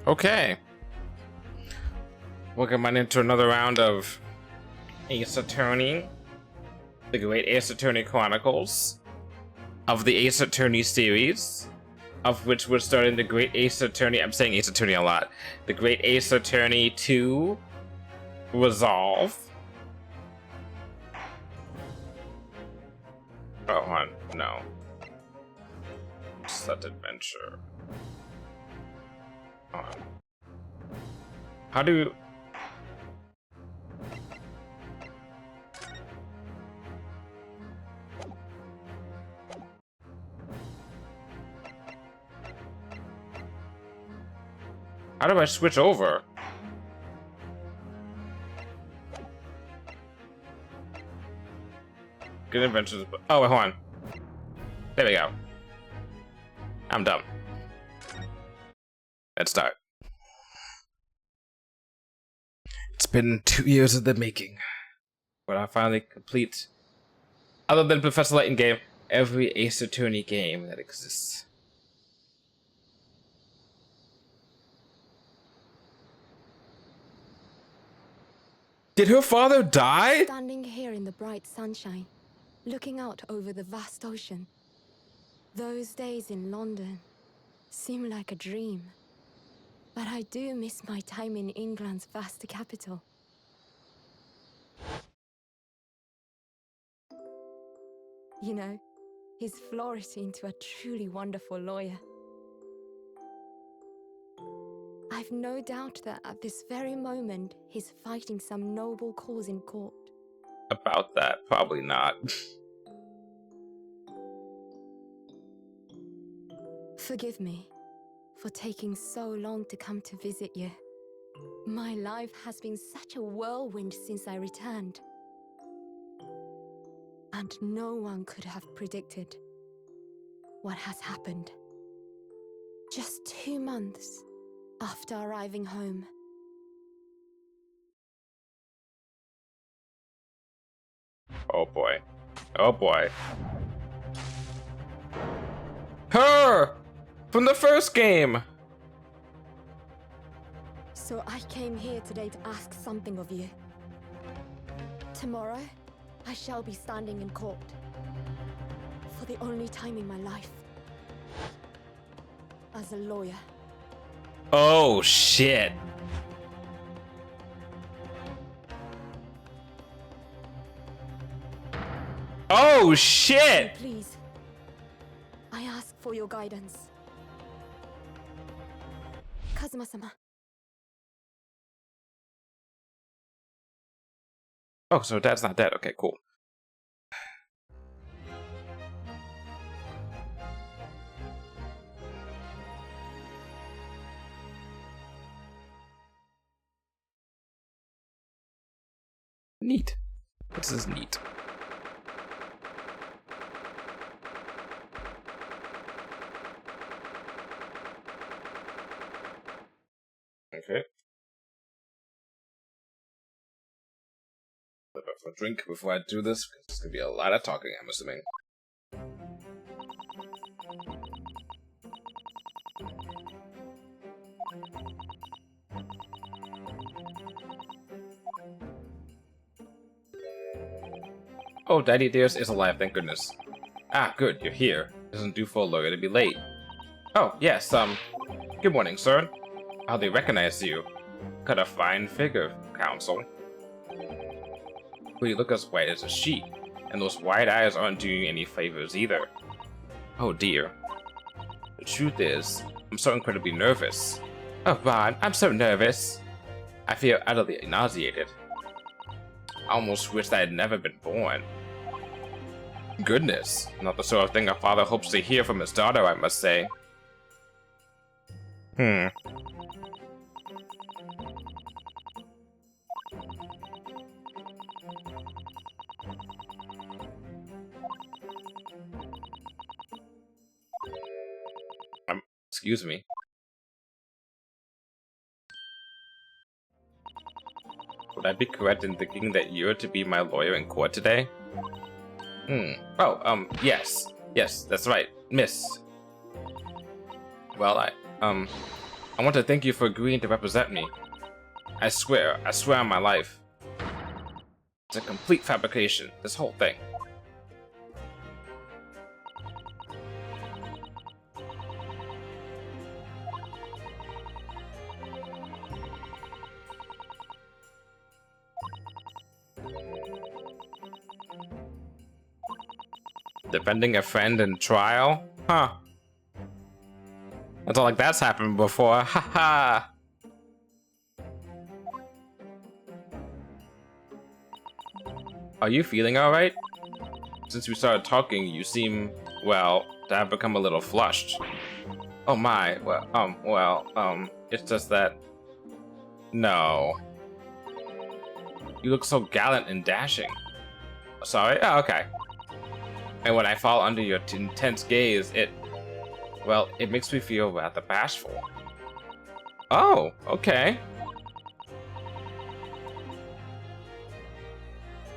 Okay. Welcome on into another round of Ace Attorney, the Great Ace Attorney Chronicles, of the Ace Attorney series, of which we're starting the Great Ace Attorney. I'm saying Ace Attorney a lot. The Great Ace Attorney 2 Resolve. Oh, hold on. No. Set adventure. Hold on. How do... How do I switch over? Good adventures. Oh, wait, hold on. There we go. I'm dumb. Let's start. It's been 2 years of the making, but I finally complete, other than Professor Layton game, every Ace Attorney game that exists. Did her father die? Standing here in the bright sunshine, looking out over the vast ocean. Those days in London seem like a dream. But I do miss my time in England's vast capital. You know, he's flourished into a truly wonderful lawyer. I've no doubt that at this very moment, he's fighting some noble cause in court. About that, probably not. Forgive me for taking so long to come to visit you. My life has been such a whirlwind since I returned. And no one could have predicted what has happened. Just 2 months after arriving home. Oh boy. Oh boy. Her! From the first game! So I came here today to ask something of you. Tomorrow, I shall be standing in court. For the only time in my life. As a lawyer. Oh shit. Oh shit! So please, I ask for your guidance. Kazuma-sama. Oh, so Dad's not dead. Okay, cool. Neat. This is neat. Okay. A bit of a drink before I do this, because there's gonna be a lot of talking, I'm assuming. Oh, Daddy Dears is alive, thank goodness. Ah, good, you're here. Doesn't do for a lawyer to be late. Oh, yes, good morning, sir. I hardly recognize you. Got a fine figure, counsel. Well, you look as white as a sheet, and those wide eyes aren't doing you any favors either. Oh dear. The truth is, I'm so incredibly nervous. Oh, Ron, I'm so nervous. I feel utterly nauseated. I almost wish I had never been born. Goodness, not the sort of thing a father hopes to hear from his daughter, I must say. Excuse me. Would I be correct in thinking that you're to be my lawyer in court today? Oh, yes. Yes, that's right, miss. Well, I want to thank you for agreeing to represent me. I swear on my life. It's a complete fabrication, this whole thing. Defending a friend in trial? Huh. It's not like that's happened before. Haha. Are you feeling alright? Since we started talking, you seem, well, to have become a little flushed. Oh my, it's just that... No. You look so gallant and dashing. Sorry? Oh, okay. And when I fall under your intense gaze, it makes me feel rather bashful. Oh, okay.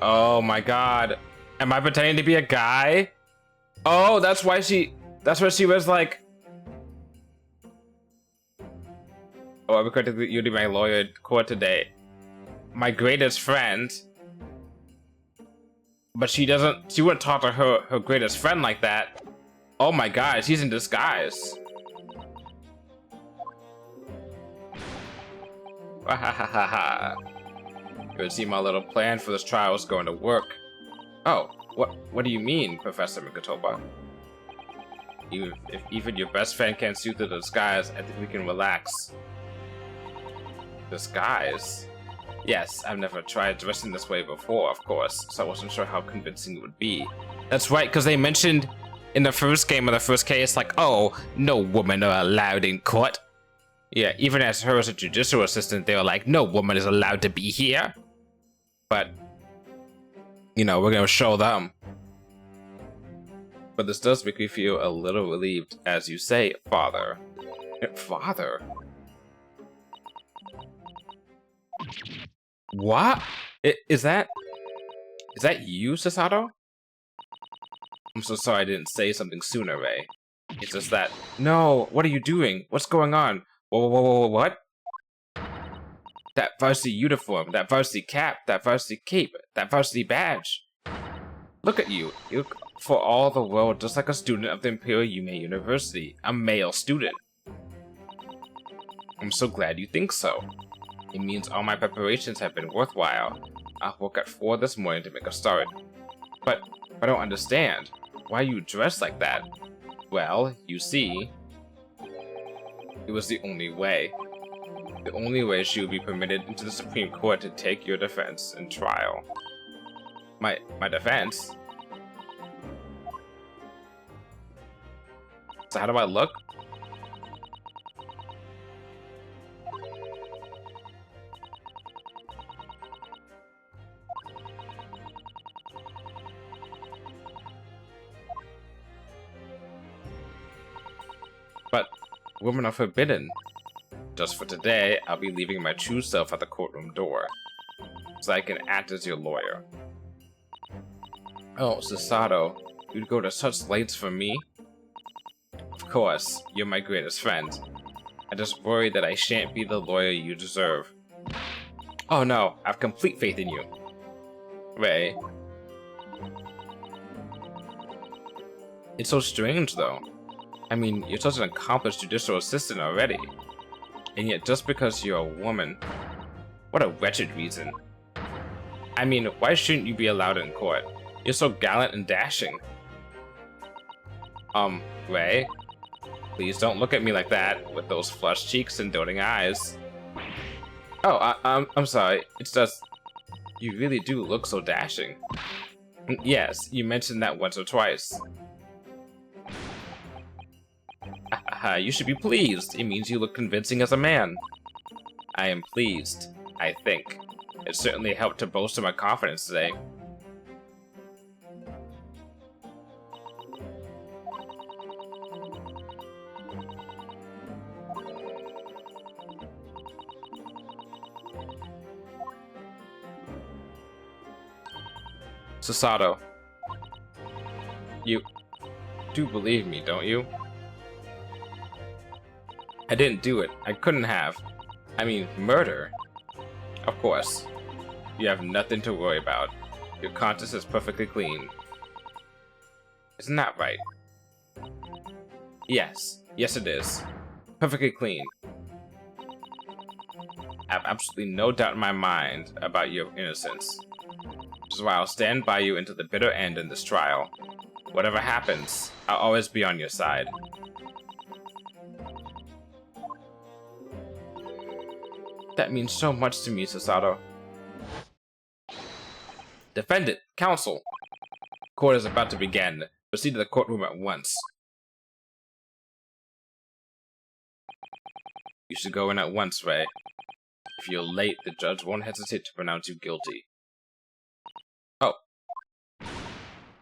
Oh my god. Am I pretending to be a guy? Oh, that's why she was like... Oh, I'm going to you to my lawyer in court today. My greatest friend. But she wouldn't talk to her greatest friend like that. Oh my god, she's in disguise. You would see my little plan for this trial is going to work. Oh, what do you mean, Professor Mikotoba? If even your best friend can't see through the disguise, I think we can relax. Disguise? Yes, I've never tried dressing this way before, of course, so I wasn't sure how convincing it would be. That's right, because they mentioned in the first game of the first case, like, oh, no women are allowed in court. Yeah, even as her as a judicial assistant, they were like, no woman is allowed to be here. But, you know, we're gonna show them. But this does make me feel a little relieved, as you say, Father. Father? What? Is that you, Sasato? I'm so sorry I didn't say something sooner, Ray. It's just that... No, what are you doing? What's going on? Whoa, what? That varsity uniform, that varsity cap, that varsity cape, that varsity badge. Look at you. You look for all the world just like a student of the Imperial Yume University. A male student. I'm so glad you think so. It means all my preparations have been worthwhile. I woke at 4 this morning to make a start. But I don't understand. Why are you dressed like that? Well, you see... It was the only way. The only way she would be permitted into the Supreme Court to take your defense in trial. My defense? So how do I look? But women are forbidden. Just for today, I'll be leaving my true self at the courtroom door, so I can act as your lawyer. Oh, Sasato, you'd go to such lengths for me? Of course, you're my greatest friend. I just worry that I shan't be the lawyer you deserve. Oh no, I have complete faith in you. Ray. It's so strange, though. I mean, you're such an accomplished judicial assistant already. And yet, just because you're a woman... What a wretched reason. I mean, why shouldn't you be allowed in court? You're so gallant and dashing. Ray? Please don't look at me like that, with those flushed cheeks and doting eyes. Oh, I'm sorry. It's just... You really do look so dashing. Yes, you mentioned that once or twice. You should be pleased. It means you look convincing as a man. I am pleased, I think. It certainly helped to bolster my confidence today. Sasato. You do believe me, don't you? I didn't do it. I couldn't have. I mean, murder. Of course. You have nothing to worry about. Your conscience is perfectly clean. Isn't that right? Yes. Yes, it is. Perfectly clean. I have absolutely no doubt in my mind about your innocence. Which is why I'll stand by you until the bitter end in this trial. Whatever happens, I'll always be on your side. That means so much to me, Susato. Defendant, counsel. Court is about to begin. Proceed to the courtroom at once. You should go in at once, Ray. If you're late, the judge won't hesitate to pronounce you guilty. Oh.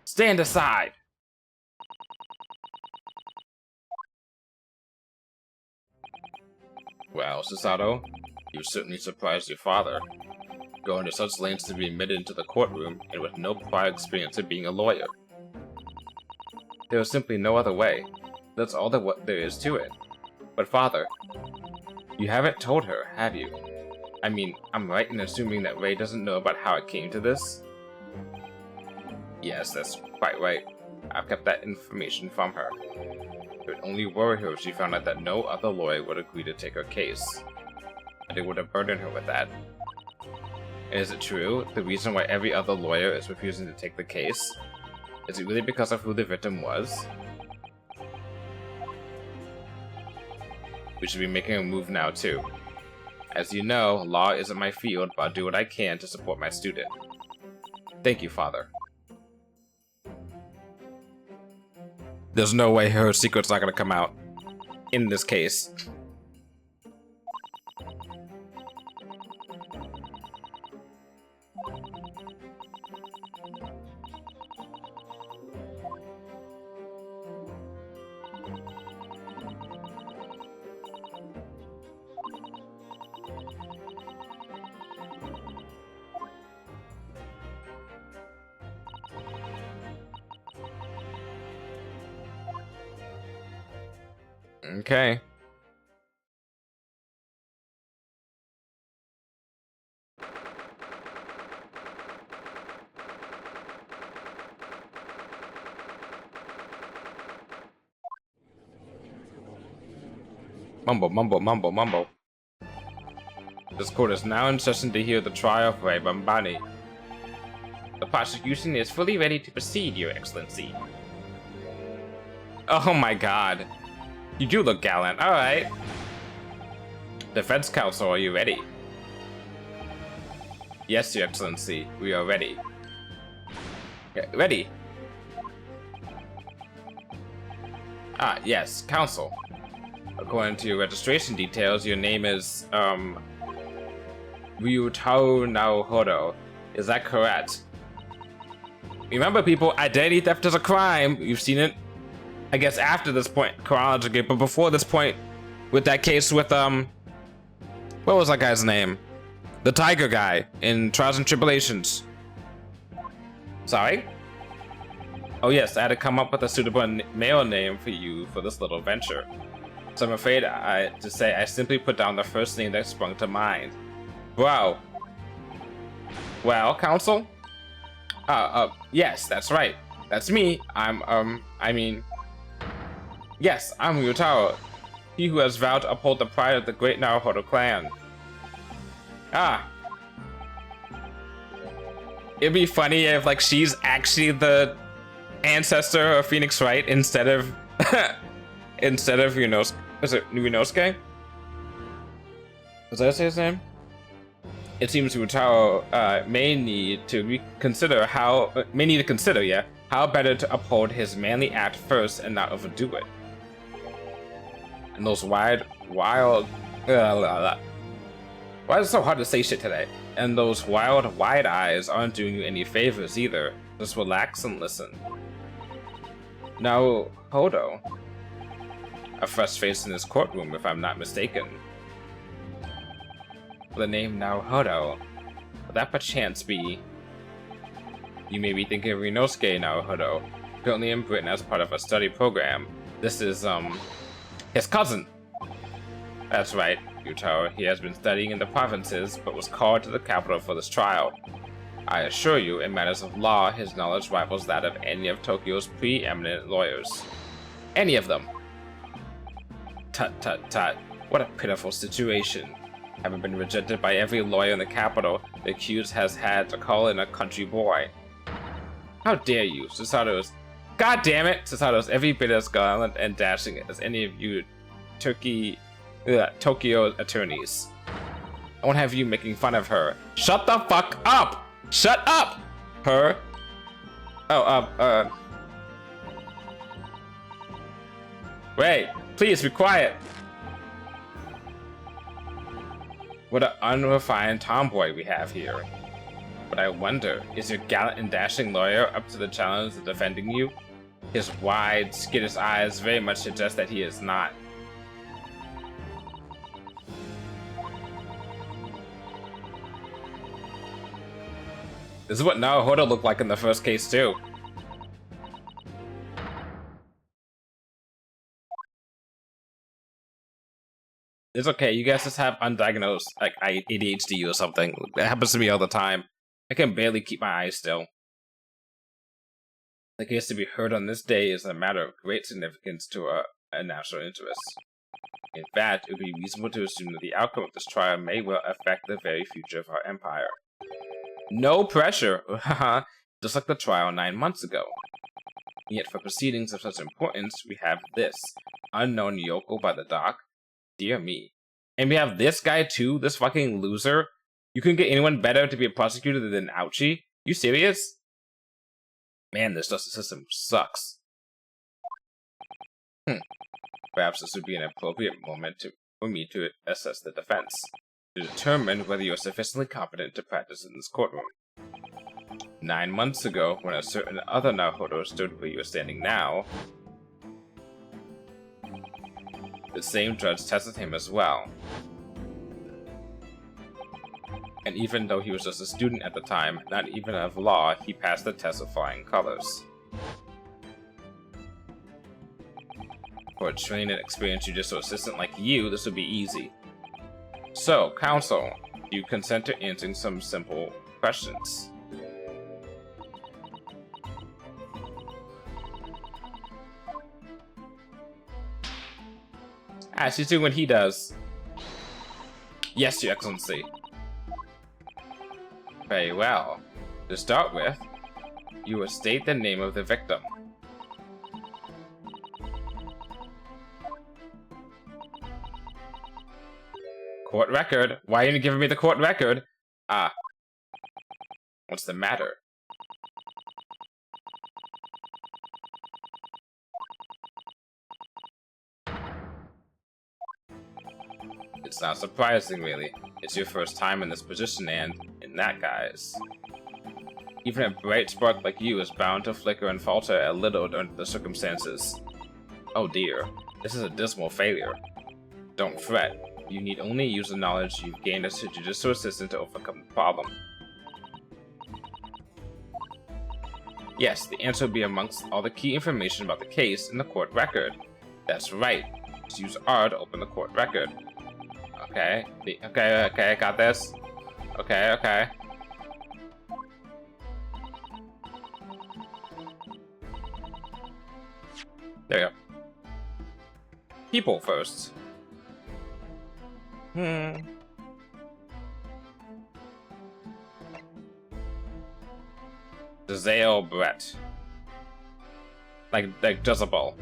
Stand aside! Well, Susato, you certainly surprised your father. Going to such lengths to be admitted into the courtroom, and with no prior experience of being a lawyer. There was simply no other way. That's all that there is to it. But father, you haven't told her, have you? I mean, I'm right in assuming that Ray doesn't know about how it came to this? Yes, that's quite right. I've kept that information from her. It would only worry her if she found out that no other lawyer would agree to take her case. And it would have burdened her with that. And is it true, the reason why every other lawyer is refusing to take the case? Is it really because of who the victim was? We should be making a move now too. As you know, law isn't my field, but I'll do what I can to support my student. Thank you, Father. There's no way her secret's not gonna come out in this case. Okay. Mumble, mumble, mumble, mumble. This court is now in session to hear the trial of Ray Bambani. The prosecution is fully ready to proceed, Your Excellency. Oh my god. You do look gallant. Alright. Defense counsel, are you ready? Yes, Your Excellency. We are ready. Yeah, ready? Ah, yes. Counsel. According to your registration details, your name is, Ryutaro Naohiro. Is that correct? Remember, people, identity theft is a crime. You've seen it, I guess, after this point, chronologically, but before this point, with that case with, what was that guy's name? The tiger guy in Trials and Tribulations. Sorry? Oh yes, I had to come up with a suitable male name for you for this little venture. So I'm afraid to say I simply put down the first name that sprung to mind. Bro. Well, counsel? Yes, that's right. That's me. Yes, I'm Ryutaro, he who has vowed to uphold the pride of the great Naruhodo clan. Ah. It'd be funny if, like, she's actually the ancestor of Phoenix Wright instead of Ryunosuke. Is it Ryunosuke? Was that his name? It seems Ryutaro may need to consider how better to uphold his manly act first and not overdo it. And those why is it so hard to say shit today? And those wild, wide eyes aren't doing you any favors either. Just relax and listen. Now, Hodo. A fresh face in this courtroom, if I'm not mistaken. The name Naruhodo. Would that perchance be... You may be thinking of Ryunosuke Naruhodo, currently in Britain as part of a study program. This is, his cousin. That's right, Yutaro. He has been studying in the provinces, but was called to the capital for this trial. I assure you, in matters of law, his knowledge rivals that of any of Tokyo's preeminent lawyers. Any of them. Tut tut tut. What a pitiful situation. Having been rejected by every lawyer in the capital, the accused has had to call in a country boy. How dare you, Susato's— God damn it! Susato's every bit as gallant and dashing as any of you Tokyo attorneys. I won't have you making fun of her. Shut the fuck up! Shut up! Her? Oh, Wait, please be quiet. What an unrefined tomboy we have here. But I wonder, is your gallant and dashing lawyer up to the challenge of defending you? His wide, skittish eyes very much suggest that he is not. This is what Naruhodo looked like in the first case too. It's okay, you guys just have undiagnosed, like, ADHD or something. That happens to me all the time. I can barely keep my eyes still. The case to be heard on this day is a matter of great significance to a national interest. In fact, it would be reasonable to assume that the outcome of this trial may well affect the very future of our empire. No pressure! Just like the trial 9 months ago. Yet for proceedings of such importance, we have this. Unknown yokel by the dock. Dear me. And we have this guy too, this fucking loser. You couldn't get anyone better to be a prosecutor than Ouchie? You serious? Man, this justice system sucks. Perhaps this would be an appropriate moment for me to assess the defense, to determine whether you are sufficiently competent to practice in this courtroom. 9 months ago, when a certain other Naruhodo stood where you are standing now, the same judge tested him as well. And even though he was just a student at the time, not even of law, he passed the test with flying colors. For a trained and experienced judicial assistant like you, this would be easy. So, counsel, do you consent to answering some simple questions? She's doing what he does. Yes, Your Excellency. Very well. To start with, you will state the name of the victim. Court record? Why aren't you giving me the court record? Ah. What's the matter? It's not surprising, really. It's your first time in this position and, in that guise. Even a bright spark like you is bound to flicker and falter a little under the circumstances. Oh dear, this is a dismal failure. Don't fret. You need only use the knowledge you've gained as a judicial assistant to overcome the problem. Yes, the answer will be amongst all the key information about the case in the court record. That's right. Just use R to open the court record. Okay, okay, got this. Okay. There you go. People first. Zale Brett. Like Jezebel.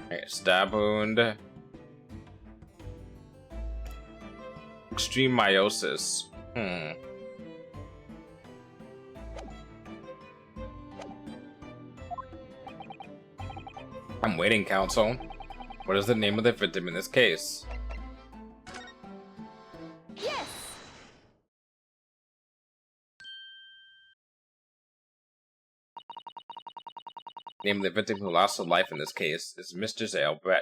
Okay, stab wound. Extreme meiosis. I'm waiting, counsel. What is the name of the victim in this case? Yes! Namely, the victim who lost her life in this case is Mr. Zale Brett.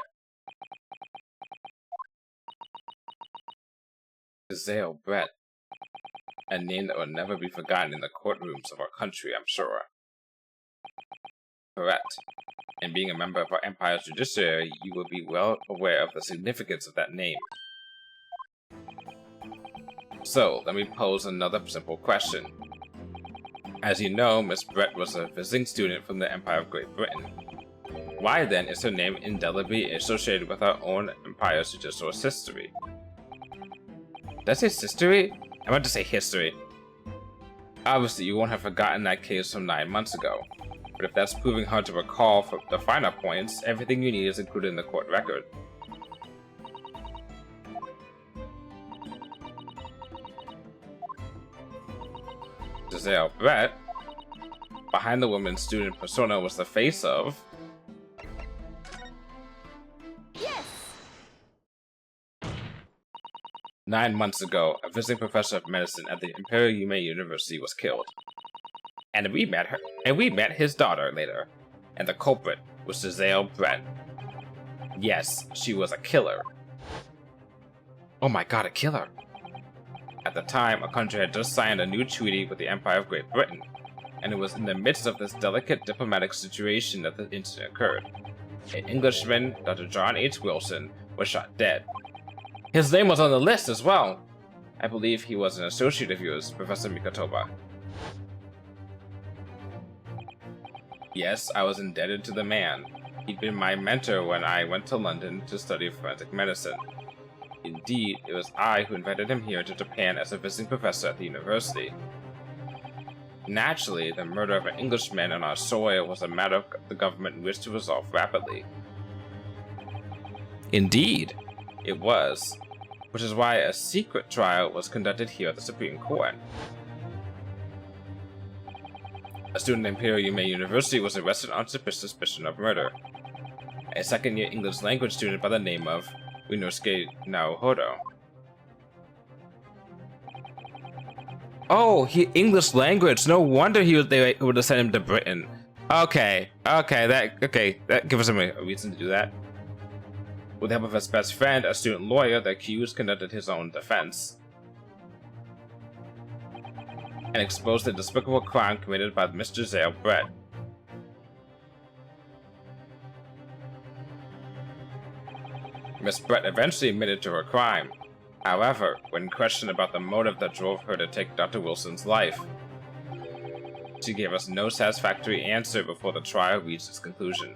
Zale Brett. A name that will never be forgotten in the courtrooms of our country, I'm sure. Correct. And being a member of our Empire's judiciary, you will be well aware of the significance of that name. So, let me pose another simple question. As you know, Miss Brett was a visiting student from the Empire of Great Britain. Why then is her name indelibly associated with our own Empire's judicial history? Did I say history? I meant to say history. Obviously, you won't have forgotten that case from 9 months ago. But if that's proving hard to recall for the finer points, everything you need is included in the court record. Zale Brett, behind the woman's student persona, was the face of... Yes! 9 months ago, a visiting professor of medicine at the Imperial Yume University was killed. And we met his daughter later. And the culprit was Zale Brett. Yes, she was a killer. Oh my god, a killer! At the time, our country had just signed a new treaty with the Empire of Great Britain, and it was in the midst of this delicate diplomatic situation that the incident occurred. An Englishman, Dr. John H. Wilson, was shot dead. His name was on the list as well. I believe he was an associate of yours, Professor Mikotoba. Yes, I was indebted to the man. He'd been my mentor when I went to London to study forensic medicine. Indeed, it was I who invited him here to Japan as a visiting professor at the university. Naturally, the murder of an Englishman on our soil was a matter the government wished to resolve rapidly. Indeed, it was, which is why a secret trial was conducted here at the Supreme Court. A student at Imperial Yume University was arrested on suspicion of murder. A second-year English language student by the name of Rinosuke Naohodo. Oh, English language. No wonder they would have sent him to Britain. Okay, that gives him a reason to do that. With the help of his best friend, a student lawyer, the accused conducted his own defense and exposed the despicable crime committed by Mr. Zale Brett. Miss Brett eventually admitted to her crime. However, when questioned about the motive that drove her to take Dr. Wilson's life, she gave us no satisfactory answer before the trial reached its conclusion.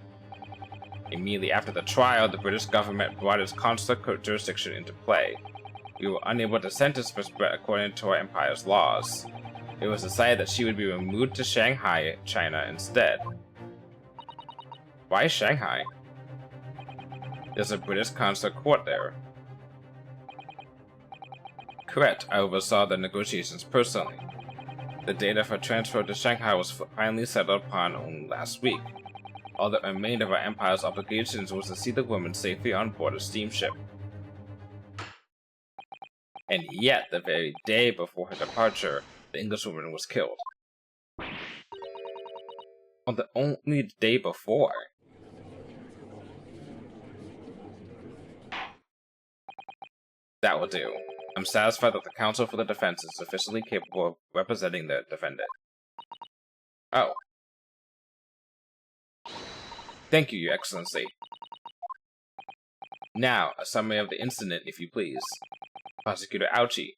Immediately after the trial, the British government brought its consular jurisdiction into play. We were unable to sentence Miss Brett according to our empire's laws. It was decided that she would be removed to Shanghai, China instead. Why Shanghai? There's a British consular court there. Correct, I oversaw the negotiations personally. The date of her transfer to Shanghai was finally settled upon only last week. All that remained of our empire's obligations was to see the woman safely on board a steamship. And yet, the very day before her departure, the Englishwoman was killed. On the only day before. That will do. I'm satisfied that the counsel for the defense is sufficiently capable of representing the defendant. Oh. Thank you, Your Excellency. Now, a summary of the incident, if you please. Prosecutor Ouchie.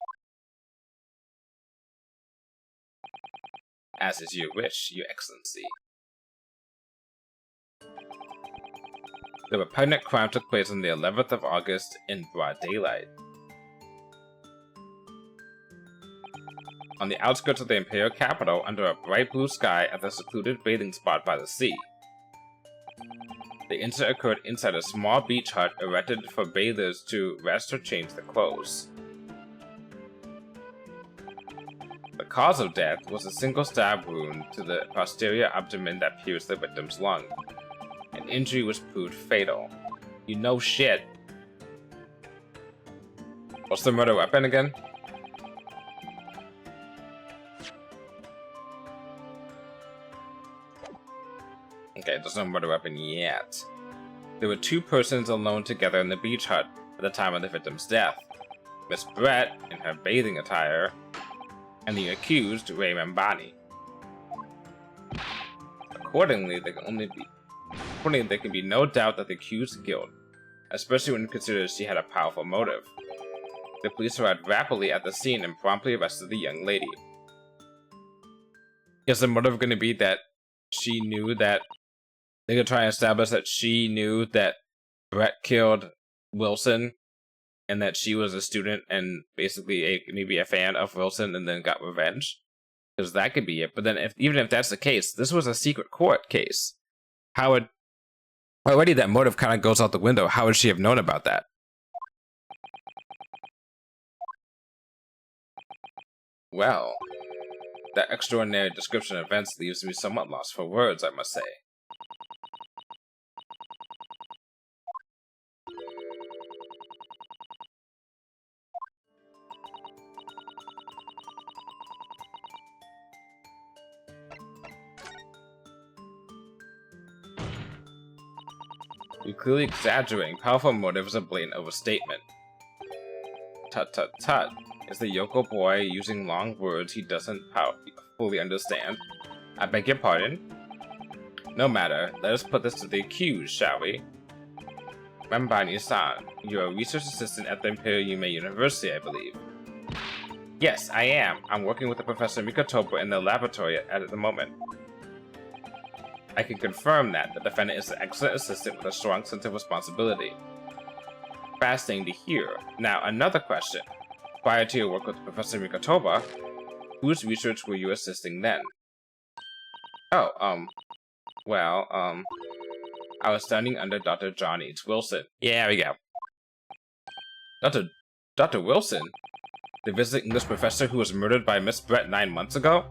As is your wish, Your Excellency. The repugnant crime took place on the 11th of August in broad daylight. On the outskirts of the Imperial capital, under a bright blue sky at the secluded bathing spot by the sea. The incident occurred inside a small beach hut erected for bathers to rest or change their clothes. The cause of death was a single stab wound to the posterior abdomen that pierced the victim's lung. An injury which proved fatal. You know shit. What's the murder weapon again? Okay, there's no murder weapon yet. There were 2 persons alone together in the beach hut at the time of the victim's death. Miss Brett, in her bathing attire, and the accused, Ray Mambani. Accordingly, there can be no doubt that the accused's guilt, especially when considered she had a powerful motive. The police arrived rapidly at the scene and promptly arrested the young lady. Is the motive going to be that she knew that they could try and establish that she knew that Brett killed Wilson and that she was a student and basically maybe a fan of Wilson and then got revenge? Because that could be it. But then even if that's the case, this was a secret court case. How would... Already that motive kind of goes out the window. How would she have known about that? Well, that extraordinary description of events leaves me somewhat lost for words, I must say. You're clearly exaggerating. Powerful motive is a blatant overstatement. Tut tut tut. Is the yokel boy using long words he doesn't fully understand? I beg your pardon? No matter. Let us put this to the accused, shall we? Mambani-san, you're a research assistant at the Imperial Yume University, I believe. Yes, I am. I'm working with the Professor Mikotoba in the laboratory at the moment. I can confirm that the defendant is an excellent assistant with a strong sense of responsibility. Fascinating to hear. Now, another question. Prior to your work with Professor Mikotoba, whose research were you assisting then? Oh, I was studying under Dr. John H. Wilson. Yeah, there we go. Dr. Wilson? The visiting English professor who was murdered by Miss Brett 9 months ago?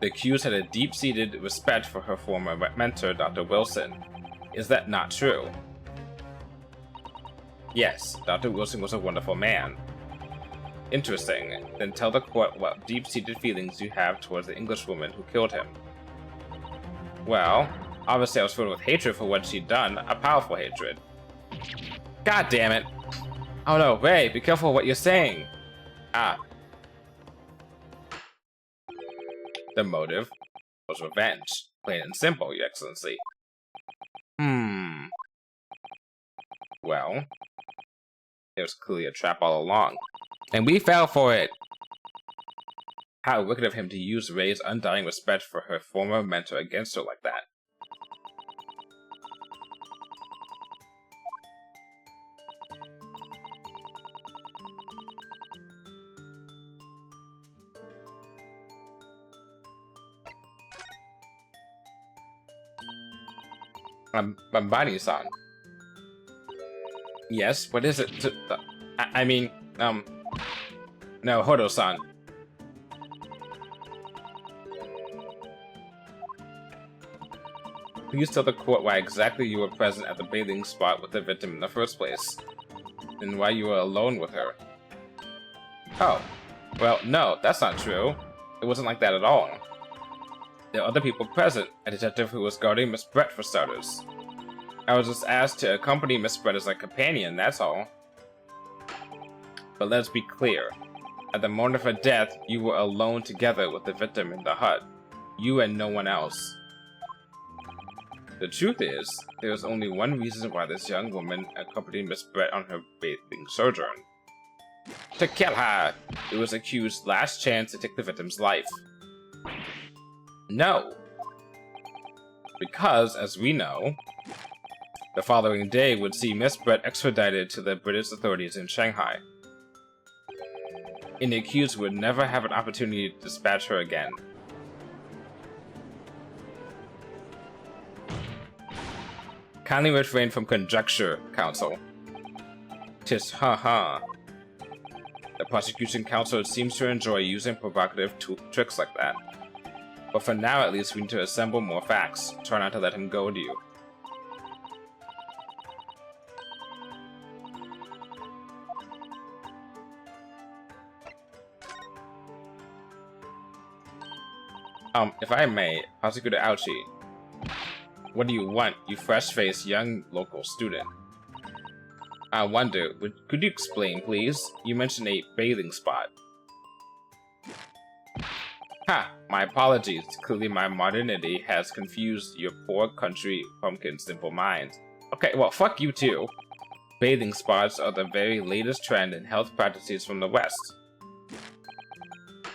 The accused had a deep-seated respect for her former mentor, Dr. Wilson. Is that not true? Yes, Dr. Wilson was a wonderful man. Interesting. Then tell the court what deep-seated feelings you have towards the Englishwoman who killed him. Well, obviously I was filled with hatred for what she'd done, a powerful hatred. God damn it! Oh no, Ray, be careful what you're saying! Ah. The motive was revenge. Plain and simple, Your Excellency. Well, it was clearly a trap all along. And we fell for it! How wicked of him to use Ray's undying respect for her former mentor against her like that. Bambani-san. Yes, what is it? No, Hodo-san. Please tell the court why exactly you were present at the bathing spot with the victim in the first place, and why you were alone with her. Oh, well, no, that's not true. It wasn't like that at all. There are other people present, a detective who was guarding Miss Brett for starters. I was just asked to accompany Miss Brett as a companion, that's all. But let's be clear. At the moment of her death, you were alone together with the victim in the hut. You and no one else. The truth is, there is only one reason why this young woman accompanied Miss Brett on her bathing sojourn. To kill her! It was accused's last chance to take the victim's life. No. Because, as we know, the following day would see Miss Brett extradited to the British authorities in Shanghai. And the accused would never have an opportunity to dispatch her again. Kindly refrain from conjecture, counsel. Tis ha-ha. The prosecution counsel seems to enjoy using provocative tricks like that. But for now, at least, we need to assemble more facts. Try not to let him goad you. If I may, Prosecutor Ouchie, what do you want, you fresh-faced young local student? I wonder, could you explain, please? You mentioned a bathing spot. Ha! My apologies. Clearly my modernity has confused your poor country pumpkin simple mind. Okay, well, fuck you too. Bathing spots are the very latest trend in health practices from the West.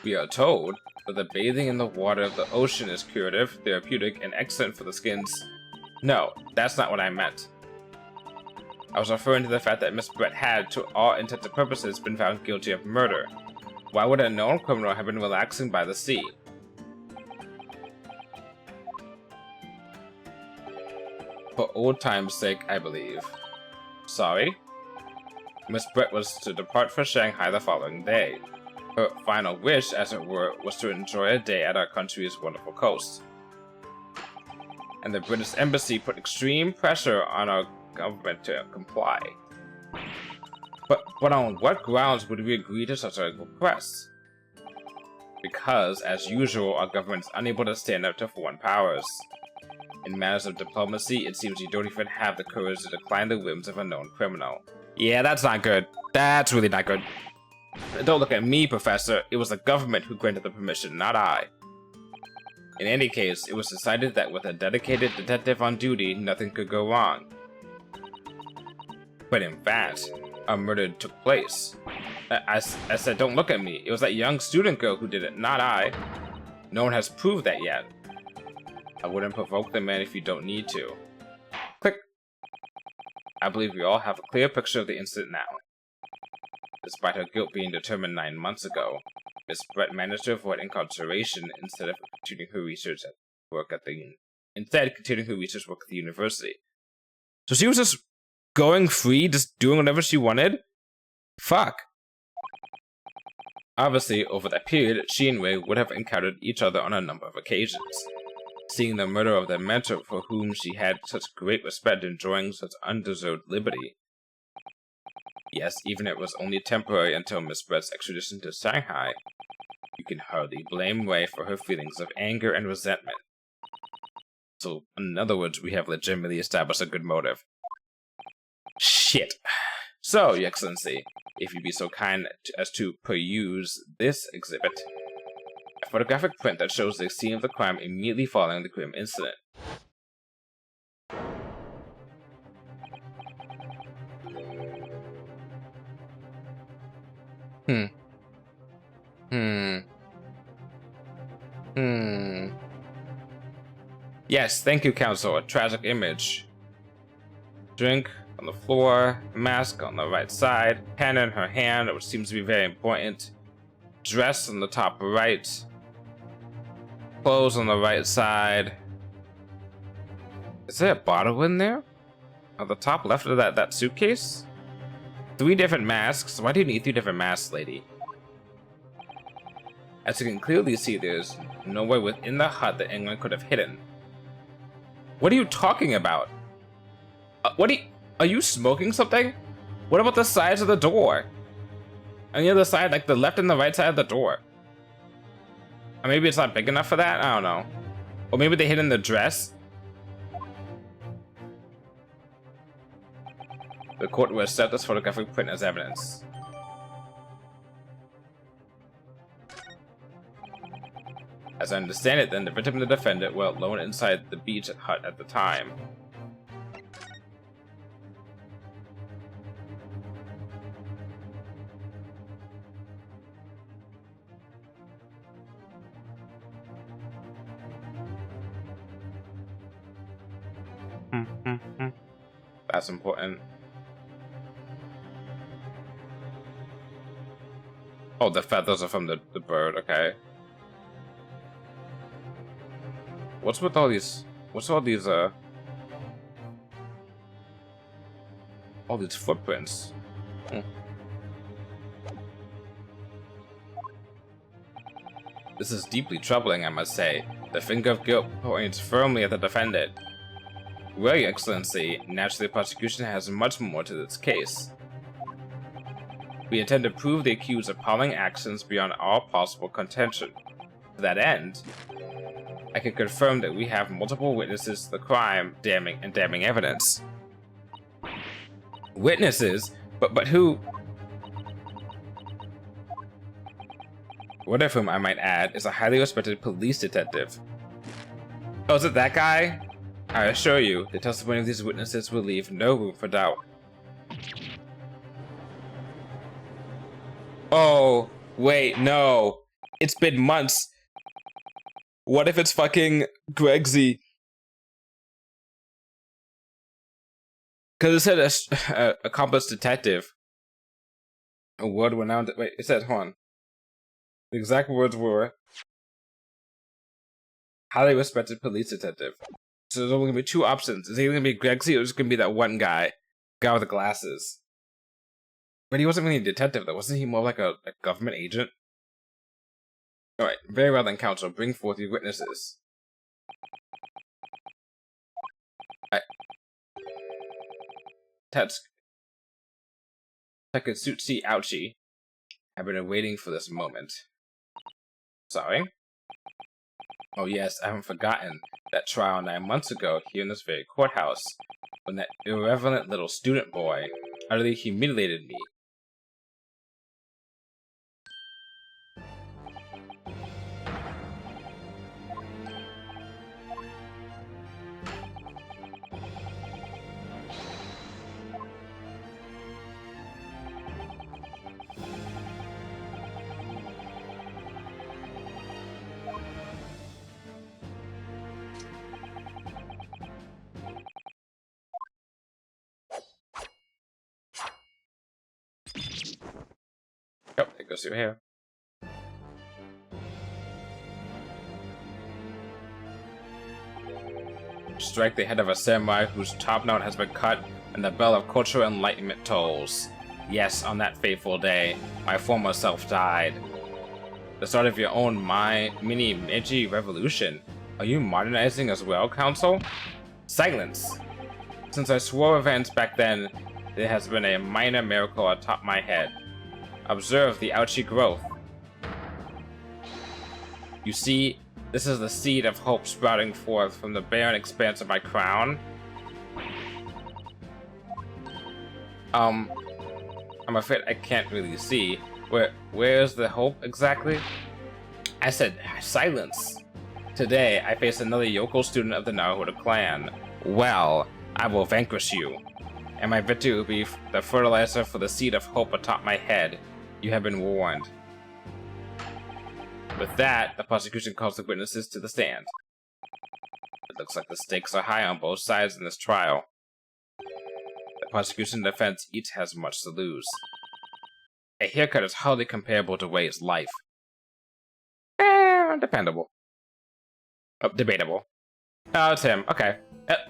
We are told that the bathing in the water of the ocean is curative, therapeutic, and excellent for the skins. No, that's not what I meant. I was referring to the fact that Miss Brett had, to all intents and purposes, been found guilty of murder. Why would a known criminal have been relaxing by the sea? For old time's sake, I believe. Sorry? Miss Brett was to depart for Shanghai the following day. Her final wish, as it were, was to enjoy a day at our country's wonderful coast. And the British Embassy put extreme pressure on our government to comply. But on what grounds would we agree to such a request? Because, as usual, our government is unable to stand up to foreign powers. In matters of diplomacy, it seems you don't even have the courage to decline the whims of a known criminal. Yeah, that's not good. That's really not good. Don't look at me, Professor. It was the government who granted the permission, not I. In any case, it was decided that with a dedicated detective on duty, nothing could go wrong. But in fact, a murder took place. I said, don't look at me. It was that young student girl who did it, not I. No one has proved that yet. I wouldn't provoke the man if you don't need to. Click. I believe we all have a clear picture of the incident now. Despite her guilt being determined 9 months ago, Miss Brett managed to avoid incarceration instead continuing her research work at the university. So she was just going free, just doing whatever she wanted? Fuck. Obviously, over that period, she and Ray would have encountered each other on a number of occasions. Seeing the murder of their mentor for whom she had such great respect enjoying such undeserved liberty. Yes, even if it was only temporary until Miss Brett's extradition to Shanghai, you can hardly blame Ray for her feelings of anger and resentment. So, in other words, we have legitimately established a good motive. Shit. So, Your Excellency, if you'd be so kind as to peruse this exhibit. A photographic print that shows the scene of the crime immediately following the grim incident. Yes, thank you, Counsel. A tragic image. Drink on the floor, mask on the right side, pen in her hand, which seems to be very important. Dress on the top right. Clothes on the right side. Is there a bottle in there? On the top left of that suitcase? 3 different masks? Why do you need 3 different masks, lady? As you can clearly see, there's nowhere within the hut that anyone could have hidden. What are you talking about? Are you smoking something? What about the sides of the door? On the other side, like the left and the right side of the door. Or maybe it's not big enough for that? I don't know. Or maybe they hid in the dress? The court will accept this photographic print as evidence. As I understand it, then, the victim and the defendant were alone inside the beach hut at the time. That's important. Oh, the feathers are from the bird, okay. What's with all these footprints? This is deeply troubling, I must say. The finger of guilt points firmly at the defendant. Well, Your Excellency, naturally the prosecution has much more to this case. We intend to prove the accused's appalling actions beyond all possible contention. To that end, I can confirm that we have multiple witnesses to the crime, damning evidence. Witnesses? But who? One of whom, I might add, is a highly respected police detective. Oh, is it that guy? I assure you, the testimony of these witnesses will leave no room for doubt. Oh, wait, no. It's been months. What if it's fucking Gregsy? Because it said a accomplished detective. A world-renowned... Wait, it said, hold on. The exact words were... highly respected police detective. So there's only going to be two options. Is he going to be Gregsy or is it going to be that one guy? Guy with the glasses. But he wasn't really a detective though. Wasn't he more like a government agent? Alright, very well then, counsel. Bring forth your witnesses. Taketsutsu Ouchie. I've been waiting for this moment. Sorry? Oh yes, I haven't forgotten that trial 9 months ago here in this very courthouse, when that irreverent little student boy utterly humiliated me. Oh, there goes your hair. Strike the head of a samurai whose top knot has been cut and the bell of cultural enlightenment tolls. Yes, on that fateful day, my former self died. The start of your own mini Meiji revolution. Are you modernizing as well, counsel? Silence! Since I swore revenge back then, there has been a minor miracle atop my head. Observe the ouchie growth. You see, this is the seed of hope sprouting forth from the barren expanse of my crown. I'm afraid I can't really see. Where's the hope exactly? I said silence. Today, I face another yokel student of the Naruto clan. Well, I will vanquish you. And my victory will be the fertilizer for the seed of hope atop my head. You have been warned. With that, the prosecution calls the witnesses to the stand. It looks like the stakes are high on both sides in this trial. The prosecution and defense each has much to lose. A haircut is hardly comparable to Rei's life. Dependable. Oh, debatable. Oh, it's him. Okay.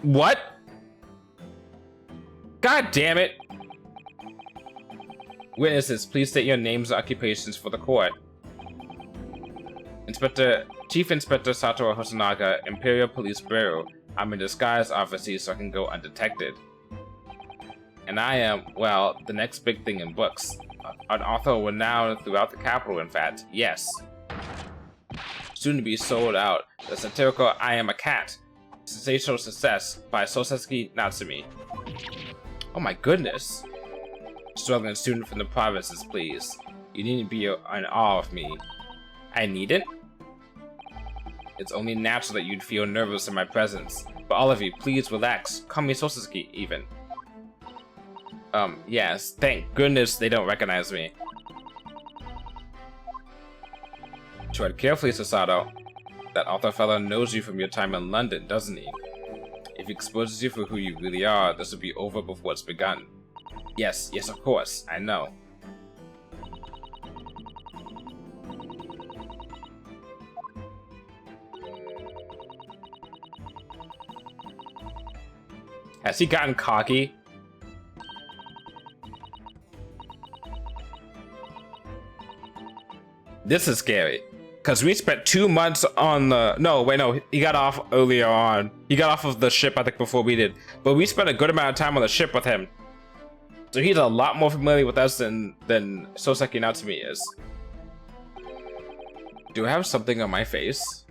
What? God damn it! Witnesses, please state your names and occupations for the court. Chief Inspector Satoru Hosonaga, Imperial Police Bureau. I'm in disguise, obviously, so I can go undetected. And I am, well, the next big thing in books. An author renowned throughout the capital, in fact. Yes. Soon to be sold out, the satirical I Am a Cat. Sensational success by Soseki Natsumi. Oh my goodness. Struggling student from the provinces, please. You needn't be in awe of me. I needn't? It's only natural that you'd feel nervous in my presence. But all of you, please relax. Call me Soseki, even. Yes. Thank goodness they don't recognize me. Tread carefully, Sasato. That author fellow knows you from your time in London, doesn't he? If he exposes you for who you really are, this will be over before it's begun. Yes, of course, I know. Has he gotten cocky? This is scary. Because we spent 2 months on the... No, he got off earlier on. He got off of the ship, I think, before we did. But we spent a good amount of time on the ship with him. So he's a lot more familiar with us than Soseki Natsumi is. Do I have something on my face?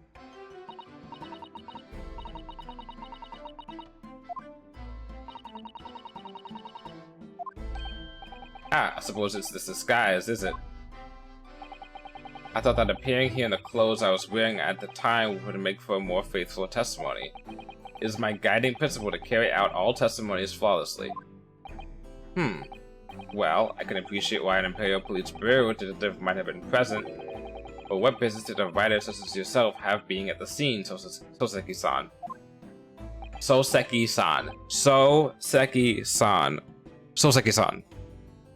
Ah, I suppose it's this disguise, is it? I thought that appearing here in the clothes I was wearing at the time would make for a more faithful testimony. It is my guiding principle to carry out all testimonies flawlessly. Well, I can appreciate why an Imperial Police Bureau detective might have been present, but what business did a writer such as yourself have being at the scene, Soseki-san? Soseki-san. Soseki-san. Soseki-san.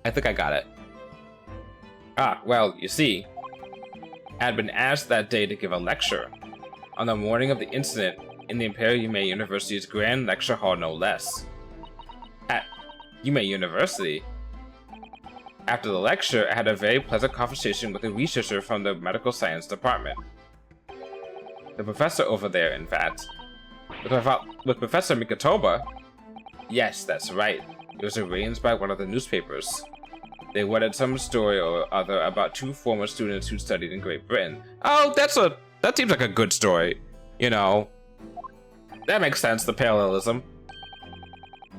I think I got it. Ah, well, you see, I had been asked that day to give a lecture on the morning of the incident in the Imperial Yume University's Grand Lecture Hall, no less. At Yume University. After the lecture, I had a very pleasant conversation with a researcher from the medical science department. The professor over there, in fact. With Professor Mikotoba? Yes, that's right. It was arranged by one of the newspapers. They wanted some story or other about two former students who studied in Great Britain. Oh, that seems like a good story. You know, that makes sense, the parallelism.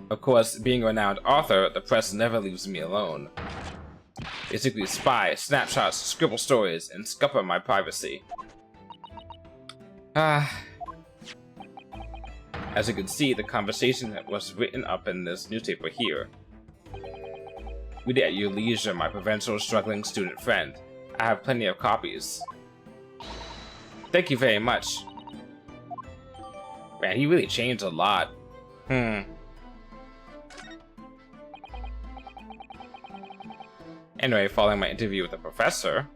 Of course, being a renowned author, the press never leaves me alone. Basically spy, snapshots, scribble stories, and scupper my privacy. As you can see, the conversation was written up in this newspaper here. Read it at your leisure, my provincial struggling student friend. I have plenty of copies. Thank you very much. Man, he really changed a lot. Anyway, following my interview with the professor...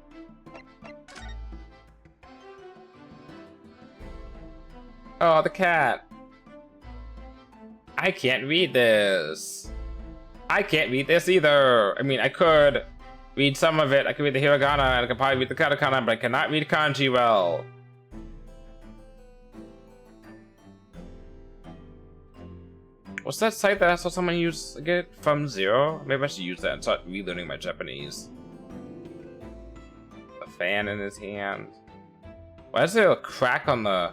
Oh, the cat. I can't read this. I can't read this either. I mean, I could read some of it. I could read the hiragana, and I could probably read the katakana, but I cannot read kanji well. What's that site that I saw someone use again? From Zero? Maybe I should use that and start relearning my Japanese. A fan in his hand. Why is there a crack on the...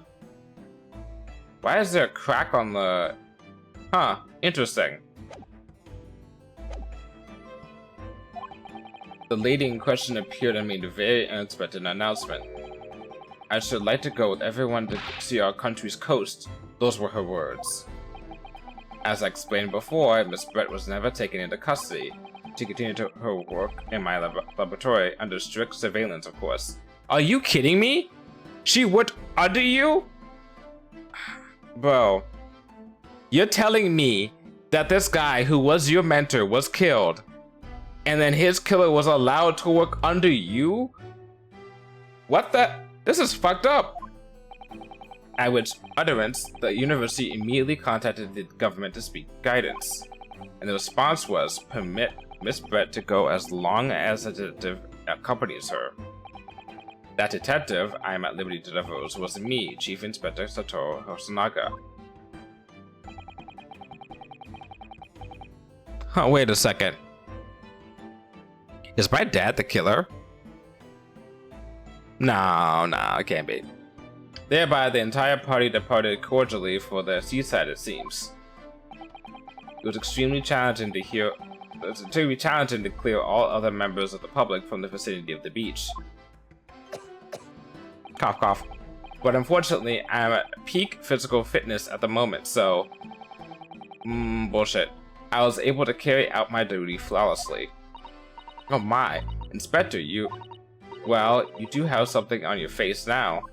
Why is there a crack on the... Huh, interesting. The lady in question appeared and made a very unexpected announcement. I should like to go with everyone to see our country's coast. Those were her words. As I explained before, Miss Brett was never taken into custody. She continued her work in my laboratory under strict surveillance, of course. Are you kidding me? She worked under you? Bro, you're telling me that this guy who was your mentor was killed, and then his killer was allowed to work under you? What the? This is fucked up. At which utterance, the university immediately contacted the government to seek guidance. And the response was, permit Miss Brett to go as long as a detective accompanies her. That detective I am at liberty to divulge was me, Chief Inspector Satoru Hosonaga. Oh, wait a second. Is my dad the killer? No, it can't be. Thereby, the entire party departed cordially for the seaside, it seems. It was extremely challenging to clear all other members of the public from the vicinity of the beach. Cough, cough. But unfortunately, I am at peak physical fitness at the moment, so... bullshit. I was able to carry out my duty flawlessly. Oh my, Inspector, you... Well, you do have something on your face now.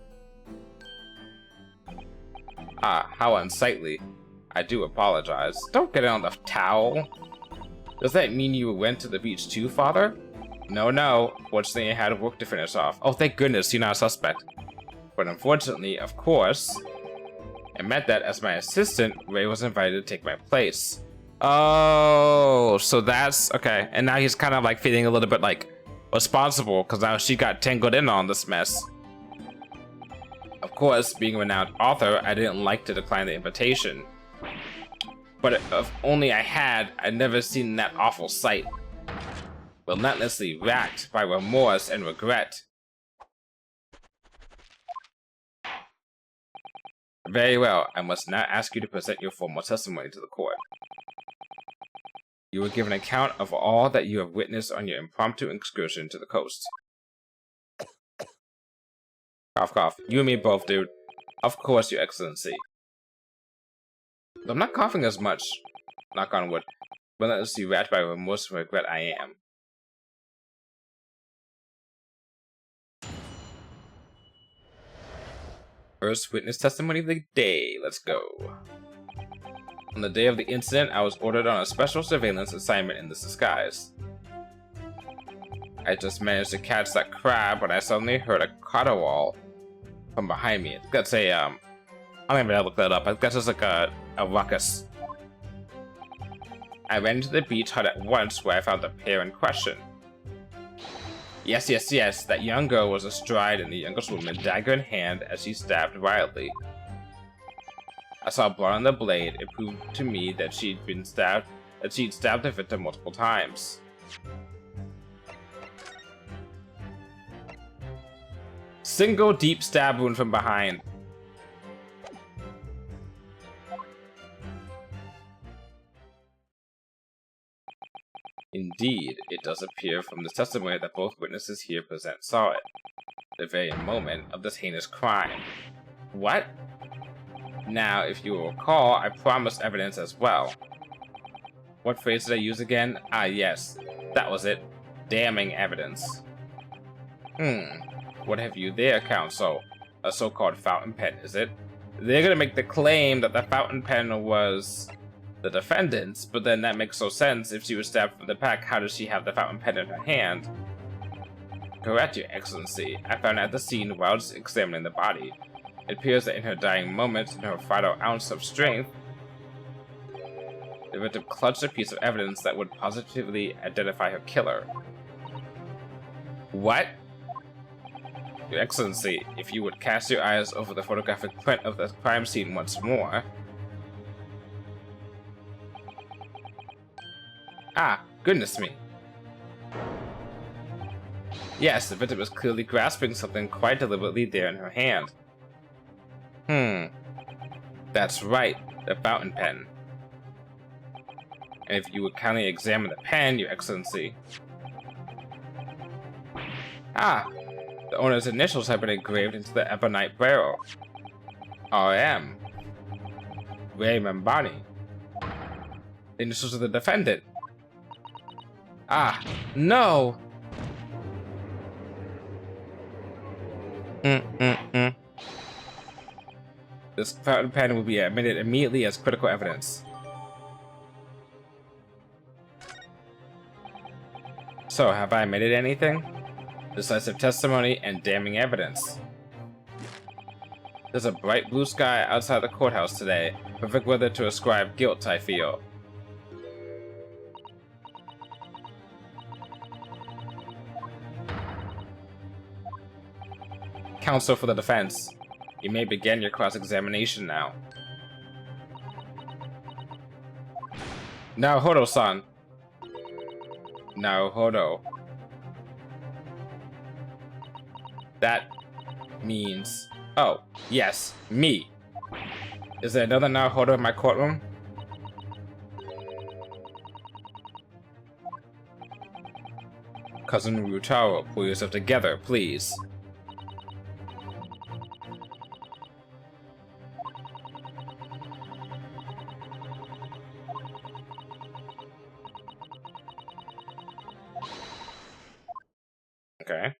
Ah, how unsightly. I do apologize. Don't get it on the towel. Does that mean you went to the beach too, Father? No. Fortunately, I had work to finish off. Oh, thank goodness, you're not a suspect. But unfortunately, of course, it meant that as my assistant, Ray was invited to take my place. Oh, so that's... Okay, and now he's kind of like feeling a little bit like responsible because now she got tangled in on this mess. Of course, being a renowned author, I didn't like to decline the invitation. But if only I had, I'd never seen that awful sight. Relentlessly racked by remorse and regret. Very well, I must now ask you to present your formal testimony to the court. You will give an account of all that you have witnessed on your impromptu excursion to the coast. Cough, cough. You and me both, dude. Of course, Your Excellency. I'm not coughing as much, knock on wood, relentlessly racked by remorse and regret I am. First witness testimony of the day. Let's go. On the day of the incident, I was ordered on a special surveillance assignment in the skies. I just managed to catch that crab when I suddenly heard a caterwaul from behind me. That's a, I'm gonna look that up. I guess it's like a ruckus. I ran into the beach hut at once where I found the pair in question. Yes, that young girl was astride and the youngest woman, dagger in hand, as she stabbed wildly. I saw blood on the blade. It proved to me that she'd stabbed the victim multiple times. Single deep stab wound from behind. Indeed, it does appear from the testimony that both witnesses here present saw it. The very moment of this heinous crime. What? Now, if you will recall, I promised evidence as well. What phrase did I use again? Ah, yes. That was it. Damning evidence. What have you there, Counsel? A so-called fountain pen, is it? They're gonna make the claim that the fountain pen was the defendant's, but then that makes no sense. If she was stabbed from the back, how does she have the fountain pen in her hand? Correct, Your Excellency. I found it at the scene while just examining the body. It appears that in her dying moments, in her final ounce of strength, the victim clutched a piece of evidence that would positively identify her killer. What? Your Excellency, if you would cast your eyes over the photographic print of the crime scene once more. Ah, goodness me. Yes, the victim is clearly grasping something quite deliberately there in her hand. That's right, the fountain pen. And if you would kindly examine the pen, Your Excellency. Ah, the owner's initials have been engraved into the ebonite barrel. R.M. Ray Mambani. The initials of the defendant. Ah, no! This fountain pen will be admitted immediately as critical evidence. So, have I admitted anything? Decisive testimony and damning evidence. There's a bright blue sky outside the courthouse today. Perfect weather to ascribe guilt, I feel. Counsel for the defense. You may begin your cross-examination now. Naruhodo-san. Naruhodo. That means... Oh, yes, me. Is there another Naruhodo in my courtroom? Cousin Ryutaro, pull yourself together, please. Okay.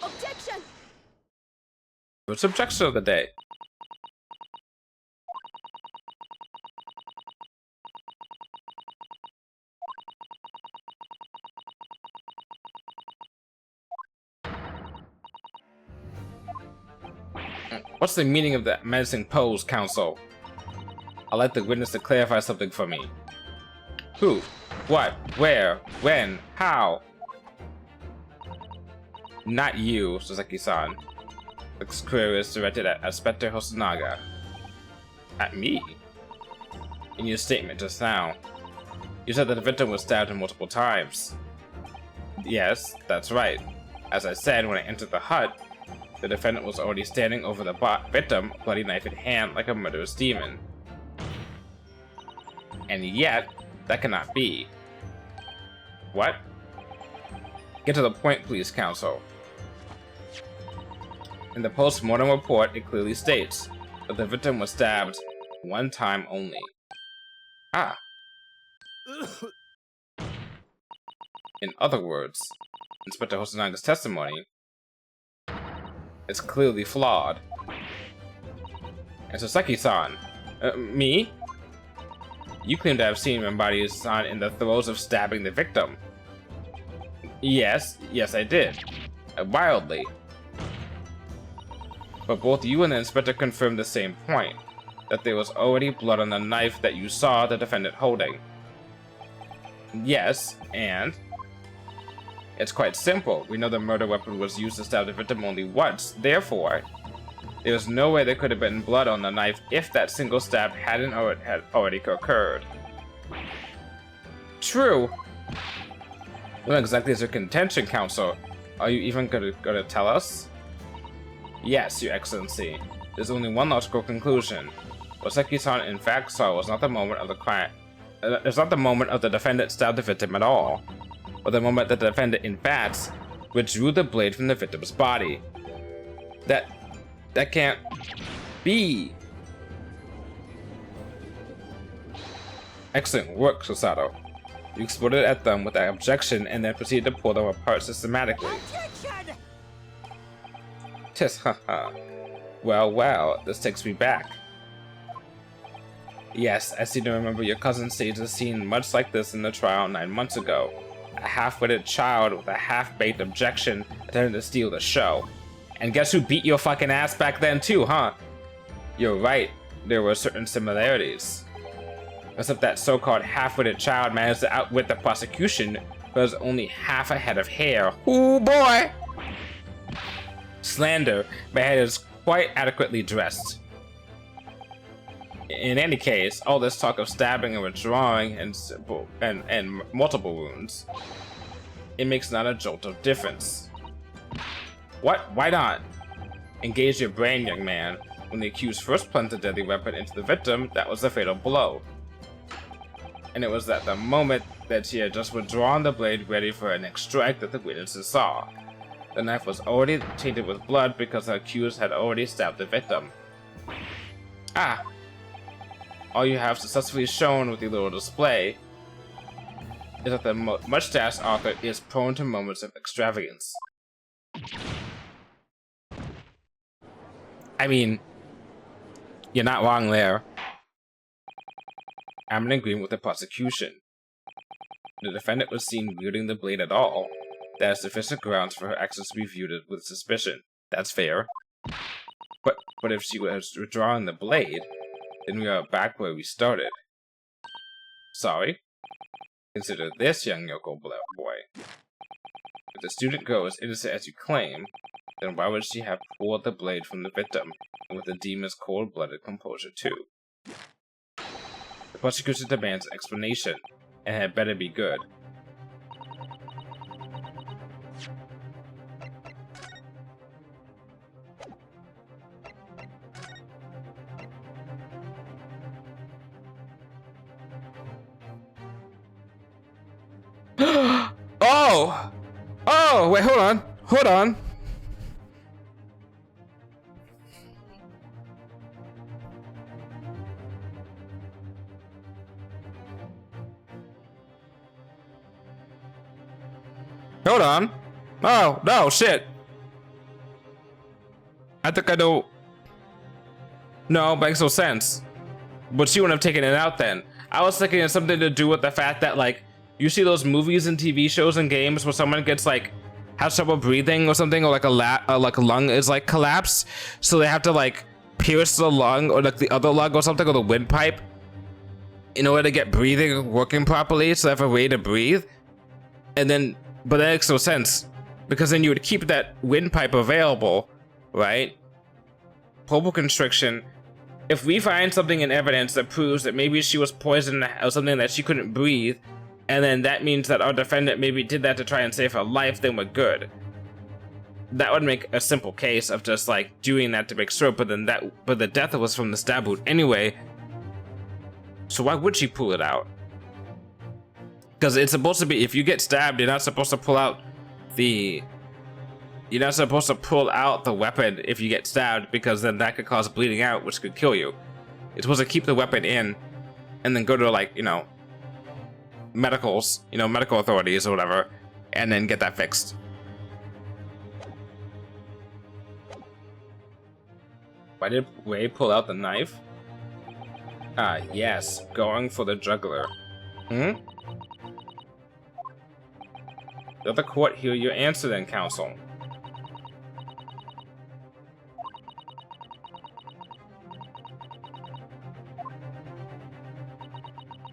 Objection! What's objection of the day? What's the meaning of that menacing pose, Counsel? I'd like the witness to clarify something for me. Who? What? Where? When? How? Not you, Sasaki-san. This query is directed at Inspector Hosonaga. At me? In your statement just now, you said that the victim was stabbed multiple times. Yes, that's right. As I said when I entered the hut, the defendant was already standing over the victim, bloody knife in hand, like a murderous demon. And yet, that cannot be. What? Get to the point, please, counsel. In the post-mortem report, it clearly states that the victim was stabbed one time only. Ah. In other words, Inspector Hosanaga's testimony is clearly flawed. And Sasaki-san, me? You claim to have seen Mightier-san in the throes of stabbing the victim. Yes, I did. Wildly. But both you and the inspector confirmed the same point, that there was already blood on the knife that you saw the defendant holding. Yes, and? It's quite simple. We know the murder weapon was used to stab the victim only once, therefore, there's no way there could have been blood on the knife if that single stab had already occurred. True. What exactly is your contention, counsel? Are you even gonna tell us? Yes, Your Excellency. There's only one logical conclusion. What Sasaki-san in fact saw was not the moment of the crime. It's not the moment of the defendant stabbed the victim at all, but the moment that the defendant in fact withdrew the blade from the victim's body. That can't be. Excellent work, Susato. You exploded at them with that objection and then proceeded to pull them apart systematically. Tis, haha. Well, this takes me back. Yes, I seem to remember your cousin staged a scene much like this in the trial 9 months ago. A half-witted child with a half-baked objection attempting to steal the show. And guess who beat your fucking ass back then too, huh? You're right, there were certain similarities. Except that so-called half-witted child managed to outwit the prosecution who has only half a head of hair. Ooh boy! Slander, my head is quite adequately dressed. In any case, all this talk of stabbing and withdrawing and multiple wounds, it makes not a jolt of difference. What? Why not? Engage your brain, young man. When the accused first plunged the deadly weapon into the victim, that was the fatal blow. And it was at the moment that she had just withdrawn the blade ready for an next strike that the witnesses saw. The knife was already tainted with blood because the accused had already stabbed the victim. Ah! All you have successfully shown with your little display is that the mustache author is prone to moments of extravagance. I mean, you're not wrong there. I'm in agreement with the prosecution. The defendant was seen wielding the blade at all. That is sufficient grounds for her actions to be viewed with suspicion. That's fair. But if she was withdrawing the blade, then we are back where we started. Sorry? Consider this, young Yoko boy. If the student girl is innocent as you claim, then why would she have pulled the blade from the victim, and with the demon's cold-blooded composure too? The prosecution demands an explanation, and it had better be good. Oh, wait, hold on. Hold on. Oh, no, shit. I think I know. No, makes no sense. But she wouldn't have taken it out then. I was thinking it's something to do with the fact that, like, you see those movies and TV shows and games where someone gets, like, has trouble breathing or something, or like a lung is, like, collapsed. So they have to, like, pierce the lung or, like, the other lung or something, or the windpipe. in order to get breathing working properly, so they have a way to breathe. And then, but that makes no sense, because then you would keep that windpipe available, right? Pulpal constriction. If we find something in evidence that proves that maybe she was poisoned or something that she couldn't breathe, and then that means that our defendant maybe did that to try and save her life, then we're good. That would make a simple case of just like doing that to make sure, but the death was from the stab wound anyway. So why would she pull it out? Because it's supposed to be, if you get stabbed, you're not supposed to pull out the weapon if you get stabbed, because then that could cause bleeding out, which could kill you. You're supposed to keep the weapon in and then go to, like, you know, medical authorities or whatever, and then get that fixed. Why did Ray pull out the knife? Ah, yes, going for the juggler. Let the court hear your answer then, counsel.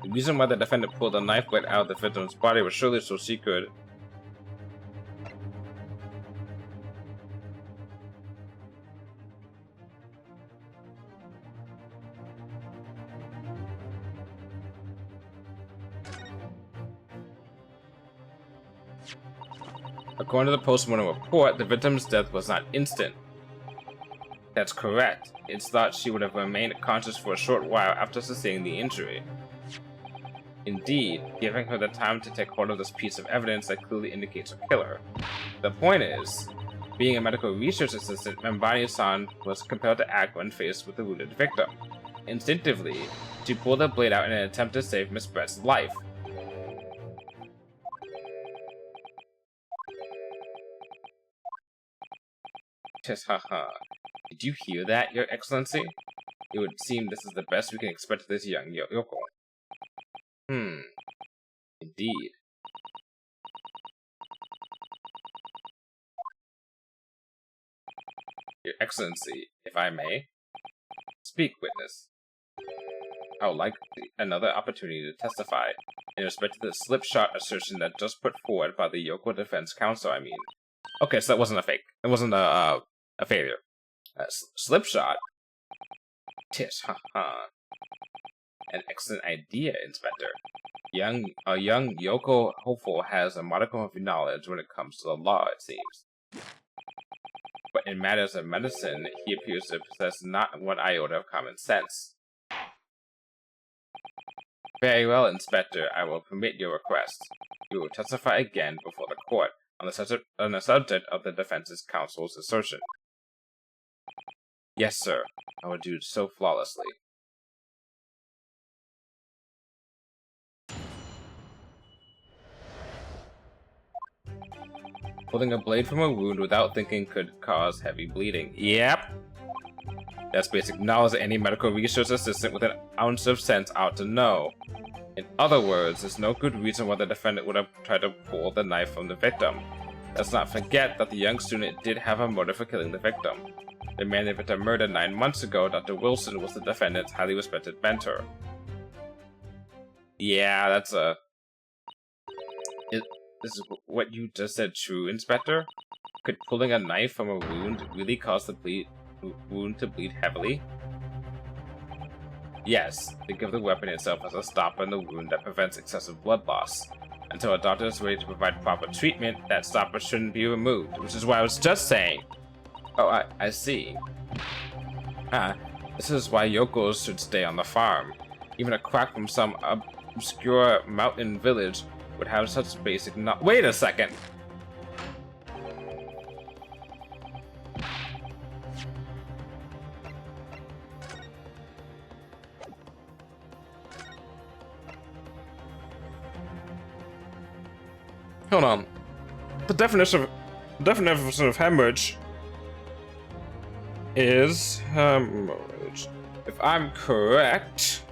The reason why the defendant pulled the knife blade out of the victim's body was surely so she could... According to the postmortem report, the victim's death was not instant. That's correct. It's thought she would have remained conscious for a short while after sustaining the injury. Indeed, giving her the time to take hold of this piece of evidence that clearly indicates her killer. The point is, being a medical research assistant, Membani-san was compelled to act when faced with the wounded victim. Instinctively, she pulled the blade out in an attempt to save Miss Brett's life. Haha. Did you hear that, Your Excellency? It would seem this is the best we can expect of this young Yoko. Indeed. Your Excellency, if I may. Speak, witness. I would like another opportunity to testify, in respect to the slipshod assertion that just put forward by the Yoko Defense Counsel, I mean. Okay, so that wasn't a fake. It wasn't a failure. Slipshod? Tish, haha. An excellent idea, Inspector. A young Yoko hopeful has a modicum of knowledge when it comes to the law, it seems. But in matters of medicine, he appears to possess not one iota of common sense. Very well, Inspector, I will permit your request. You will testify again before the court on the subject of the defense's counsel's assertion. Yes, sir. I will do so flawlessly. Pulling a blade from a wound without thinking could cause heavy bleeding. Yep. That's basic knowledge that any medical research assistant with an ounce of sense ought to know. In other words, there's no good reason why the defendant would have tried to pull the knife from the victim. Let's not forget that the young student did have a motive for killing the victim. The man the victim murdered 9 months ago, Dr. Wilson, was the defendant's highly respected mentor. Yeah, that's a... Is what you just said true, Inspector? Could pulling a knife from a wound really cause the wound to bleed heavily? Yes, think of the weapon itself as a stopper in the wound that prevents excessive blood loss. Until a doctor is ready to provide proper treatment, that stopper shouldn't be removed, which is what I was just saying. Oh, I see. This is why Yokos should stay on the farm. Even a quack from some obscure mountain village would have such basic Wait a second! Hold on. The definition of hemorrhage is hemorrhage. If I'm correct,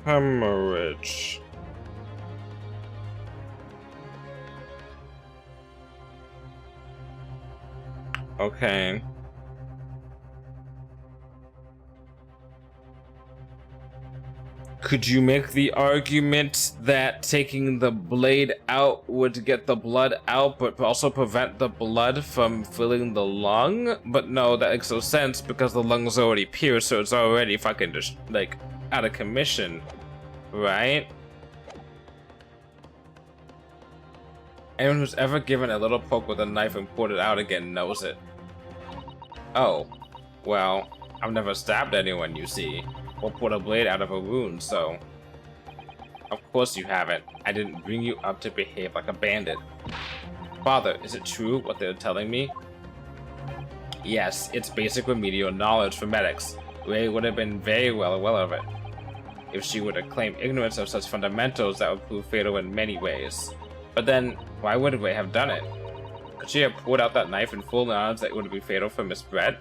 hemorrhage. Okay. Could you make the argument that taking the blade out would get the blood out, but also prevent the blood from filling the lung? But no, that makes no sense because the lung's already pierced, so it's already fucking just like out of commission, right? Anyone who's ever given a little poke with a knife and pulled it out again knows it. Oh, well, I've never stabbed anyone, you see, or pulled a blade out of a wound, so... Of course you haven't. I didn't bring you up to behave like a bandit. Father, is it true what they're telling me? Yes, it's basic remedial knowledge for medics. Ray would have been very well aware of it. If she would have claimed ignorance of such fundamentals, that would prove fatal in many ways. But then, why would Ray have done it? Could she have pulled out that knife in full knowledge that it would be fatal for Miss Brett?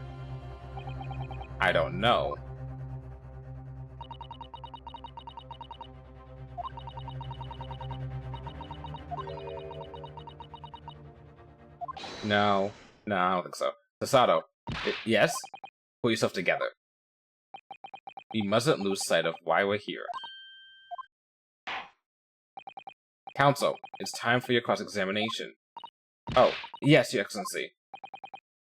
I don't know. No, I don't think so. Sasato, yes? Pull yourself together. We mustn't lose sight of why we're here. Counsel, it's time for your cross-examination. Oh, yes, Your Excellency.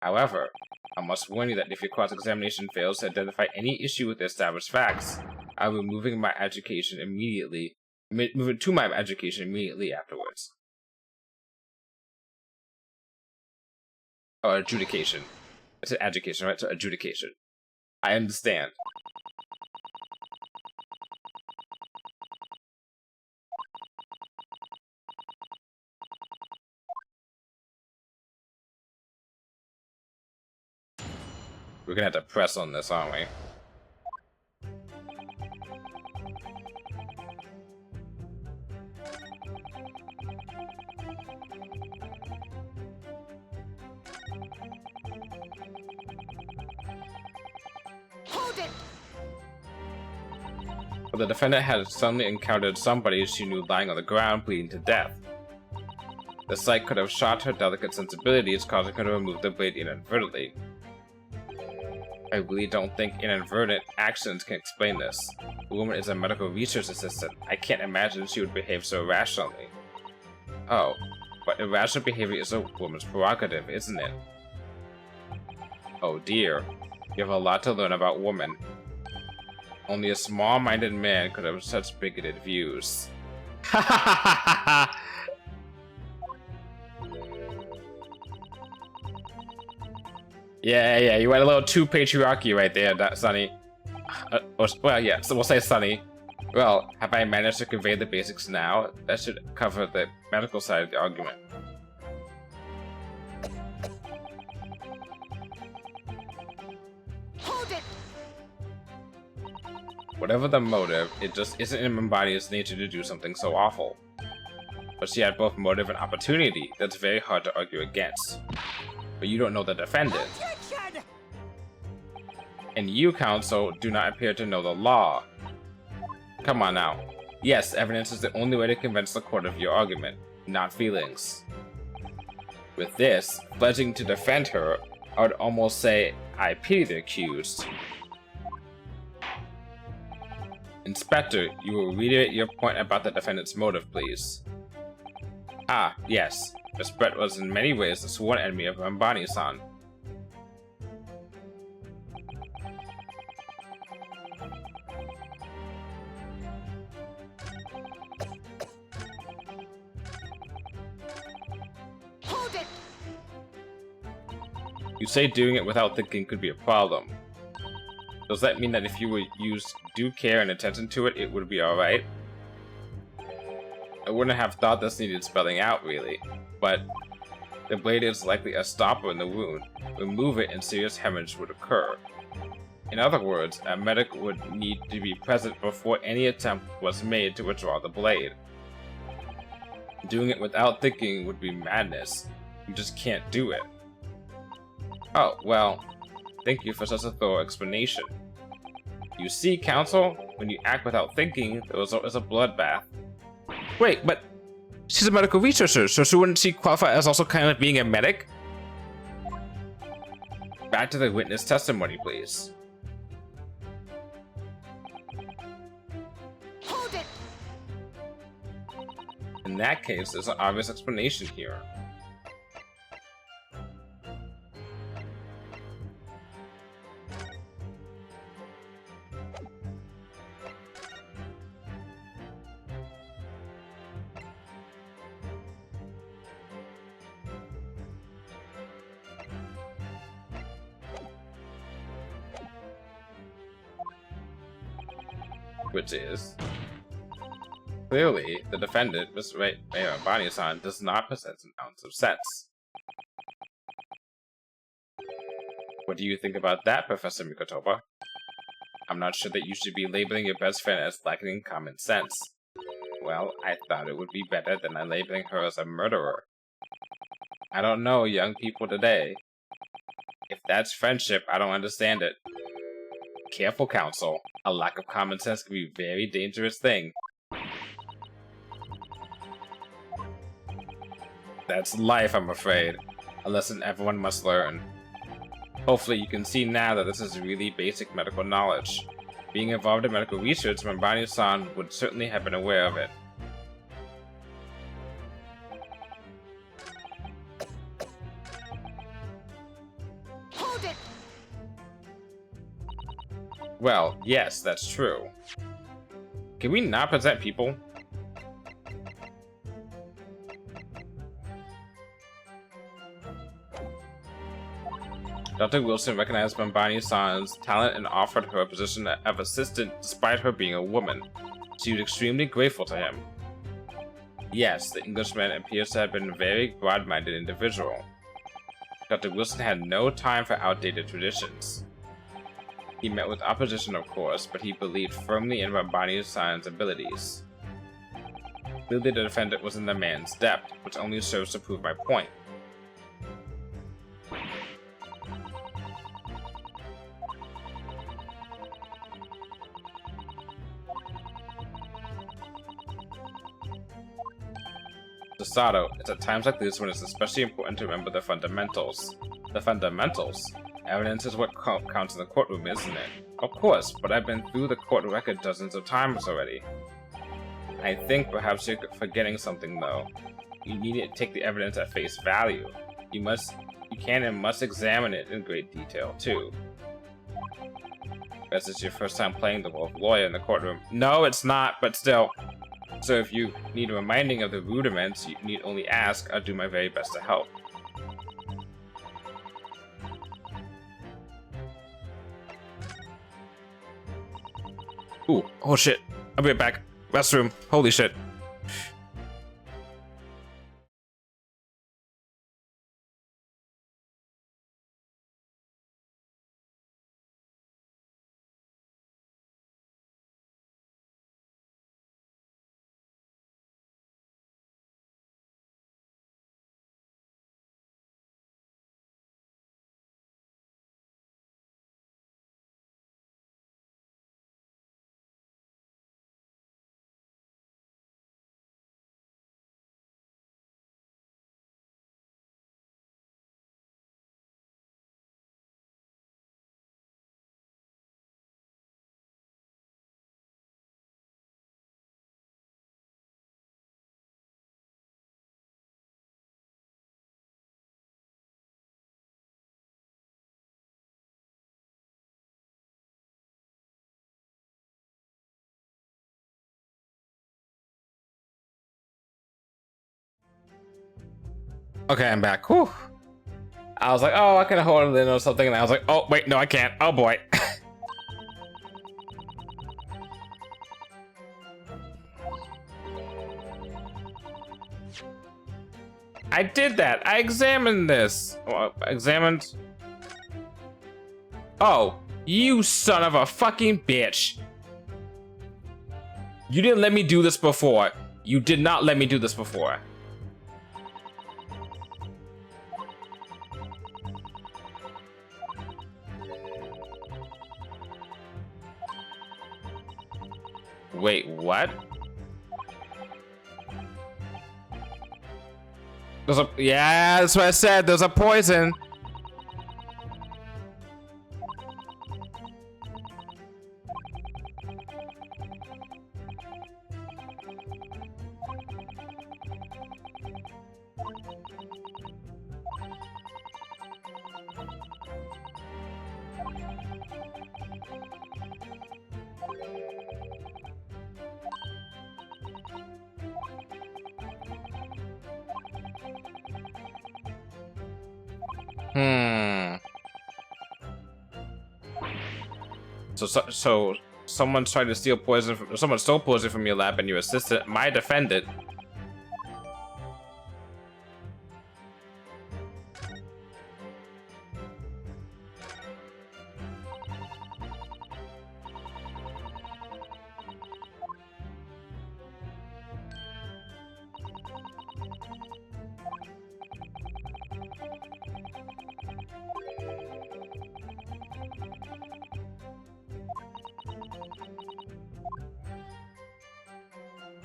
However, I must warn you that if your cross-examination fails to identify any issue with the established facts, I'll be moving my education immediately. Moving to my education immediately afterwards. Or adjudication. I said education, right? So adjudication. I understand. We're gonna have to press on this, aren't we? Hold it! But the defendant had suddenly encountered somebody she knew lying on the ground, bleeding to death. The sight could have shocked her delicate sensibilities, causing her to remove the blade inadvertently. I really don't think inadvertent actions can explain this. The woman is a medical research assistant. I can't imagine she would behave so irrationally. Oh, but irrational behavior is a woman's prerogative, isn't it? Oh dear. You have a lot to learn about women. Only a small-minded man could have such bigoted views. Ha ha ha ha ha! Yeah, you went a little too patriarchy right there, Sonny. Well, yeah, so we'll say Sonny. Well, have I managed to convey the basics now? That should cover the medical side of the argument. Hold it! Whatever the motive, it just isn't in Mimbadi's nature to do something so awful. But she had both motive and opportunity. That's very hard to argue against. But you don't know the defendant. Objection! And you, counsel, do not appear to know the law. Come on now. Yes, evidence is the only way to convince the court of your argument, not feelings. With this, pledging to defend her, I would almost say I pity the accused. Inspector, you will reiterate your point about the defendant's motive, please. Ah, yes. Miss Brett was in many ways a sworn enemy of Rambani-san. Hold it! You say doing it without thinking could be a problem. Does that mean that if you would use due care and attention to it, it would be alright? I wouldn't have thought this needed spelling out, really, but the blade is likely a stopper in the wound. Remove it and serious hemorrhage would occur. In other words, a medic would need to be present before any attempt was made to withdraw the blade. Doing it without thinking would be madness. You just can't do it. Oh, well, thank you for such a thorough explanation. You see, counsel, when you act without thinking, the result is a bloodbath. Wait, but she's a medical researcher, so wouldn't she qualify as also kind of being a medic? Back to the witness testimony, please. In that case, there's an obvious explanation here. Which is, clearly, the defendant, Mr. Bonnie-san, does not possess an ounce of sense. What do you think about that, Professor Mikotoba? I'm not sure that you should be labeling your best friend as lacking in common sense. Well, I thought it would be better than labeling her as a murderer. I don't know young people today. If that's friendship, I don't understand it. Careful, counsel. A lack of common sense can be a very dangerous thing. That's life, I'm afraid. A lesson everyone must learn. Hopefully you can see now that this is really basic medical knowledge. Being involved in medical research, Mambani-san would certainly have been aware of it. Hold it! Well, yes, that's true. Can we not present people? Dr. Wilson recognized Mambani-san's talent and offered her a position of assistant despite her being a woman. She was extremely grateful to him. Yes, the Englishman appears to have been a very broad-minded individual. Dr. Wilson had no time for outdated traditions. He met with opposition, of course, but he believed firmly in Mambani-san's abilities. Clearly the defendant was in the man's depth, which only serves to prove my point. Sato, it's at times like this when it's especially important to remember the fundamentals. The fundamentals? Evidence is what counts in the courtroom, isn't it? Of course, but I've been through the court record dozens of times already. I think perhaps you're forgetting something, though. You need to take the evidence at face value. You can and must examine it in great detail, too. Guess it's your first time playing the role of lawyer in the courtroom. No, it's not, but still. So if you need a reminding of the rudiments, you need only ask. I'll do my very best to help. Ooh, oh shit. I'll be right back. Restroom. Holy shit. Okay, I'm back. Whew. I was like, oh, I can hold it in or something, and I was like, oh, wait, no, I can't. Oh, boy. I did that. I examined this. Examined. Oh, you son of a fucking bitch. You didn't let me do this before. You did not let me do this before. Wait, what? Yeah, that's what I said. There's a poison. Hmm. So someone's trying to steal poison from, someone stole poison from your lab and your assistant might defend it.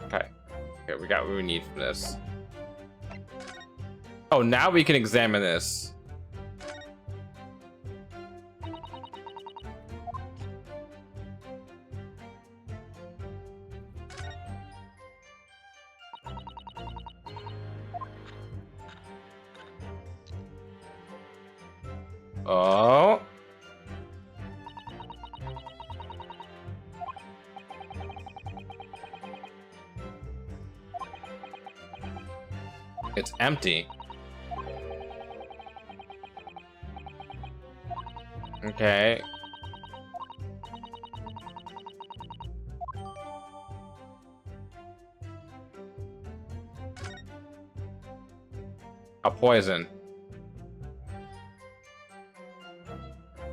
Okay. Okay, we got what we need from this. Oh, now we can examine this. Oh. It's empty. Okay. A poison.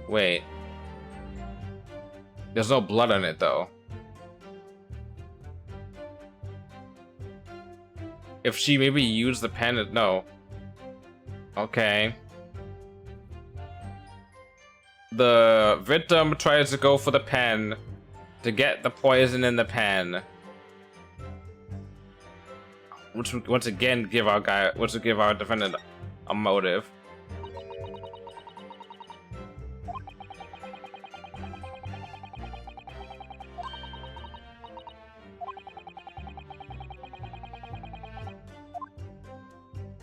Wait. There's no blood on it, though. If she maybe used the pen, no. Okay. The victim tries to go for the pen to get the poison in the pen. Which would once again give our defendant a motive.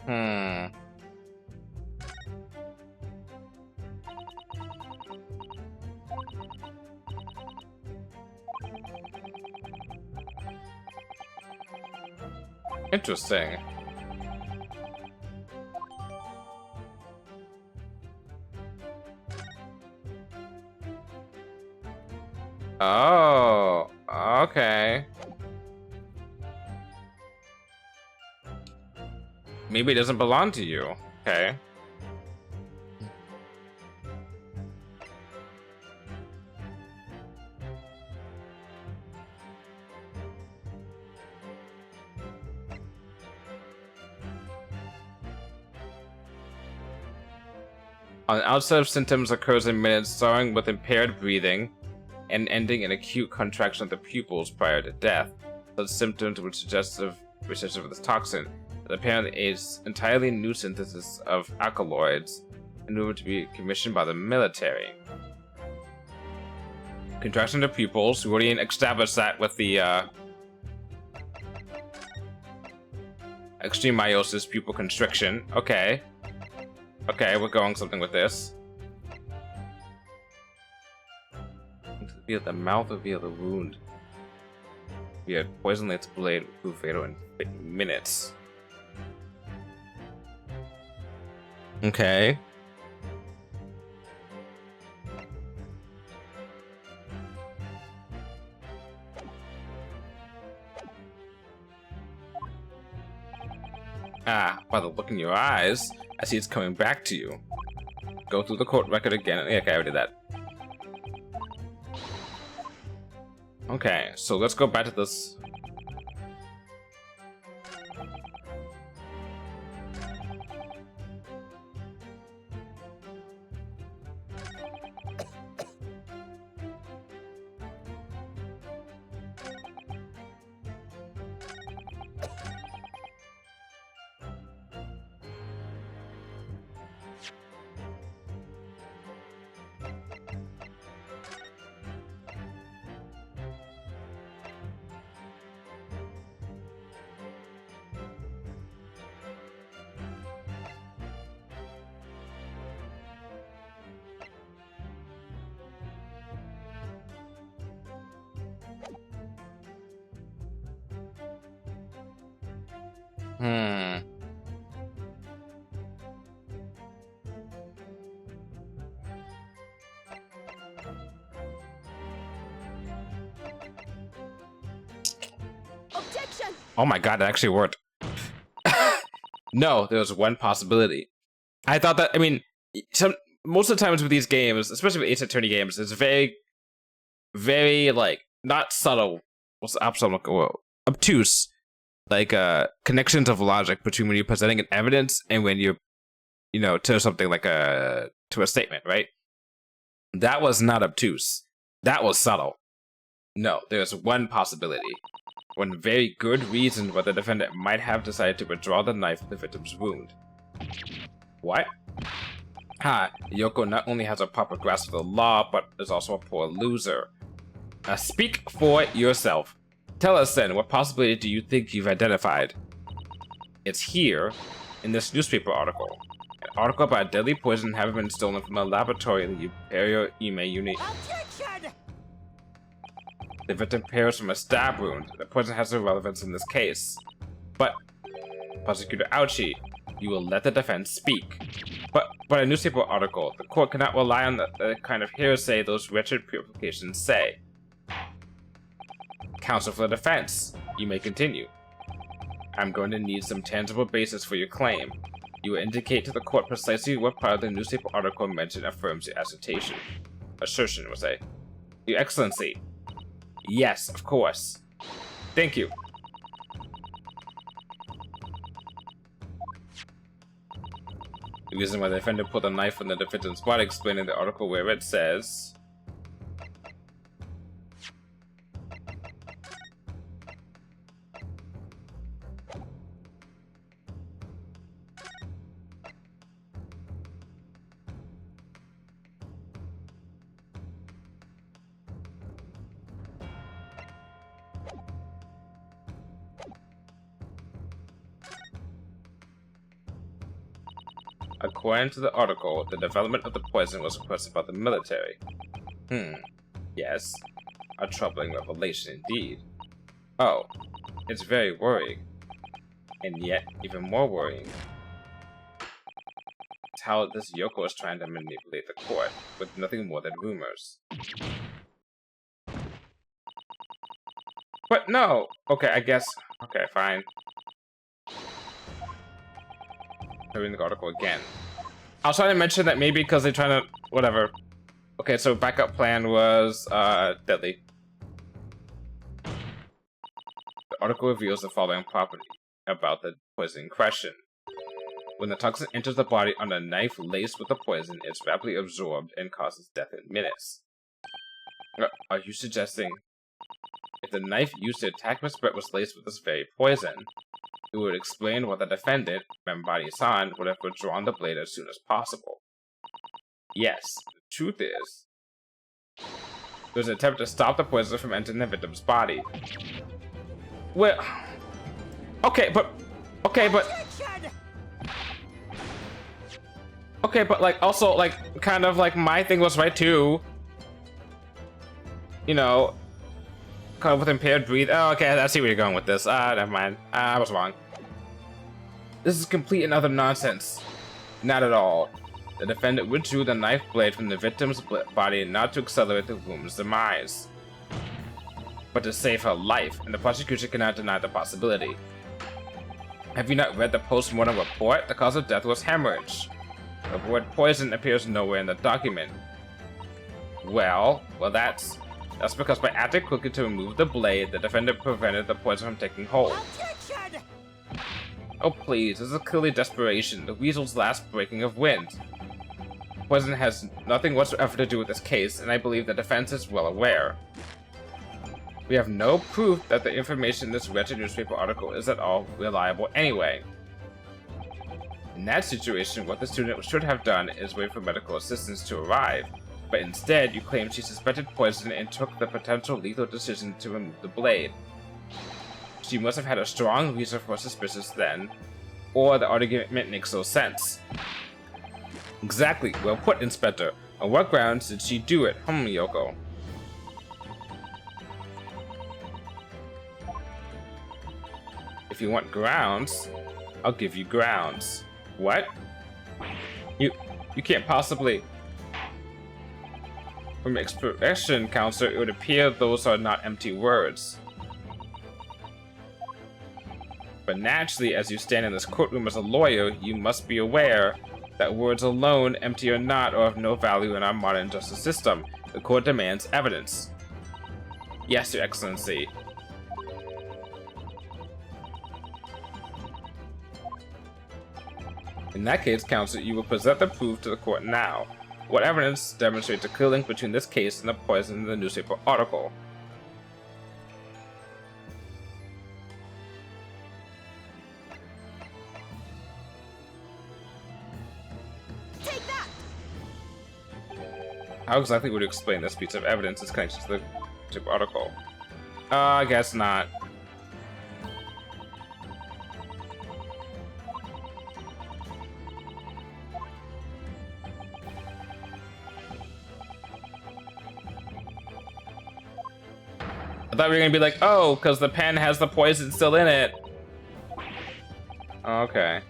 Hmm. Interesting. Oh, okay. Maybe it doesn't belong to you. Okay. An outset of symptoms occurs in minutes, starting with impaired breathing and ending in acute contraction of the pupils prior to death. Such symptoms would suggest of research of this toxin. It apparently is entirely new synthesis of alkaloids and rumored to be commissioned by the military. Contraction of the pupils. We already established that with the extreme meiosis pupil constriction. Okay. Okay, we're going something with this. Via the mouth or via the wound. Via poison its blade will prove fatal in minutes. Okay. Ah, by the look in your eyes, I see it's coming back to you. Go through the court record again. Yeah, okay, I already did that. Okay, so let's go back to this. Protection! Oh my god, it actually worked. No, there was one possibility. I thought that, I mean, most of the times with these games, especially with Ace Attorney games, it's very, very, like, not subtle. What's the opposite? Well, obtuse. Like, connections of logic between when you're presenting an evidence and when you're, to something like to a statement, right? That was not obtuse. That was subtle. No, there's one possibility. One very good reason why the defendant might have decided to withdraw the knife from the victim's wound. What? Yoko not only has a proper grasp of the law, but is also a poor loser. Now speak for yourself. Tell us then, what possibility do you think you've identified? It's here, in this newspaper article. An article about a deadly poison having been stolen from a laboratory in the Imperial Ime unit. Objection! The victim perished from a stab wound. The poison has no relevance in this case. But, Prosecutor Ouchie, you will let the defense speak. But a newspaper article, the court cannot rely on the kind of hearsay those wretched publications say. Counsel for the defense, you may continue. I'm going to need some tangible basis for your claim. You will indicate to the court precisely what part of the newspaper article mentioned affirms your assertion, was I? Your Excellency. Yes, of course. Thank you. The reason why the defendant put a knife on the defendant's body explained in the article where it says... According to the article, the development of the poison was requested by the military. Yes. A troubling revelation indeed. Oh, it's very worrying. And yet, even more worrying. It's how this Yoko is trying to manipulate the court, with nothing more than rumors. But no! Okay, I guess... Okay, fine. Reading the article again. I was trying to mention that maybe because they're trying to... Whatever. Okay, so backup plan was, deadly. The article reveals the following property about the poison in question. When the toxin enters the body on a knife laced with the poison, it's rapidly absorbed and causes death in minutes. Are you suggesting if the knife used to attack Miss Brett was laced with this very poison, it would explain why the defendant, Membadi-san, would have withdrawn the blade as soon as possible? Yes, the truth is, there was an attempt to stop the poison from entering the victim's body. Well, okay, but like, also, like, kind of like my thing was right too. You know, kind of with impaired breathe. Oh, okay, I see where you're going with this. Never mind. I was wrong. This is complete and utter nonsense. Not at all. The defendant withdrew the knife blade from the victim's body not to accelerate the woman's demise, but to save her life, and the prosecution cannot deny the possibility. Have you not read the post-mortem report? The cause of death was hemorrhage. The word poison appears nowhere in the document. Well, that's because by acting quickly to remove the blade, the defendant prevented the poison from taking hold. Objection! Oh please, this is clearly desperation, the weasel's last breaking of wind. Poison has nothing whatsoever to do with this case, and I believe the defense is well aware. We have no proof that the information in this wretched newspaper article is at all reliable anyway. In that situation, what the student should have done is wait for medical assistance to arrive, but instead you claim she suspected poison and took the potential lethal decision to remove the blade. She must have had a strong reason for suspicious then, or the argument makes no sense. Exactly, well put, Inspector. On what grounds did she do it? Yoko. If you want grounds, I'll give you grounds. What? You can't possibly... From expression, Counselor, it would appear those are not empty words. But naturally, as you stand in this courtroom as a lawyer, you must be aware that words alone, empty or not, are of no value in our modern justice system. The court demands evidence. Yes, Your Excellency. In that case, Counsel, you will present the proof to the court now. What evidence demonstrates a clear link between this case and the poison in the newspaper article? Take that! How exactly would you explain this piece of evidence is connected to the newspaper article? I guess not. I thought we were gonna be like, oh, because the pen has the poison still in it. Okay.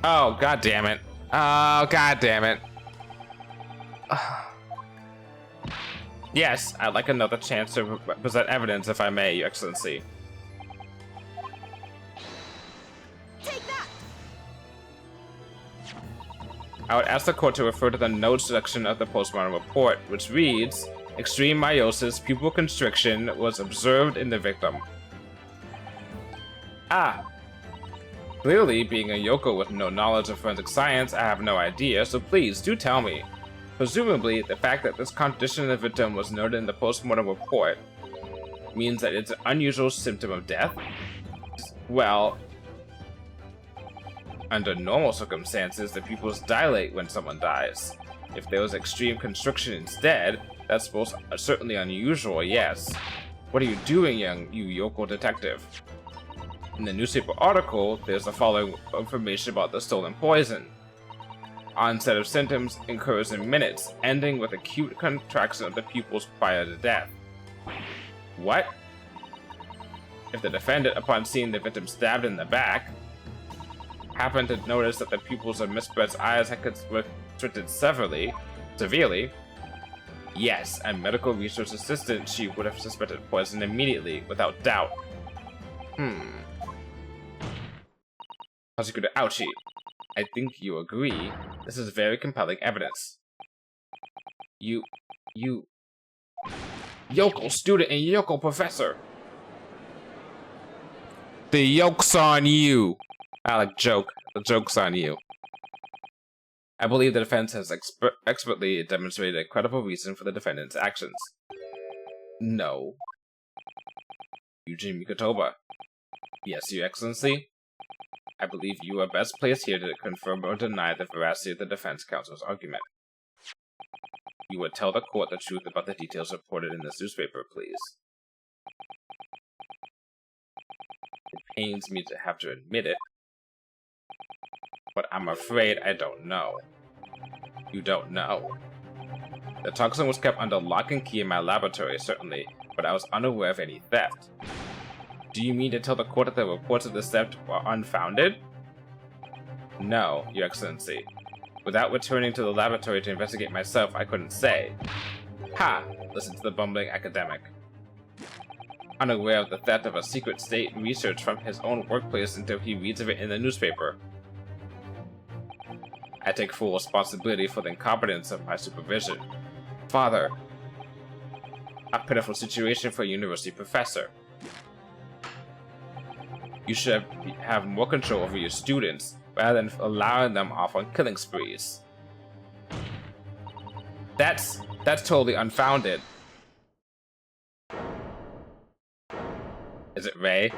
Oh, god damn it. Oh, god damn it. Yes, I'd like another chance to present evidence, if I may, Your Excellency. I would ask the court to refer to the notes section of the postmortem report, which reads, extreme meiosis pupil constriction was observed in the victim. Ah. Clearly, being a Yoko with no knowledge of forensic science, I have no idea, so please, do tell me. Presumably, the fact that this condition in the victim was noted in the postmortem report means that it's an unusual symptom of death? Well, under normal circumstances, the pupils dilate when someone dies. If there was extreme constriction instead, that's most certainly unusual, yes. What are you doing, you Yoko detective? In the newspaper article, there's the following information about the stolen poison. Onset of symptoms occurs in minutes, ending with acute contraction of the pupils prior to death. What? If the defendant, upon seeing the victim stabbed in the back, happened to notice that the pupils of Miss Brett's eyes had constricted severely, yes, a medical research assistant, she would have suspected poison immediately, without doubt. Prosecutor Ouchie, I think you agree. This is very compelling evidence. You... Yoko student and Yoko professor! The yoke's on you! I like joke. The joke's on you. I believe the defense has expertly demonstrated a credible reason for the defendant's actions. No. Eugene Mikotoba. Yes, Your Excellency. I believe you are best placed here to confirm or deny the veracity of the defense counsel's argument. You would tell the court the truth about the details reported in this newspaper, please. It pains me to have to admit it, but I'm afraid I don't know. You don't know. The toxin was kept under lock and key in my laboratory, certainly, but I was unaware of any theft. Do you mean to tell the court that the reports of this theft were unfounded? No, Your Excellency. Without returning to the laboratory to investigate myself, I couldn't say. Ha! Listen to the bumbling academic. Unaware of the theft of a secret state research from his own workplace until he reads of it in the newspaper. I take full responsibility for the incompetence of my supervision. Father, a pitiful situation for a university professor. You should have more control over your students, rather than allowing them off on killing sprees. That's totally unfounded. Is it Ray?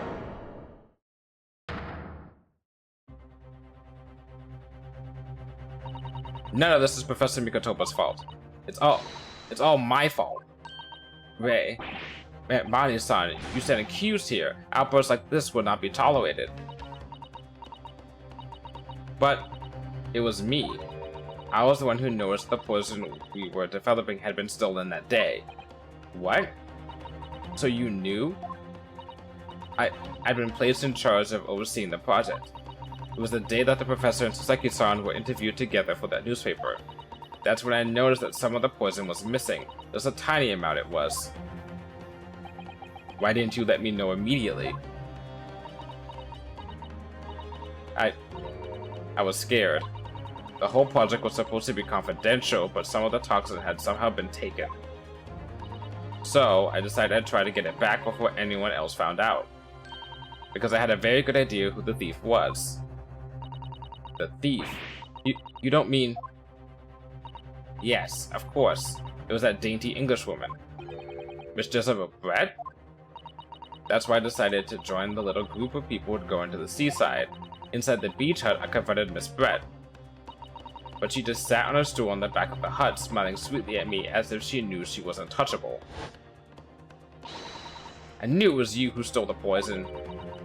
None of this is Professor Mikotoba's fault. It's all my fault. Ray, Bonnie-san, you stand accused here. Outbursts like this would not be tolerated. But it was me. I was the one who noticed the poison we were developing had been stolen that day. What? So you knew? I'd been placed in charge of overseeing the project. It was the day that the professor and Saseki-san were interviewed together for that newspaper. That's when I noticed that some of the poison was missing. Just a tiny amount it was. Why didn't you let me know immediately? I was scared. The whole project was supposed to be confidential, but some of the toxin had somehow been taken. So, I decided I'd try to get it back before anyone else found out. Because I had a very good idea who the thief was. The thief? You don't mean... Yes, of course. It was that dainty Englishwoman. Miss Jezebel Brett? That's why I decided to join the little group of people going to the seaside. Inside the beach hut, I confronted Miss Brett. But she just sat on a stool on the back of the hut, smiling sweetly at me as if she knew she wasn't touchable. I knew it was you who stole the poison.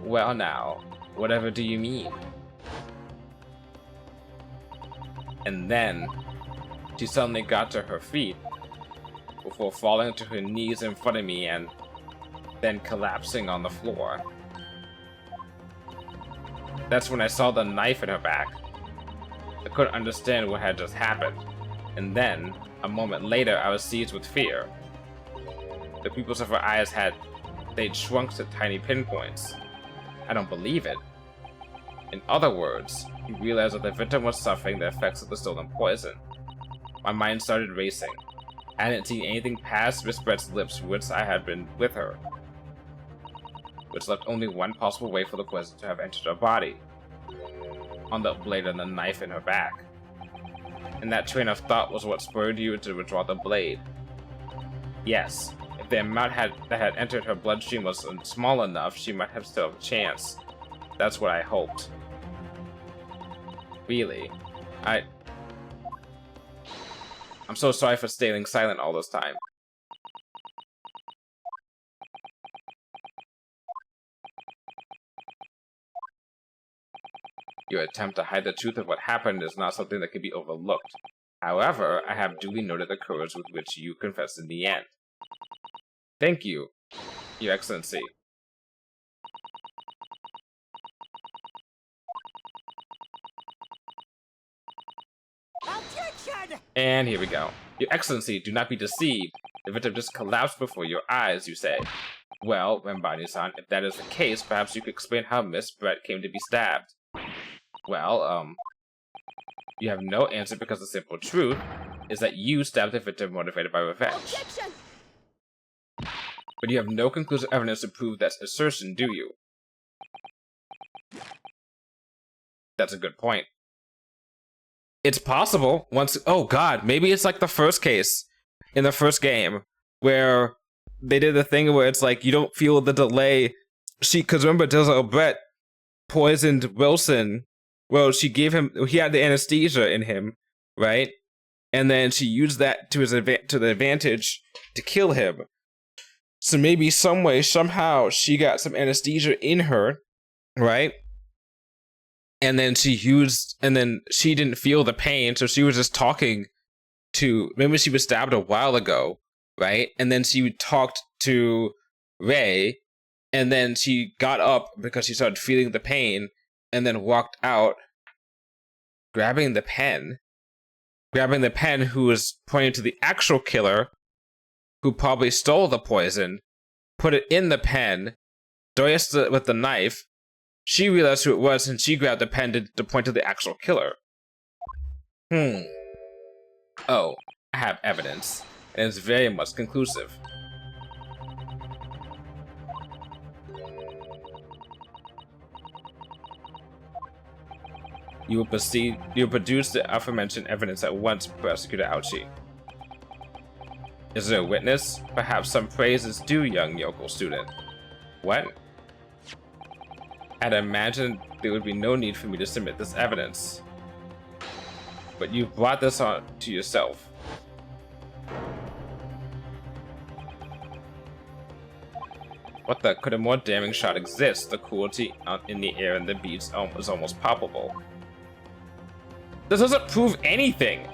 Well now, whatever do you mean? And then, she suddenly got to her feet, before falling to her knees in front of me and then collapsing on the floor. That's when I saw the knife in her back. I couldn't understand what had just happened, and then, a moment later, I was seized with fear. The pupils of her eyes they'd shrunk to tiny pinpoints. I don't believe it. In other words, he realized that the victim was suffering the effects of the stolen poison. My mind started racing. I hadn't seen anything past Miss Brett's lips once I had been with her, which left only one possible way for the poison to have entered her body, on the blade and the knife in her back. And that train of thought was what spurred you to withdraw the blade. Yes, if the amount that had entered her bloodstream was small enough, she might have still have a chance. That's what I hoped. Really, I'm so sorry for staying silent all this time. Your attempt to hide the truth of what happened is not something that can be overlooked. However, I have duly noted the courage with which you confessed in the end. Thank you, Your Excellency. Objection! And here we go. Your Excellency, do not be deceived. The victim just collapsed before your eyes, you say. Well, Rembani-san, if that is the case, perhaps you could explain how Miss Brett came to be stabbed. Well, you have no answer because the simple truth is that you stabbed the victim motivated by revenge. Objection! But you have no conclusive evidence to prove that assertion, do you? That's a good point. It's possible oh god, maybe it's like the first case in the first game where they did the thing where it's like you don't feel the delay. Because remember, Jezebel Brett poisoned Wilson. Well, he had the anesthesia in him, right? And then she used that to the advantage to kill him. So maybe some way, somehow, she got some anesthesia in her, right? And then she didn't feel the pain, so she was just talking to, remember she was stabbed a while ago, right? And then she talked to Ray, and then she got up because she started feeling the pain, and then walked out, grabbing the pen, who was pointing to the actual killer, who probably stole the poison, put it in the pen, doused it with the knife. She realized who it was, and she grabbed the pen to point to the actual killer. Oh, I have evidence, and it's very much conclusive. You will produce the aforementioned evidence at once, Prosecutor Ouchi. Is there a witness? Perhaps some praise is due, young yokel student. What? I'd imagined there would be no need for me to submit this evidence. But you brought this on to yourself. What the? Could a more damning shot exist? The cruelty in the air and the beats is almost palpable. This doesn't prove anything!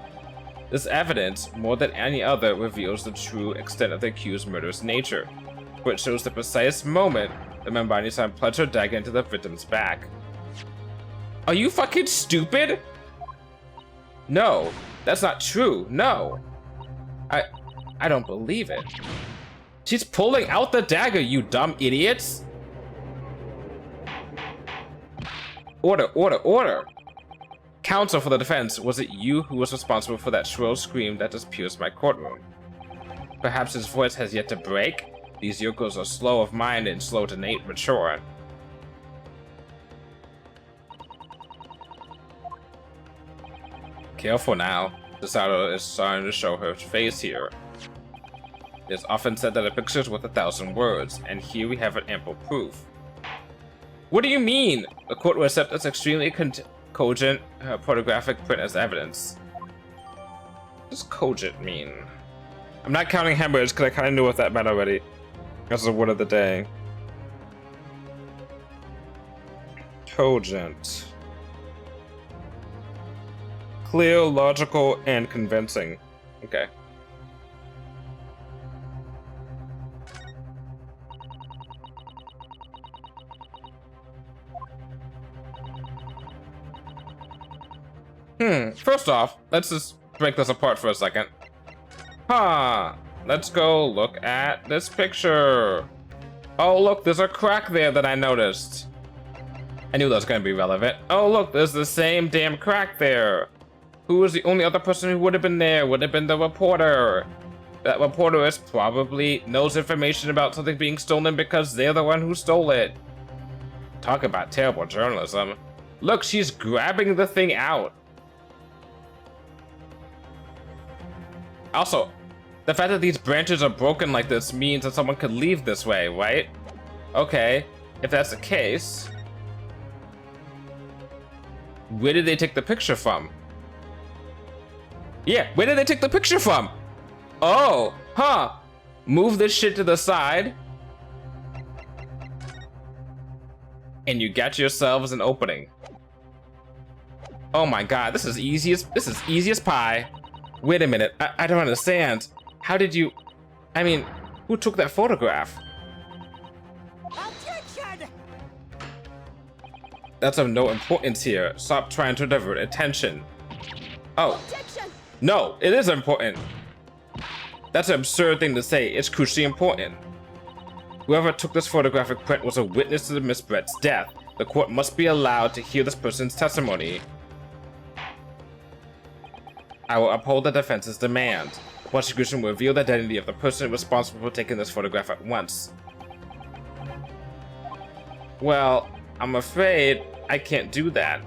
This evidence, more than any other, reveals the true extent of the accused's murderous nature, for it shows the precise moment that Rembani-san plunged her dagger into the victim's back. Are you fucking stupid? No, that's not true. No. I don't believe it. She's pulling out the dagger, you dumb idiots. Order, order, order. Counsel for the defense, was it you who was responsible for that shrill scream that just pierced my courtroom? Perhaps his voice has yet to break? These yokels are slow of mind and slow to mature. Careful now. Desaro is starting to show her face here. It is often said that a picture is worth 1,000 words, and here we have an ample proof. What do you mean? The court will accept this extremely cogent photographic print as evidence. What does cogent mean? I'm not counting hemorrhage because I kind of knew what that meant already. That's the word of the day. Cogent. Clear, logical, and convincing. Okay. First off, let's just break this apart for a second. Let's go look at this picture. Oh, look, there's a crack there that I noticed. I knew that was going to be relevant. Oh, look, there's the same damn crack there. Who was the only other person who would have been there? Would have been the reporter. That reporter is probably knows information about something being stolen because they're the one who stole it. Talk about terrible journalism. Look, she's grabbing the thing out. Also, the fact that these branches are broken like this means that someone could leave this way, right? Okay, if that's the case, where did they take the picture from? Yeah, where did they take the picture from? Oh, move this shit to the side, and you got yourselves an opening. Oh my god, this is easy as pie. Wait a minute, I don't understand. How did you... I mean, who took that photograph? Attention! That's of no importance here. Stop trying to divert attention. Oh. Objection! No, it is important. That's an absurd thing to say. It's crucially important. Whoever took this photographic print was a witness to Miss Brett's death. The court must be allowed to hear this person's testimony. I will uphold the defense's demand. The prosecution will reveal the identity of the person responsible for taking this photograph at once. Well, I'm afraid I can't do that.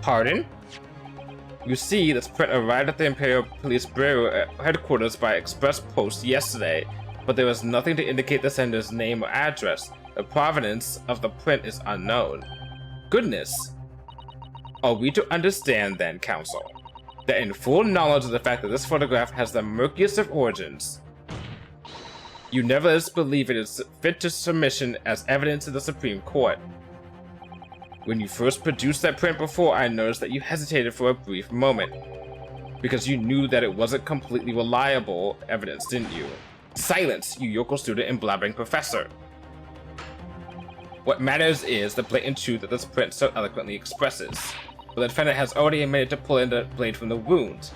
Pardon? You see, this print arrived at the Imperial Police Bureau headquarters by express post yesterday, but there was nothing to indicate the sender's name or address. The provenance of the print is unknown. Goodness. Are we to understand then, counsel, that in full knowledge of the fact that this photograph has the murkiest of origins, you nevertheless believe it is fit to submission as evidence to the Supreme Court? When you first produced that print before, I noticed that you hesitated for a brief moment, because you knew that it wasn't completely reliable evidence, didn't you? Silence, you yokel student and blabbering professor. What matters is the blatant truth that this print so eloquently expresses. But the defendant has already admitted to pulling the blade from the wound.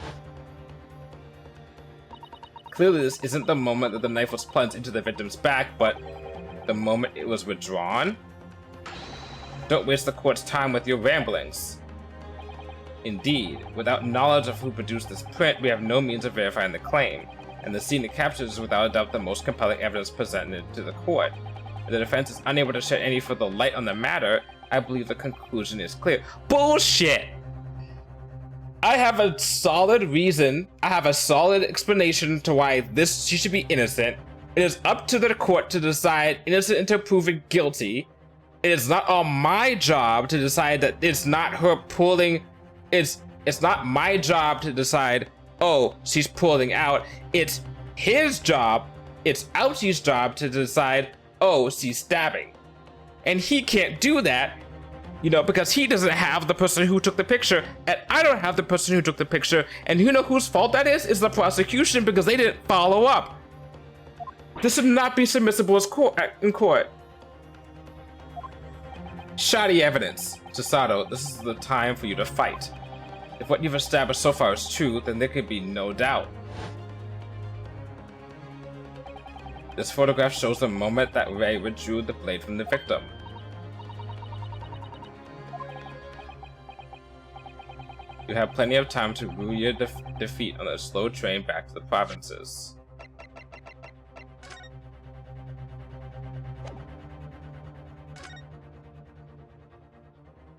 Clearly this isn't the moment that the knife was plunged into the victim's back, but the moment it was withdrawn? Don't waste the court's time with your ramblings. Indeed, without knowledge of who produced this print, we have no means of verifying the claim, and the scene it captures is without a doubt the most compelling evidence presented to the court. If the defense is unable to shed any further light on the matter, I believe the conclusion is clear. Bullshit! I have a solid reason, I have a solid explanation to why she should be innocent. It is up to the court to decide innocent until proven guilty. It is not on my job to decide that it's not her pulling. It's not my job to decide, oh, she's pulling out. It's his job, it's Ouchie's job to decide, oh, she's stabbing. And he can't do that, you know, because he doesn't have the person who took the picture, and I don't have the person who took the picture, and you know whose fault that is? It's the prosecution, because they didn't follow up. This should not be submissible as in court. Shoddy evidence! Chisato, this is the time for you to fight. If what you've established so far is true, then there could be no doubt. This photograph shows the moment that Ray withdrew the blade from the victim. You have plenty of time to rue your defeat on a slow train back to the provinces.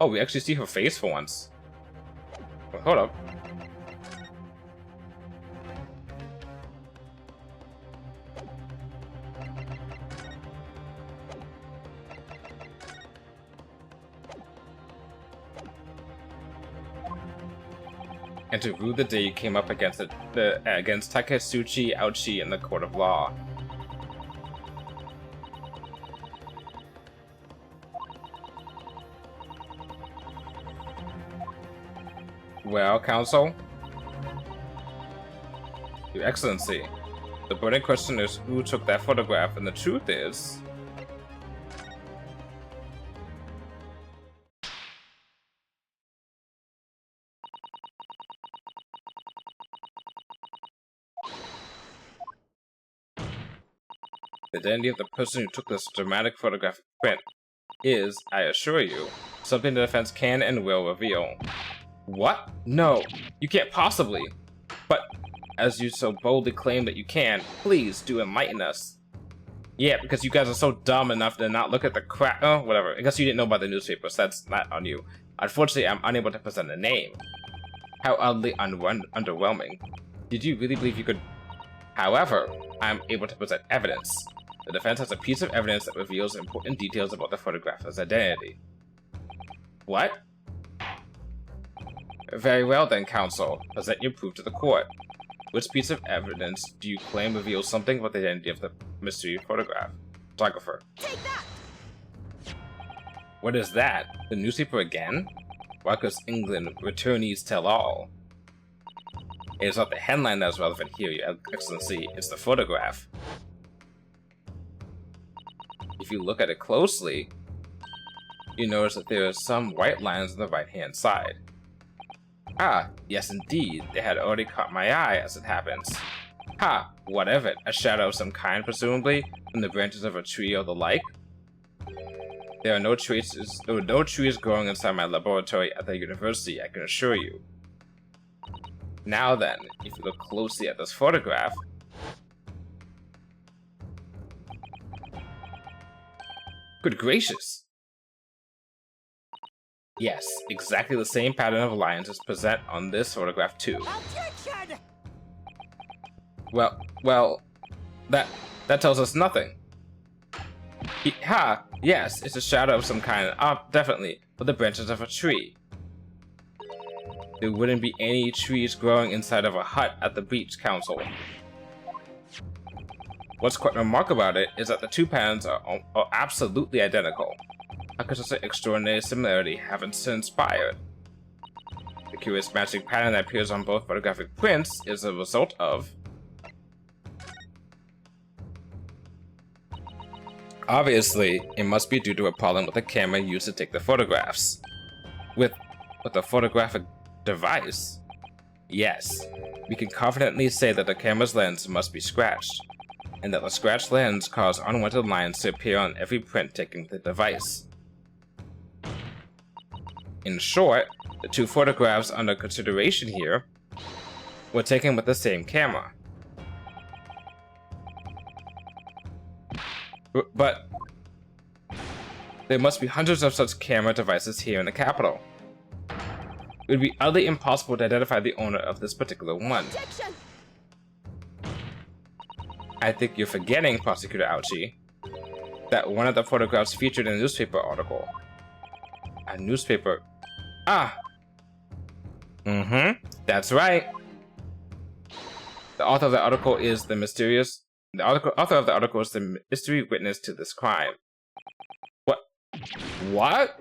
Oh, we actually see her face for once. Well, hold up. And to rue the day you came up against against Taketsuchi Ouchi in the court of law. Well, Counsel? Your Excellency, the burning question is who took that photograph, and the truth is... the identity of the person who took this dramatic photographic print is, I assure you, something the defense can and will reveal. What? No, you can't possibly. But, as you so boldly claim that you can, please do enlighten us. Yeah, because you guys are so dumb enough to not look at the crap. Oh, whatever. I guess you didn't know about the newspapers. That's not on you. Unfortunately, I'm unable to present a name. How oddly underwhelming. Did you really believe you could? However, I'm able to present evidence. The defense has a piece of evidence that reveals important details about the photographer's identity. What? Very well then, Counsel. Present your proof to the court. Which piece of evidence do you claim reveals something about the identity of the mystery photographer? Take that! What is that? The newspaper again? Rikers England, returnees tell all. It is not the headline that is relevant here, Your Excellency. It's the photograph. If you look at it closely, you notice that there are some white lines on the right-hand side. Ah, yes indeed, they had already caught my eye as it happens. Ha, what of it? A shadow of some kind, presumably, from the branches of a tree or the like? There were no trees growing inside my laboratory at the university, I can assure you. Now then, if you look closely at this photograph... Good gracious! Yes, exactly the same pattern of lines is present on this photograph too. Objection! Well, that tells us nothing. Ha! Yes, it's a shadow of some kind. Ah, definitely, with the branches of a tree. There wouldn't be any trees growing inside of a hut at the beach, Counsel. What's quite remarkable about it is that the two patterns are absolutely identical. How could such an extraordinary similarity have inspired? The curious matching pattern that appears on both photographic prints is a result of... Obviously, it must be due to a problem with the camera used to take the photographs. With the photographic device? Yes, we can confidently say that the camera's lens must be scratched, and that the scratched lens caused unwanted lines to appear on every print taking the device. In short, the two photographs under consideration here were taken with the same camera. But there must be hundreds of such camera devices here in the capital. It would be utterly impossible to identify the owner of this particular one. Objection! I think you're forgetting, Prosecutor Ouchi, that one of the photographs featured in a newspaper article. A newspaper... Ah! That's right. The author of the article is the mysterious... The author of the article is the mystery witness to this crime. What? What?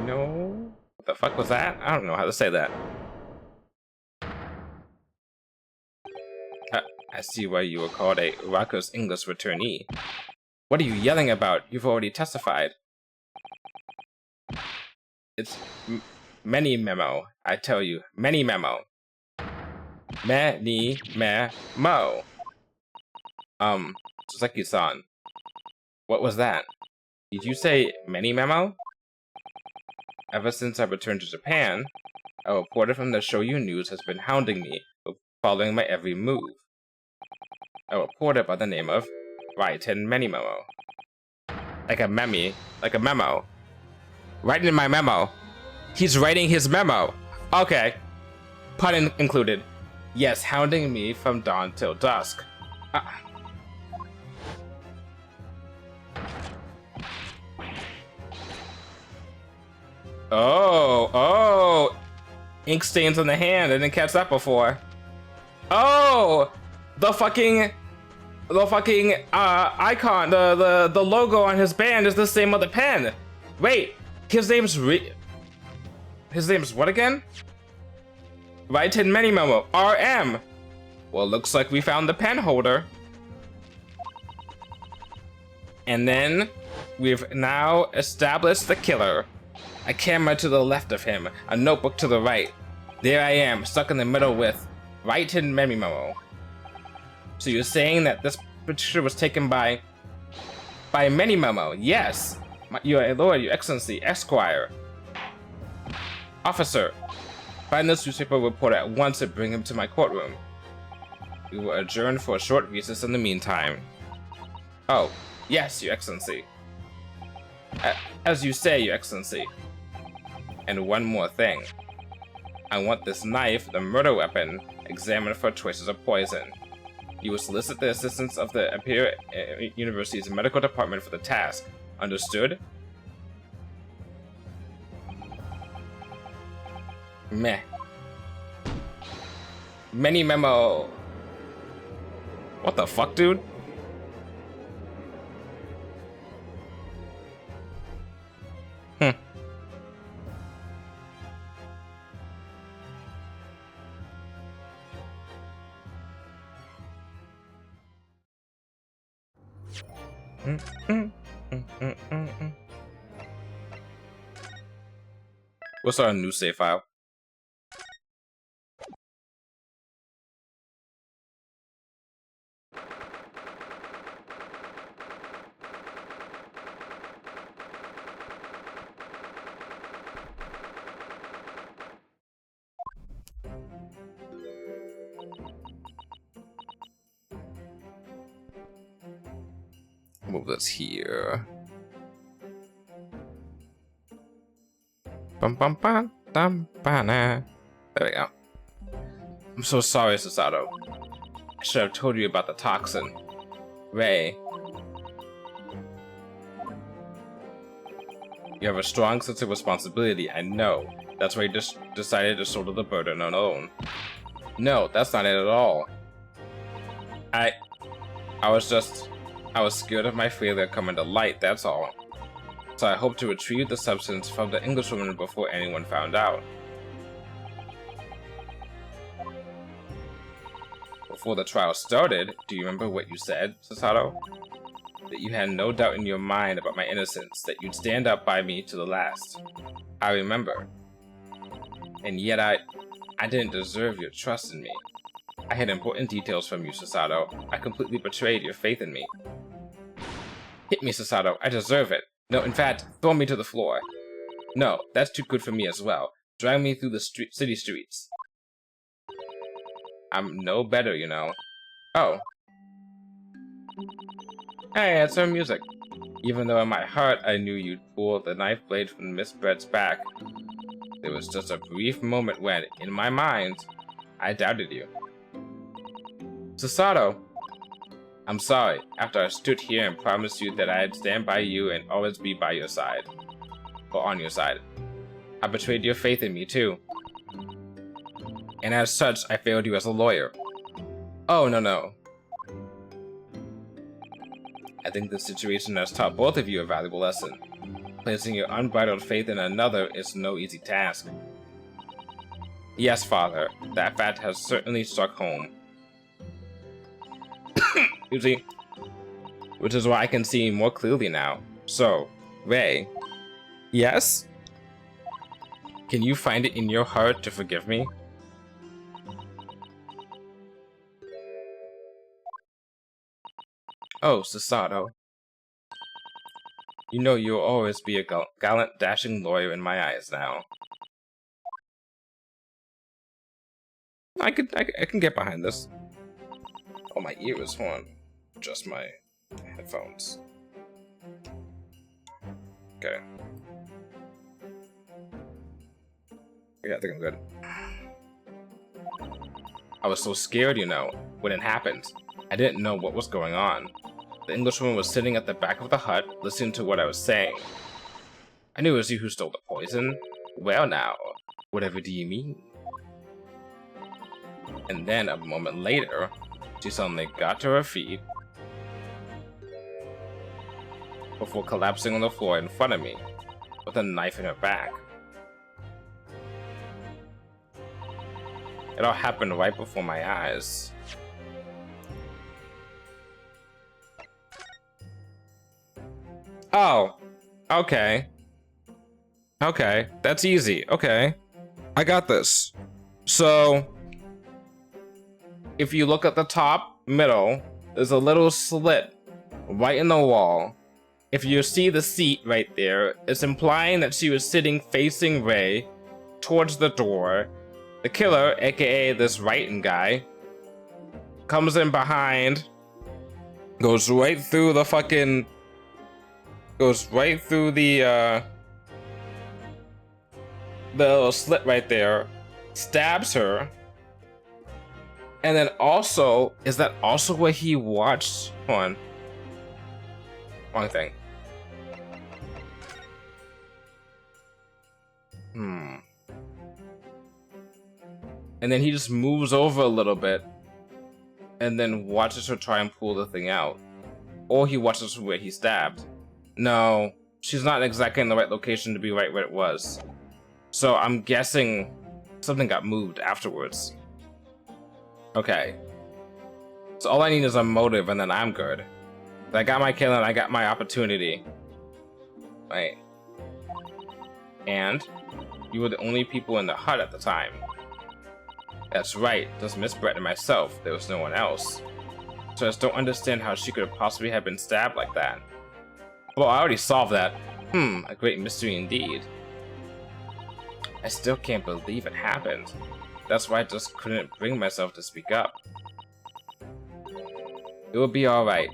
No? What the fuck was that? I don't know how to say that. I see why you were called a Rocco's English returnee. What are you yelling about? You've already testified. It's many memo. I tell you, many memo. Many memo. Saseki-san. What was that? Did you say many memo? Ever since I returned to Japan, a reporter from the Shoyu News has been hounding me, following my every move. A reporter by the name of Raiten Memo. Like a memo. Writing in my memo. He's writing his memo. Okay. Pun included. Yes, hounding me from dawn till dusk. Oh. Ink stains on the hand. I didn't catch that before. Oh! The fucking icon, the logo on his band is the same with the pen. Wait, his name's what again? Raiten Memo, RM. Well, looks like we found the pen holder. And then we've now established the killer. A camera to the left of him, a notebook to the right. There I am, stuck in the middle with Raiten Memo. So you're saying that this picture was taken by Many Memo? Yes. Your Lord, Your Excellency, Esquire. Officer, find this newspaper reporter at once and bring him to my courtroom. We will adjourn for a short recess in the meantime. Oh, yes, Your Excellency. As you say, Your Excellency. And one more thing. I want this knife, the murder weapon, examined for traces of poison. You will solicit the assistance of the Imperial University's medical department for the task. Understood? Meh. Many memo. What the fuck, dude? What's our new save file? Move this here. Bum bum bum dum bana. There we go. I'm so sorry, Susato. I should have told you about the toxin. Ray. You have a strong sense of responsibility, I know. That's why you just decided to shoulder the burden alone. No, that's not it at all. I was scared of my failure coming to light, that's all. So I hope to retrieve the substance from the Englishwoman before anyone found out. Before the trial started, do you remember what you said, Susato? That you had no doubt in your mind about my innocence, that you'd stand up by me to the last. I remember. And yet I didn't deserve your trust in me. I had important details from you, Susato. I completely betrayed your faith in me. Hit me, Susato. I deserve it. No, in fact, throw me to the floor. No, that's too good for me as well. Drag me through the city streets. I'm no better, you know. Oh. Hey, it's her music. Even though in my heart I knew you'd pull the knife blade from Miss Brett's back, there was just a brief moment when, in my mind, I doubted you. Susato! I'm sorry, after I stood here and promised you that I'd stand by you and always be by your side. Or on your side. I betrayed your faith in me, too. And as such, I failed you as a lawyer. Oh, no. I think this situation has taught both of you a valuable lesson. Placing your unbridled faith in another is no easy task. Yes, Father, that fact has certainly struck home. You see? Which is why I can see more clearly now. So, Ray. Yes? Can you find it in your heart to forgive me? Oh, Susato. You know you'll always be a gallant, dashing lawyer in my eyes now. I can get behind this. Oh, my ears, hold on. Just my headphones. Okay. Yeah, I think I'm good. I was so scared, you know, when it happened. I didn't know what was going on. The Englishwoman was sitting at the back of the hut, listening to what I was saying. I knew it was you who stole the poison. Well now, whatever do you mean? And then, a moment later, she suddenly got to her feet before collapsing on the floor in front of me, with a knife in her back. It all happened right before my eyes. Oh, okay. Okay, that's easy. Okay. I got this. So, if you look at the top middle, there's a little slit right in the wall. If you see the seat right there, it's implying that she was sitting facing Ray towards the door. The killer, aka this writing guy, comes in behind, goes right through the fucking, goes right through the little slit right there, stabs her, and then also, is that also where he watched? Hold on. Wrong thing. And then he just moves over a little bit and then watches her try and pull the thing out. Or he watches where he stabbed. No, she's not exactly in the right location to be right where it was. So I'm guessing something got moved afterwards. Okay. So all I need is a motive and then I'm good. I got my kill and I got my opportunity. Right. And you were the only people in the hut at the time. That's right, just Miss Brett and myself. There was no one else. So I just don't understand how she could possibly have been stabbed like that. Well, I already solved that. A great mystery indeed. I still can't believe it happened. That's why I just couldn't bring myself to speak up. It will be alright.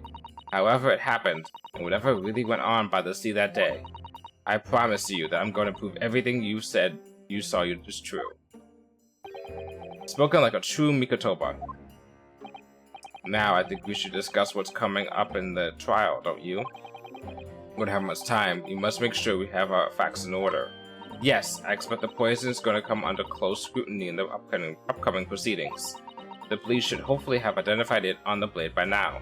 However it happened, and whatever really went on by the sea that day, I promise you that I'm going to prove everything you said you saw was true. Spoken like a true Mikotoba. Now I think we should discuss what's coming up in the trial, don't you? We don't have much time. We must make sure we have our facts in order. Yes, I expect the poison is going to come under close scrutiny in the upcoming proceedings. The police should hopefully have identified it on the blade by now.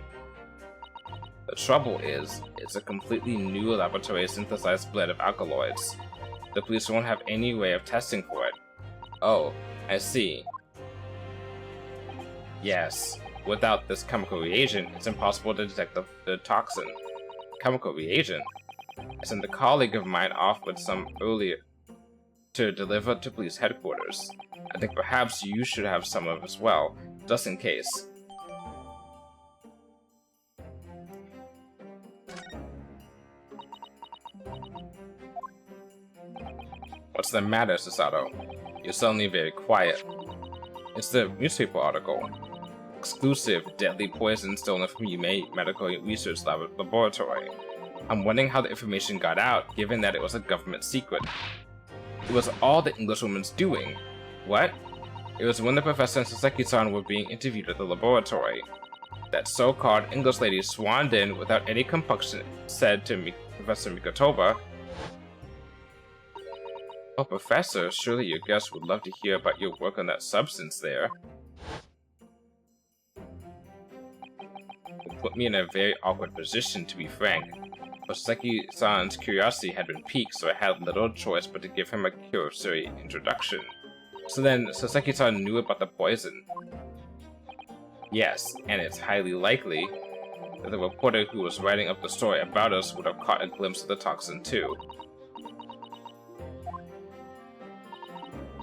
The trouble is, it's a completely new laboratory synthesized blend of alkaloids. The police won't have any way of testing for it. Oh, I see. Yes, without this chemical reagent, it's impossible to detect the toxin. Chemical reagent? I sent a colleague of mine off with some earlier to deliver to police headquarters. I think perhaps you should have some of as well, just in case. What's the matter, Susato? You're suddenly very quiet. It's the newspaper article. Exclusive deadly poison stolen from Yume Medical Research Laboratory. I'm wondering how the information got out, given that it was a government secret. It was all the Englishwoman's doing. What? It was when the professor and Saseki-san were being interviewed at the laboratory. That so-called English lady swaned in without any compunction, said to Professor Mikotoba. Oh, Professor, surely your guests would love to hear about your work on that substance there. It put me in a very awkward position, to be frank. Saseki-san's curiosity had been piqued, so I had little choice but to give him a cursory introduction. So then, Saseki-san knew about the poison. Yes, and it's highly likely that the reporter who was writing up the story about us would have caught a glimpse of the toxin too.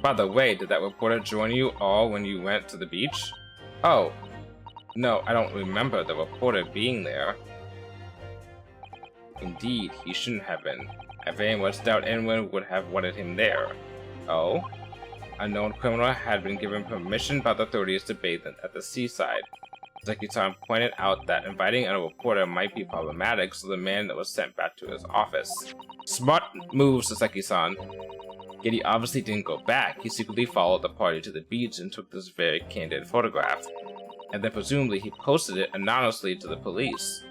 By the way, did that reporter join you all when you went to the beach? Oh, no, I don't remember the reporter being there. Indeed, he shouldn't have been. I very much doubt anyone would have wanted him there. Oh? A known criminal had been given permission by the authorities to bathe at the seaside. Sasaki-san pointed out that inviting a reporter might be problematic, so the man was sent back to his office. Smart move, Sasaki-san. Yet he obviously didn't go back. He secretly followed the party to the beach and took this very candid photograph. And then presumably he posted it anonymously to the police.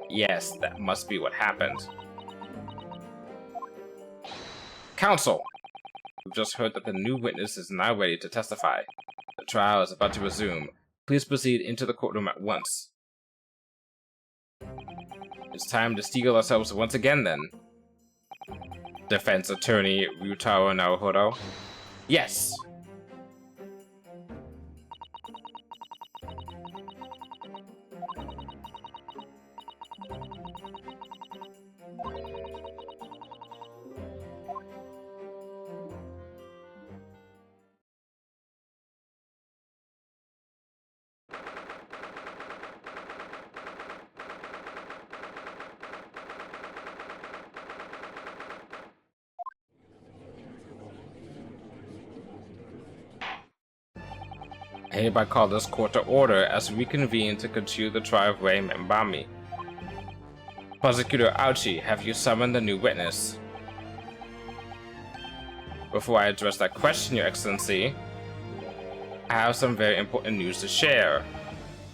Yes, that must be what happened. Counsel! We've just heard that the new witness is now ready to testify. The trial is about to resume. Please proceed into the courtroom at once. It's time to steel ourselves once again, then. Defense Attorney Ryutaro Naruhodo. Yes! I hereby call this court to order as we convene to continue the trial of Rei Membami. Prosecutor Auchi, have you summoned the new witness? Before I address that question, Your Excellency, I have some very important news to share.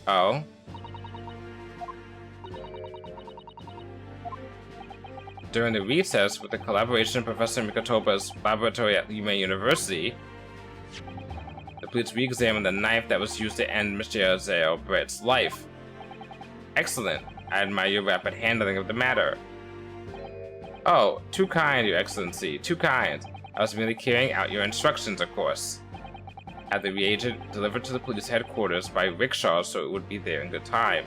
Oh? During the recess, with the collaboration of Professor Mikotoba's laboratory at Yume University, the police re-examined the knife that was used to end Mr. Zeo Brett's life. Excellent. I admire your rapid handling of the matter. Oh, too kind, Your Excellency, too kind. I was merely carrying out your instructions, of course. Had the reagent delivered to the police headquarters by rickshaw so it would be there in good time.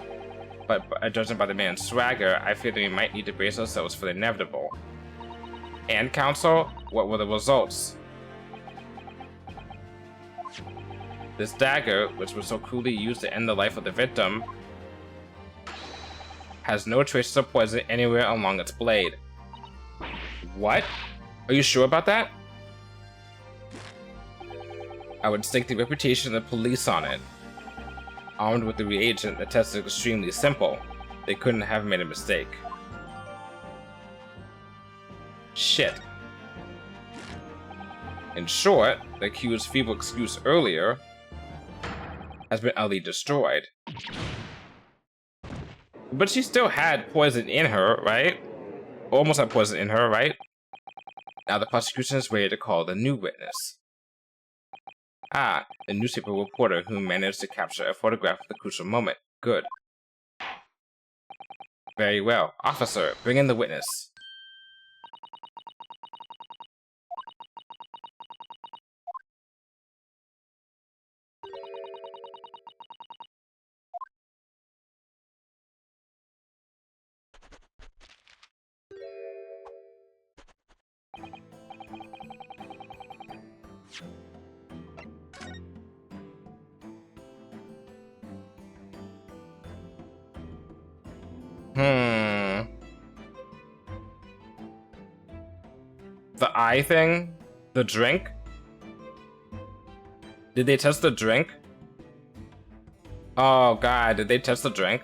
But judging by the man's swagger, I fear that we might need to brace ourselves for the inevitable. And, Counsel, what were the results? This dagger, which was so cruelly used to end the life of the victim, has no traces of poison anywhere along its blade. What? Are you sure about that? I would stake the reputation of the police on it. Armed with the reagent, the test is extremely simple. They couldn't have made a mistake. Shit. In short, the accused's feeble excuse earlier has been utterly destroyed. But she still had poison in her, right? Almost had poison in her, right? Now the prosecution is ready to call the new witness. Ah, the newspaper reporter who managed to capture a photograph of the crucial moment. Good. Very well. Officer, bring in the witness. The eye thing? The drink? Did they test the drink? Oh god, did they test the drink?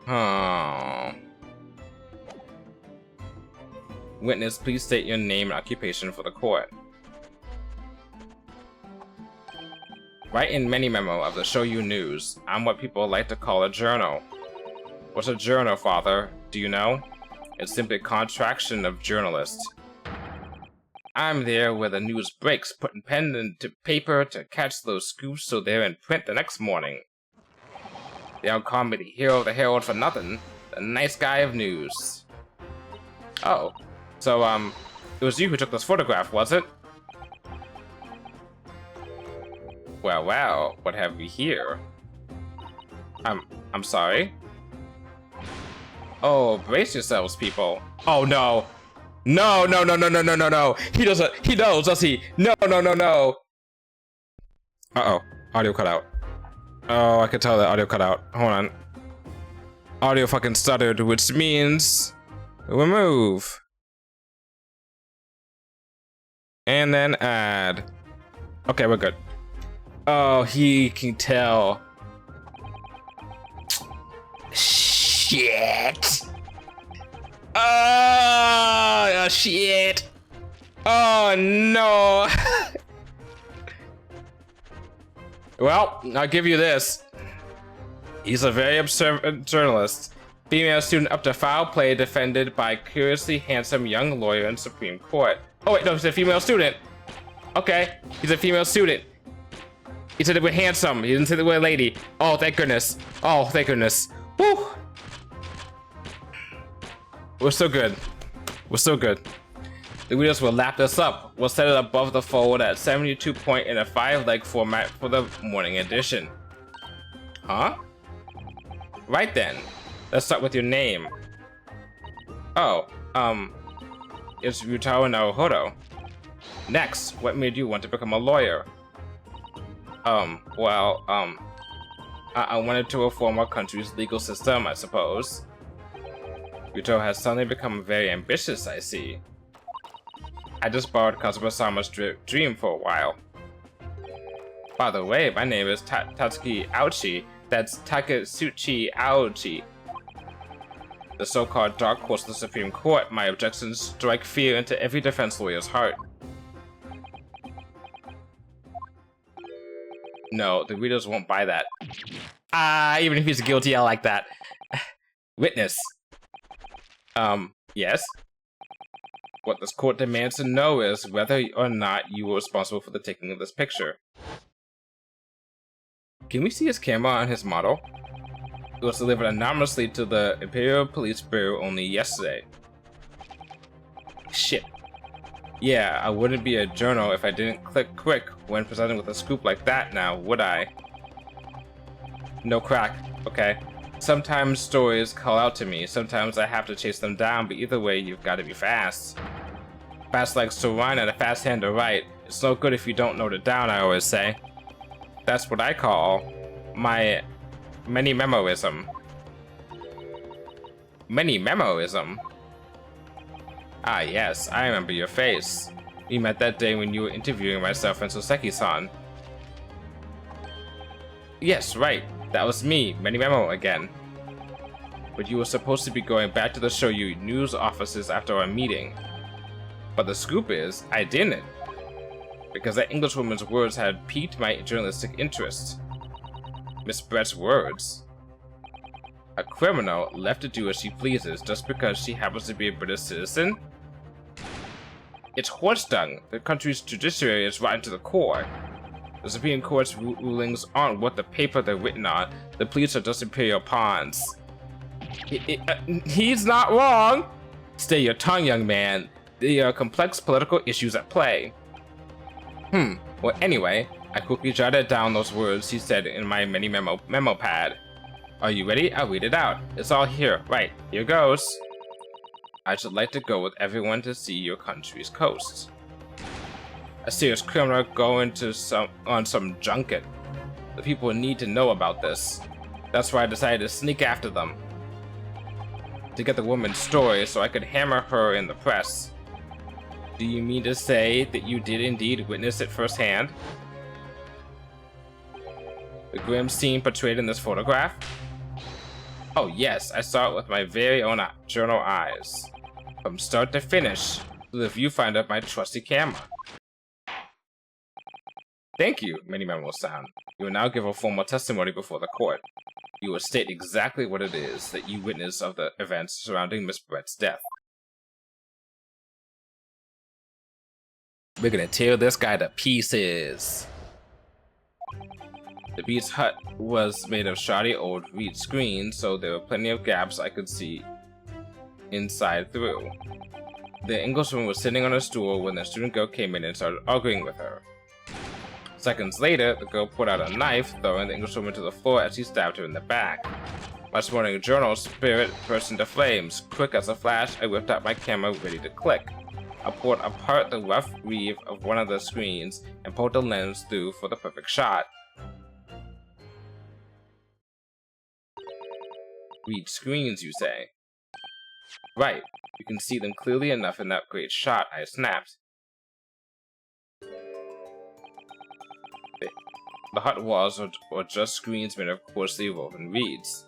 Oh. Witness, please state your name and occupation for the court. Write in many memo of the Shoyu News. I'm what people like to call a journal. What's a journal, Father? Do you know? It's simply a contraction of journalist. I'm there where the news breaks, putting pen into paper to catch those scoops so they're in print the next morning. They don't call me the hero of the Herald for nothing. The nice guy of news. Oh. So, It was you who took this photograph, was it? Well, well, what have we here? I'm sorry? Oh, brace yourselves, people. Oh, no. No, no, no, no, no, no, no, no. He doesn't. He knows, does he? No, no, no, no. Uh-oh. Audio cut out. Oh, I could tell that audio cut out. Hold on. Audio fucking stuttered, which means remove. And then add. Okay, we're good. Oh, he can tell. Shit. Oh, shit. Oh, no. Well, I'll give you this. He's a very observant journalist. Female student up to foul play defended by curiously handsome young lawyer in Supreme Court. Oh wait, no, he's a female student. Okay, he's a female student. He said that we're handsome. He didn't say that we're a lady. Oh, thank goodness. Oh, thank goodness. Woo! We're so good. We're so good. The readers will lap this up. We'll set it above the fold at 72 point in a 5-leg format for the morning edition. Huh? Right then. Let's start with your name. Oh, it's Ryutaro Naruhodo. Next, what made you want to become a lawyer? Well, I wanted to reform our country's legal system, I suppose. Ryutaro has suddenly become very ambitious, I see. I just borrowed Kazuma-sama's dream for a while. By the way, my name is Tatsuki Aochi. That's Takatsuchi Aochi. The so-called dark horse of the Supreme Court. My objections strike fear into every defense lawyer's heart. No, the readers won't buy that. Even if he's guilty, I like that. Witness. Yes? What this court demands to know is whether or not you were responsible for the taking of this picture. Can we see his camera on his model? It was delivered anonymously to the Imperial Police Bureau only yesterday. Shit. Yeah, I wouldn't be a journal if I didn't click quick when presenting with a scoop like that now, would I? No crack. Okay. Sometimes stories call out to me, sometimes I have to chase them down, but either way, you've got to be fast. Fast like Sorin and a fast hand to write. It's no good if you don't note it down, I always say. That's what I call my many-memoism. Many-memoism? Ah yes, I remember your face. We met that day when you were interviewing myself and Soseki-san. Yes, right. That was me, Many-Memo again. But you were supposed to be going back to the Shoyu news offices after our meeting. But the scoop is, I didn't. Because that Englishwoman's words had piqued my journalistic interest. Miss Brett's words. A criminal left to do as she pleases just because she happens to be a British citizen? It's horse dung. The country's judiciary is rotten to the core. The Supreme Court's rulings aren't what the paper they're written on. The police are just imperial pawns. He's not wrong! Stay your tongue, young man. There are complex political issues at play. Well, anyway, I quickly jotted down those words he said in my memo pad. Are you ready? I'll read it out. It's all here. Right, here goes. I should like to go with everyone to see your country's coast. A serious criminal going to on some junket. The people need to know about this. That's why I decided to sneak after them. To get the woman's story so I could hammer her in the press. Do you mean to say that you did indeed witness it firsthand? The grim scene portrayed in this photograph? Oh yes, I saw it with my very own journal eyes. From start to finish, through the viewfinder of my trusty camera. Thank you, Many-Memo-san. You will now give a formal testimony before the court. You will state exactly what it is that you witnessed of the events surrounding Miss Brett's death. We're gonna tear this guy to pieces. The beast's hut was made of shoddy old reed screen, so there were plenty of gaps I could see inside through. The Englishwoman was sitting on a stool when the student girl came in and started arguing with her. Seconds later, the girl pulled out a knife, throwing the Englishwoman to the floor as she stabbed her in the back. My morning journal spirit burst into flames. Quick as a flash, I whipped out my camera ready to click. I pulled apart the rough weave of one of the screens and pulled the lens through for the perfect shot. Read screens, you say? Right. You can see them clearly enough in that great shot, I snapped. The hut walls are just screens made of coarsely woven reeds.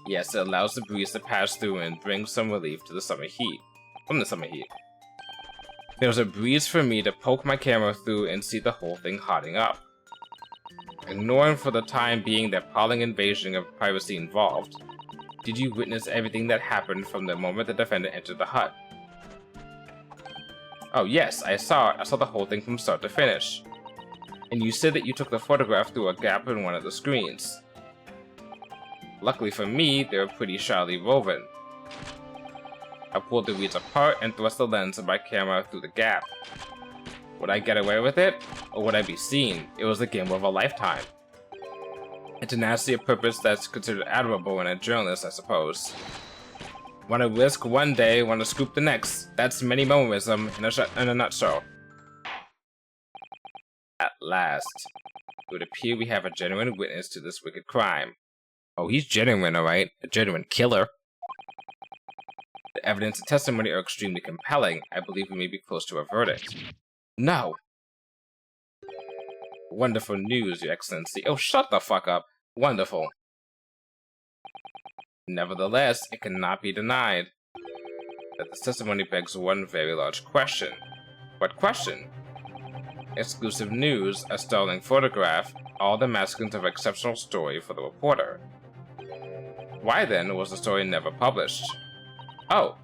Yes, it allows the breeze to pass through and bring some relief to the summer heat. From the summer heat. There was a breeze for me to poke my camera through and see the whole thing hotting up. Ignoring for the time being the appalling invasion of privacy involved, did you witness everything that happened from the moment the defendant entered the hut? Oh yes, I saw it. I saw the whole thing from start to finish. And you said that you took the photograph through a gap in one of the screens. Luckily for me, they were pretty shyly woven. I pulled the reeds apart and thrust the lens of my camera through the gap. Would I get away with it? Or would I be seen? It was the game of a lifetime. A tenacity of purpose that's considered admirable in a journalist, I suppose. Want to risk one day, want to scoop the next. That's minimalism in a nutshell. At last. It would appear we have a genuine witness to this wicked crime. Oh, he's genuine, alright. A genuine killer. The evidence and testimony are extremely compelling. I believe we may be close to a verdict. No! Wonderful news, Your Excellency. Oh, shut the fuck up. Wonderful. Nevertheless, it cannot be denied that this testimony begs one very large question. What question? Exclusive news, a startling photograph, all the maskings of an exceptional story for the reporter. Why then was the story never published? Oh.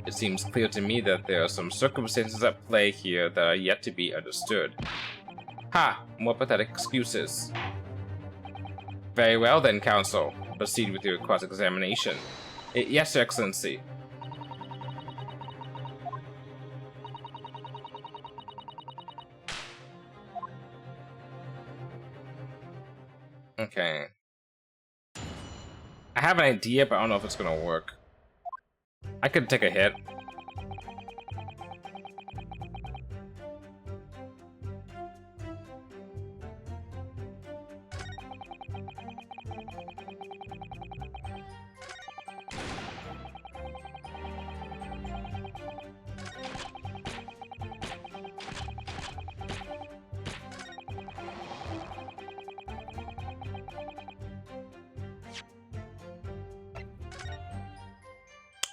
It seems clear to me that there are some circumstances at play here that are yet to be understood. Ha! More pathetic excuses. Very well then, Counsel. Proceed with your cross-examination. Yes, Your Excellency. Okay. I have an idea, but I don't know if it's gonna work. I could take a hit.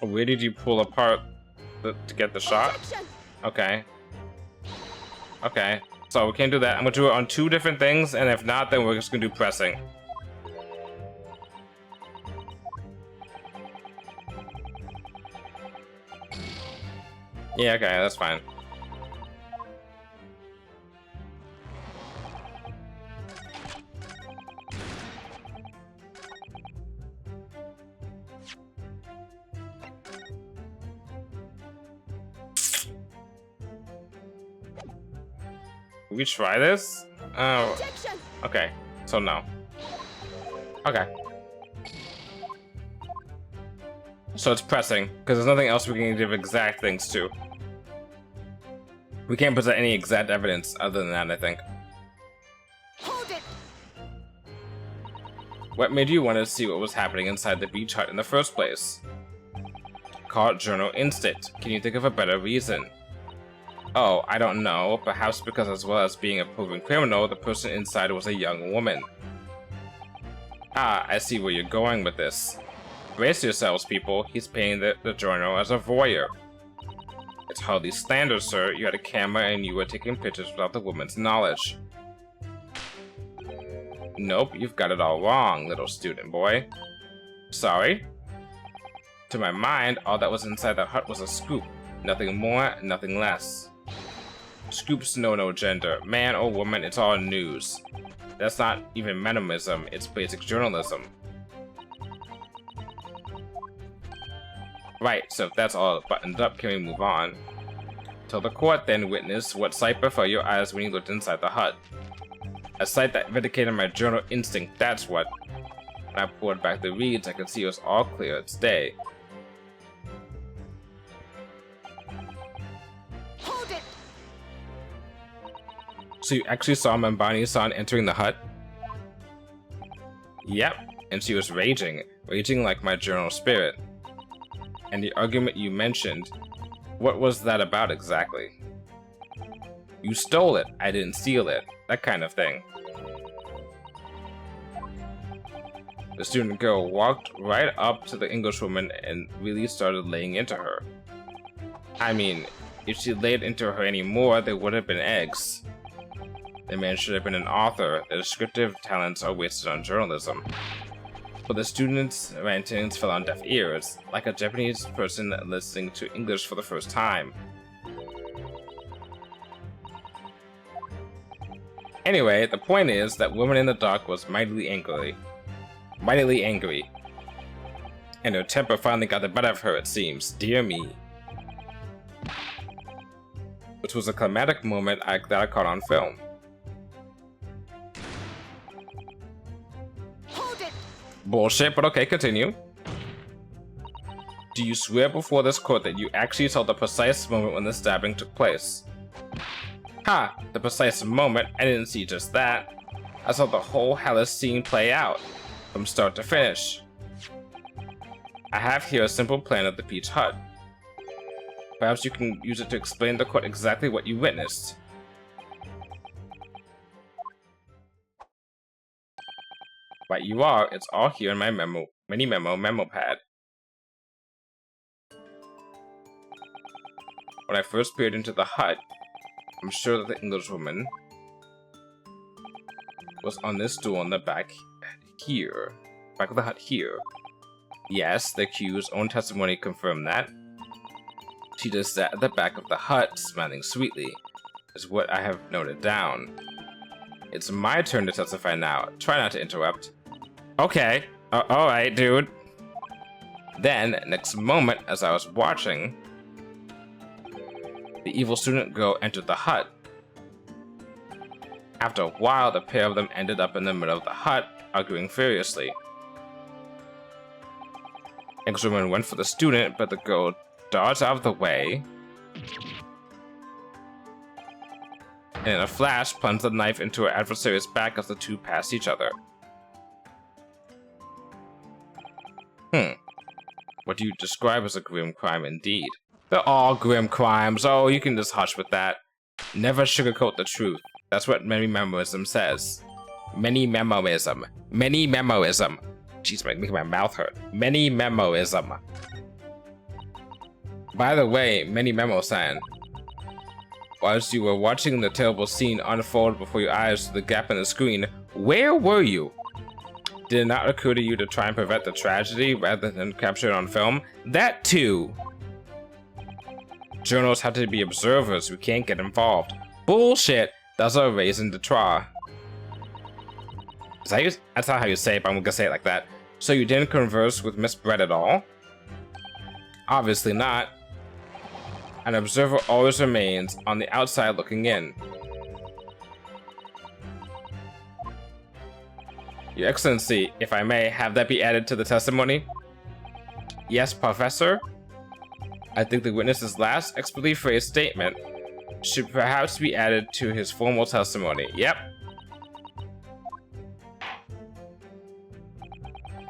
Where did you pull apart to get the shot? Okay. Okay. So we can't do that. I'm gonna do it on two different things, and if not, then we're just gonna do pressing. Yeah, okay, that's fine. Can we try this? Oh, okay. So no. Okay. So it's pressing, because there's nothing else we can give exact things to. We can't present any exact evidence other than that, I think. Hold it. What made you want to see what was happening inside the beach hut in the first place? Call it journal instinct. Can you think of a better reason? Oh, I don't know. Perhaps because as well as being a proven criminal, the person inside was a young woman. Ah, I see where you're going with this. Brace yourselves, people. He's painting the journal as a voyeur. It's hardly slander, sir. You had a camera and you were taking pictures without the woman's knowledge. Nope, you've got it all wrong, little student boy. Sorry? To my mind, all that was inside that hut was a scoop. Nothing more, nothing less. Scoops know no gender. Man or woman, it's all news. That's not even menomism, it's basic journalism. Right, so if that's all buttoned up, can we move on? Till the court then witnessed what sight befell your eyes when you looked inside the hut. A sight that vindicated my journal instinct, that's what. When I pulled back the reeds, I could see it was all clear as day. Hold it! So you actually saw Mambani-san entering the hut? Yep, and she was raging like my journal spirit. And the argument you mentioned, what was that about exactly? You stole it, I didn't steal it, that kind of thing. The student girl walked right up to the Englishwoman and really started laying into her. I mean, if she laid into her anymore, there would have been eggs. The man should have been an author. The descriptive talents are wasted on journalism. But the student's rantings fell on deaf ears, like a Japanese person listening to English for the first time. Anyway, the point is that Woman in the Dark was mightily angry. And her temper finally got the better of her, it seems. Dear me. Which was a climatic moment that I caught on film. Bullshit, but okay, continue. Do you swear before this court that you actually saw the precise moment when the stabbing took place? Ha! The precise moment? I didn't see just that. I saw the whole hellish scene play out, from start to finish. I have here a simple plan of the Peach Hut. Perhaps you can use it to explain to the court exactly what you witnessed. Right you are, it's all here in my mini memo pad. When I first peered into the hut, I'm sure that the Englishwoman was on this stool in the back here. Back of the hut here. Yes, the accused's own testimony confirmed that. She just sat at the back of the hut, smiling sweetly, is what I have noted down. It's my turn to testify now. Try not to interrupt. Okay. Alright, dude. Then, next moment, as I was watching, the evil student girl entered the hut. After a while, the pair of them ended up in the middle of the hut, arguing furiously. Englishwoman went for the student, but the girl dodged out of the way, and in a flash, plunged the knife into her adversary's back as the two passed each other. What do you describe as a grim crime indeed? They're all grim crimes. Oh, you can just hush with that. Never sugarcoat the truth. That's what many-memoism says. Many-memoism. Many-memoism. Jeez, making my mouth hurt. Many-memoism. By the way, Many-memo-san, whilst you were watching the terrible scene unfold before your eyes through the gap in the screen, where were you? Did it not occur to you to try and prevent the tragedy rather than capture it on film? That too! Journalists have to be observers who can't get involved. Bullshit! That's a raison d'etre. That's not how you say it, but I'm gonna say it like that. So you didn't converse with Miss Brett at all? Obviously not. An observer always remains on the outside looking in. Your Excellency, if I may, have that be added to the testimony? Yes, Professor? I think the witness's last expertly phrased statement should perhaps be added to his formal testimony. Yep.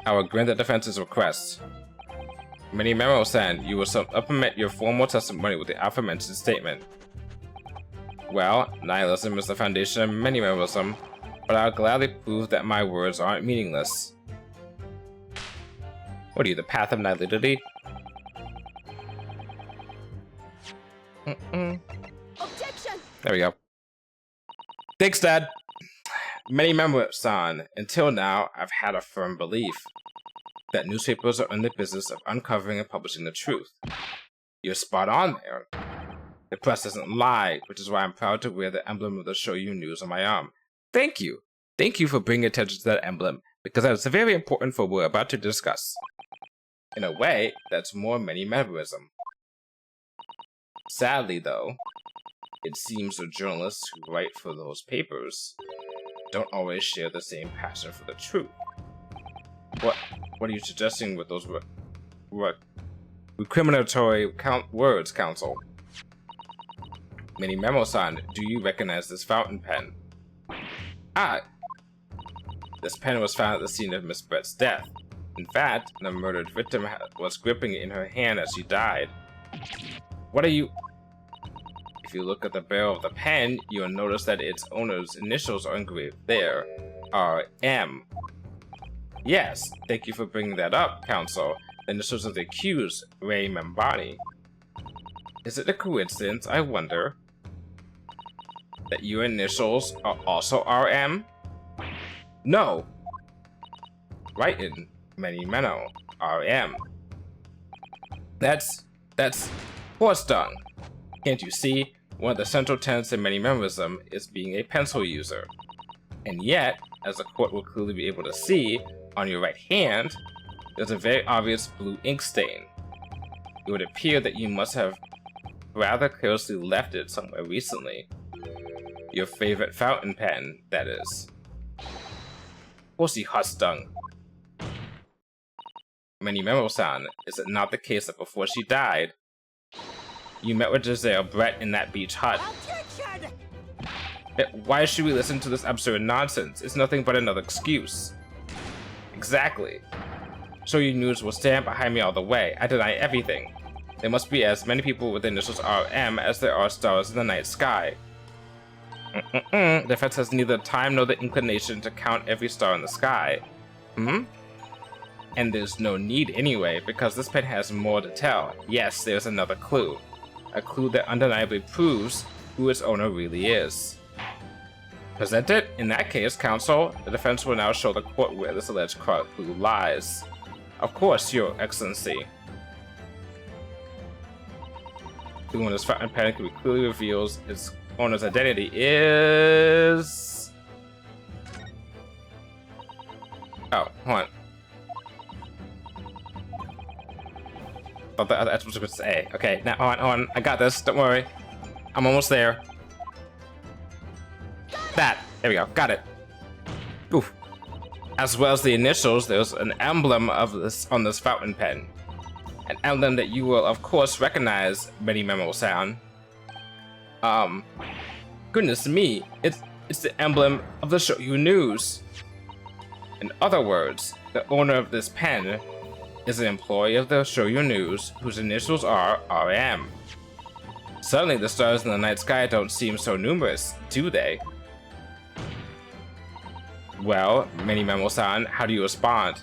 I will grant the defense's request. Many-memo-san, you will supplement your formal testimony with the aforementioned statement. Well, nihilism is the foundation of many-memoism, but I'll gladly prove that my words aren't meaningless. What are you, the path of nihility? Objection! There we go. Thanks, Dad. Many-memo-san, until now, I've had a firm belief that newspapers are in the business of uncovering and publishing the truth. You're spot on there. The press doesn't lie, which is why I'm proud to wear the emblem of the Shoyu News on my arm. Thank you. Thank you for bringing attention to that emblem, because that's very important for what we're about to discuss. In a way, that's more many-memorism. Sadly, though, it seems the journalists who write for those papers don't always share the same passion for the truth. What are you suggesting with those recriminatory words, Counsel? Mini-Memo-san, do you recognize this fountain pen? Ah! This pen was found at the scene of Miss Brett's death. In fact, the murdered victim was gripping it in her hand as she died. What are you... If you look at the barrel of the pen, you'll notice that its owner's initials are engraved there. R.M. Yes, thank you for bringing that up, Counsel. The initials of the accused, Ray Membani. Is it a coincidence, I wonder, that your initials are also R.M.? No! Right in Many-Meno, R.M. That's horse dung. Can't you see? One of the central tenets in many-memorism is being a pencil user. And yet, as the court will clearly be able to see, on your right hand, there's a very obvious blue ink stain. It would appear that you must have rather carelessly left it somewhere recently. Your favorite fountain pen, that is. Horsey huss dung. Many-Memo-san, is it not the case that before she died, you met with Giselle Brett in that beach hut? Why should we listen to this absurd nonsense? It's nothing but another excuse. Exactly. So your news will stand behind me all the way. I deny everything. There must be as many people with the initials RM as there are stars in the night sky. The defense has neither time nor the inclination to count every star in the sky. And there's no need anyway, because this pen has more to tell. Yes, there's another clue. A clue that undeniably proves who its owner really is. Present it? In that case, Counsel, the defense will now show the court where this alleged clue lies. Of course, Your Excellency. The one this fountain pen clearly reveals its owner's identity is... Oh, hold on. Oh, that's what I was supposed to say. Okay, now hold on. I got this. Don't worry. I'm almost there. There we go. Got it. Oof. As well as the initials, there's an emblem of this on this fountain pen. An emblem that you will, of course, recognize, Many-Memo-san. Goodness me, it's the emblem of the Shoyu News. In other words, the owner of this pen is an employee of the Shoyu News whose initials are RM. Suddenly, the stars in the night sky don't seem so numerous, do they? Well, Many-Memo-san, how do you respond?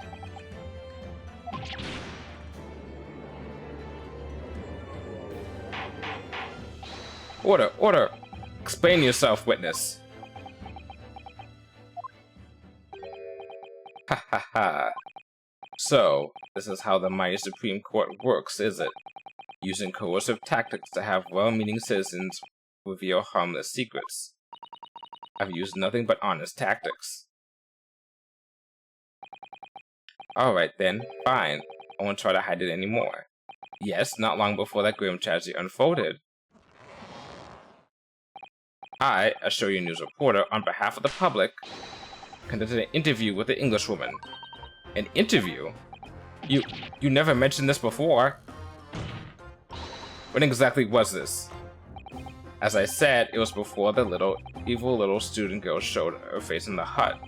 Order, order! Explain yourself, witness. Ha ha ha. So, this is how the mighty Supreme Court works, is it? Using coercive tactics to have well-meaning citizens reveal harmless secrets. I've used nothing but honest tactics. Alright then, fine. I won't try to hide it anymore. Yes, not long before that grim tragedy unfolded, I, a Shoyu News reporter, on behalf of the public, conducted an interview with the Englishwoman. An interview? You never mentioned this before. When exactly was this? As I said, it was before the evil little student girl showed her face in the hut.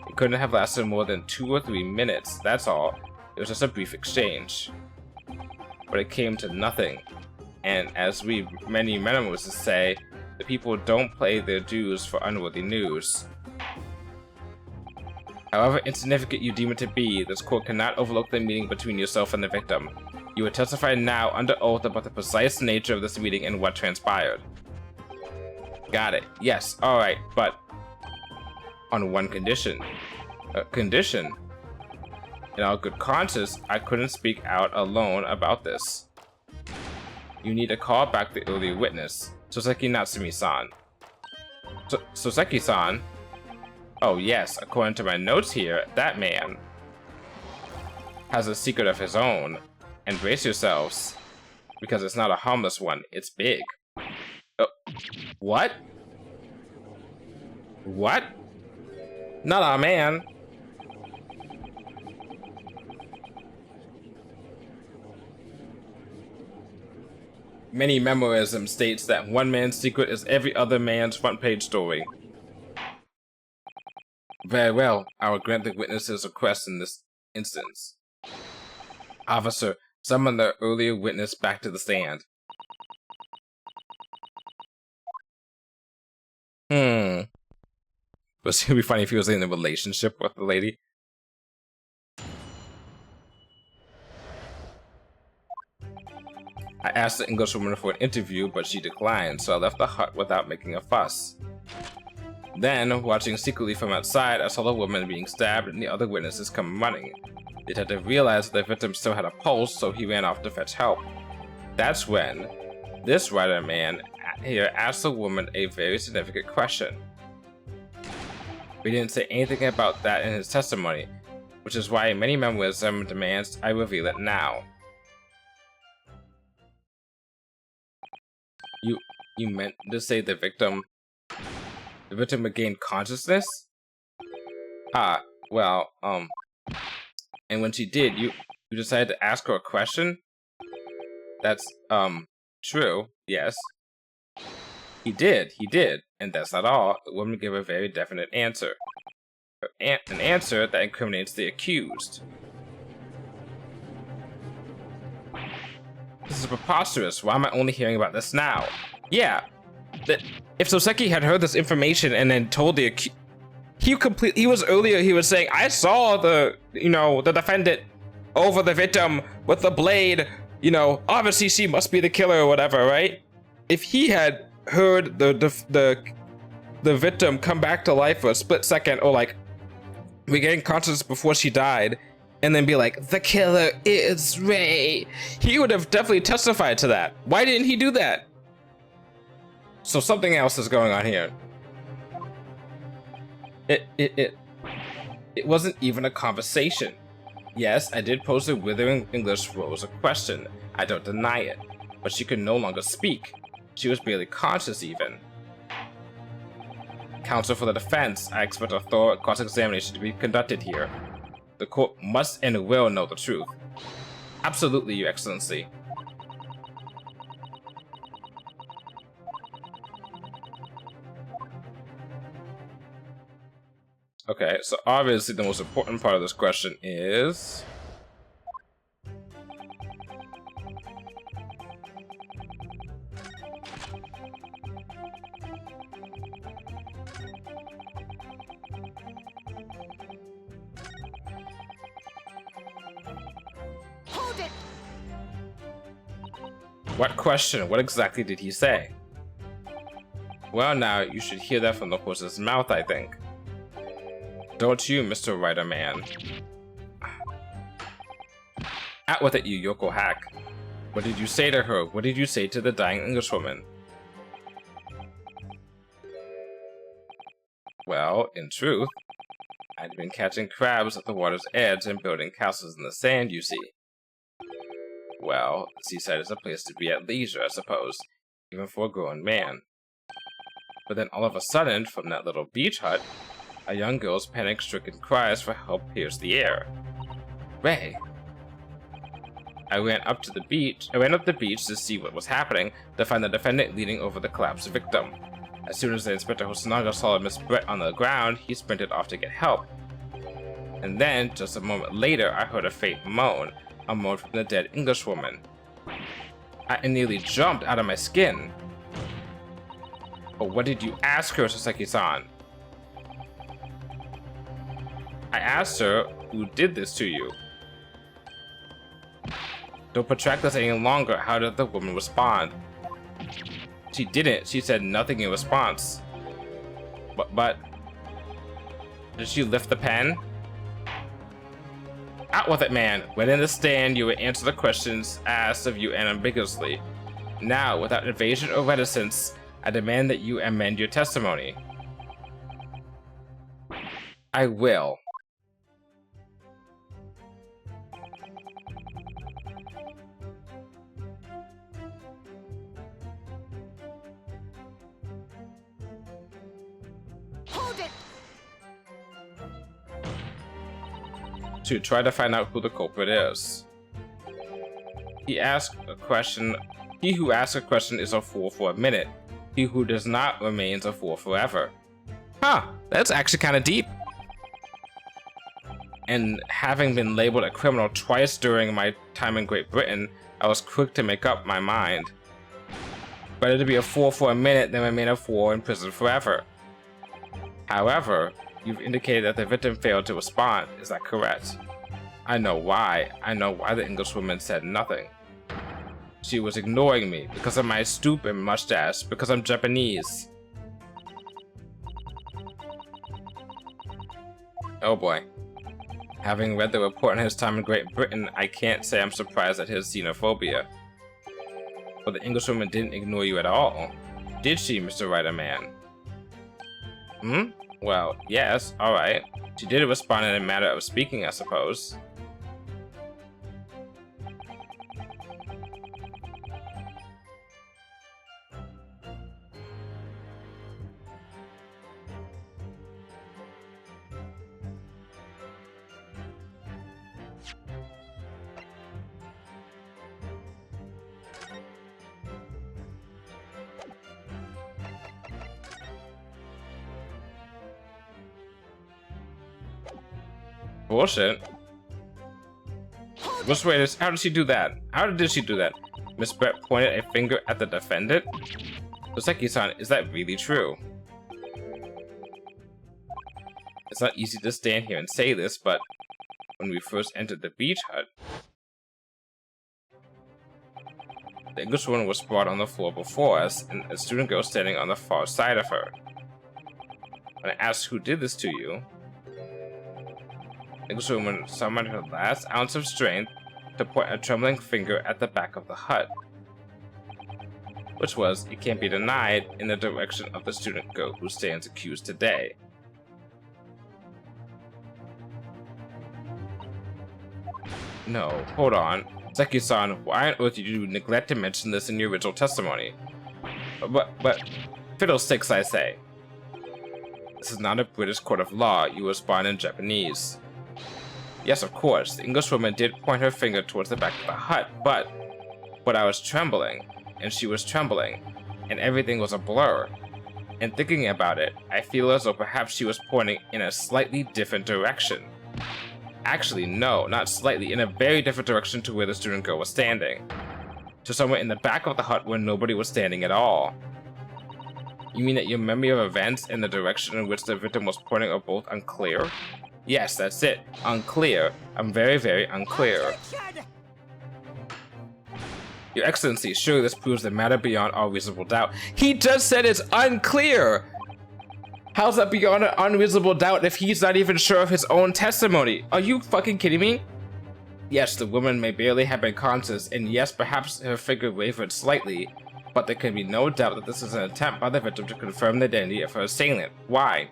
It couldn't have lasted more than 2 or 3 minutes, that's all. It was just a brief exchange. But it came to nothing. And as we many minimus say, the people don't pay their dues for unworthy news. However insignificant you deem it to be, this court cannot overlook the meeting between yourself and the victim. You will testify now under oath about the precise nature of this meeting and what transpired. Got it. Yes, alright, but on one condition. Condition? In all good conscience, I couldn't speak out alone about this. You need to call back the earlier witness, Soseki Natsumi-san. Soseki-san? Oh yes, according to my notes here, that man has a secret of his own. And brace yourselves, because it's not a harmless one, it's big. Oh, what? What? Not our man. Many memorism states that one man's secret is every other man's front page story. Very well, I will grant the witness's request in this instance. Officer, summon the earlier witness back to the stand. Was it would be funny if he was in a relationship with the lady? I asked the Englishwoman for an interview, but she declined, so I left the hut without making a fuss. Then, watching secretly from outside, I saw the woman being stabbed and the other witnesses come running. The detective realized the victim still had a pulse, so he ran off to fetch help. That's when this writer man here asked the woman a very significant question. He didn't say anything about that in his testimony, which is why many memorism demands I reveal it now. You meant to say the victim regained consciousness? Well, and when she did, you decided to ask her a question? That's, true, yes. He did, and that's not all. The woman gave a very definite answer. An answer that incriminates the accused. This is preposterous. Why am I only hearing about this now? Yeah, if Soseki had heard this information and then told the accused, he was saying, I saw the defendant over the victim with the blade, obviously she must be the killer or whatever, right? If he had heard the victim come back to life for a split second, or like regain consciousness before she died, and then be like, the killer is Ray, he would have definitely testified to that. Why didn't he do that? So something else is going on here. It wasn't even a conversation. Yes, I did pose the withering English Rose a question. I don't deny it. But she could no longer speak. She was barely conscious even. Counsel for the defense, I expect a thorough cross-examination to be conducted here. The court must and will know the truth. Absolutely, Your Excellency. Okay, so obviously the most important part of this question is... Hold it! What question? What exactly did he say? Well now, you should hear that from the horse's mouth, I think. Don't you, Mr. Writer Man? Out with it, you yokel hack. What did you say to her? What did you say to the dying Englishwoman? Well, in truth, I'd been catching crabs at the water's edge and building castles in the sand, you see. Well, the seaside is a place to be at leisure, I suppose, even for a grown man. But then all of a sudden, from that little beach hut, a young girl's panic-stricken cries for help pierced the air. Ray! I ran up the beach to see what was happening, to find the defendant leaning over the collapsed victim. As soon as the Inspector Hosonaga saw Miss Brett on the ground, he sprinted off to get help. And then, just a moment later, I heard a faint moan, a moan from the dead Englishwoman. I nearly jumped out of my skin. But what did you ask her, Soseki-san? I asked her, who did this to you? Don't protract this any longer. How did the woman respond? She didn't. She said nothing in response. But did she lift the pen? Out with it, man. When in the stand, you will answer the questions asked of you unambiguously. Now, without evasion or reticence, I demand that you amend your testimony. I will. Hold it! To try to find out who the culprit is. He who asks a question is a fool for a minute. He who does not remains a fool forever. Huh, that's actually kind of deep. And having been labeled a criminal twice during my time in Great Britain, I was quick to make up my mind. Better to be a fool for a minute than remain a fool in prison forever. However, you've indicated that the victim failed to respond. Is that correct? I know why. I know why the Englishwoman said nothing. She was ignoring me because of my stoop and mustache, because I'm Japanese. Oh boy. Having read the report on his time in Great Britain, I can't say I'm surprised at his xenophobia. But the Englishwoman didn't ignore you at all. Did she, Mr. Writer-Man? Hmm? Well, yes, alright. She did respond in a matter of speaking, I suppose. Bullshit. Which way how did she do that? How did she do that? Miss Brett pointed a finger at the defendant. Soseki-san, is that really true? It's not easy to stand here and say this, but when we first entered the beach hut, the Englishwoman was brought on the floor before us, and a student girl standing on the far side of her. When I asked who did this to you, the Englishwoman summoned her last ounce of strength to point a trembling finger at the back of the hut, which was, it can't be denied, in the direction of the student girl who stands accused today. No, hold on. Seki-san, why on earth did you neglect to mention this in your original testimony? But, fiddlesticks, I say. This is not a British court of law, you respond in Japanese. Yes, of course, the Englishwoman did point her finger towards the back of the hut, but I was trembling, and she was trembling, and everything was a blur. And thinking about it, I feel as though perhaps she was pointing in a slightly different direction. Actually, no, not slightly, in a very different direction to where the student girl was standing. To somewhere in the back of the hut where nobody was standing at all. You mean that your memory of events and the direction in which the victim was pointing are both unclear? Yes, that's it. Unclear. I'm very, very unclear. Your Excellency, surely this proves the matter beyond all reasonable doubt. He just said it's unclear! How's that beyond an unreasonable doubt if he's not even sure of his own testimony? Are you fucking kidding me? Yes, the woman may barely have been conscious, and yes, perhaps her figure wavered slightly, but there can be no doubt that this is an attempt by the victim to confirm the identity of her assailant. Why?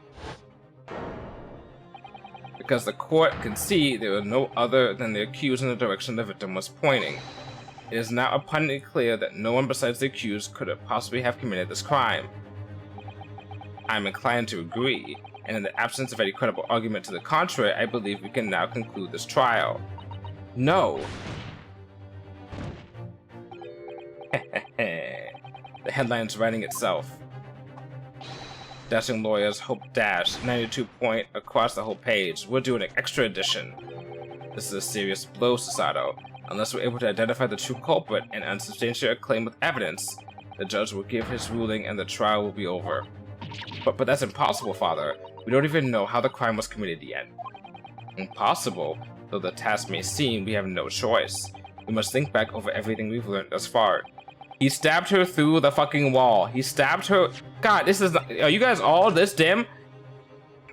Because the court can see there were no other than the accused in the direction the victim was pointing. It is now abundantly clear that no one besides the accused could have possibly have committed this crime. I am inclined to agree, and in the absence of any credible argument to the contrary, I believe we can now conclude this trial. No. The headline's writing itself. Dashing lawyers hope dash 92 point across the whole page. We're doing an extra edition. This is a serious blow, Susato. Unless we're able to identify the true culprit and unsubstantiate a claim with evidence, the judge will give his ruling and the trial will be over. But that's impossible, Father. We don't even know how the crime was committed yet. Impossible? Though the task may seem, we have no choice. We must think back over everything we've learned thus far. He stabbed her through the fucking wall. He stabbed her. God, this is not. Are you guys all this dim?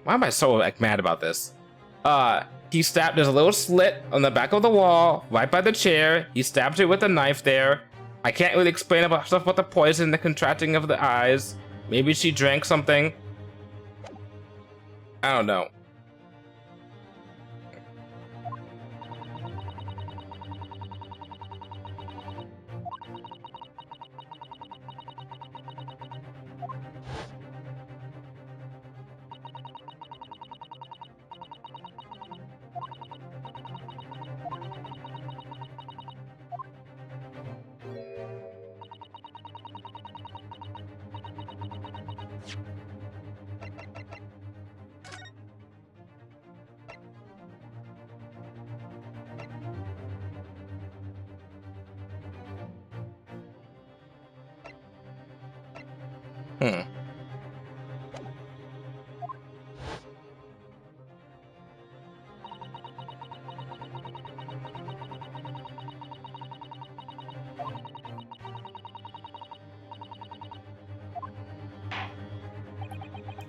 Why am I so like mad about this? He stabbed. There's a little slit on the back of the wall, right by the chair. He stabbed her with a knife there. I can't really explain about stuff about the poison, the contracting of the eyes. Maybe she drank something. I don't know. Hmm.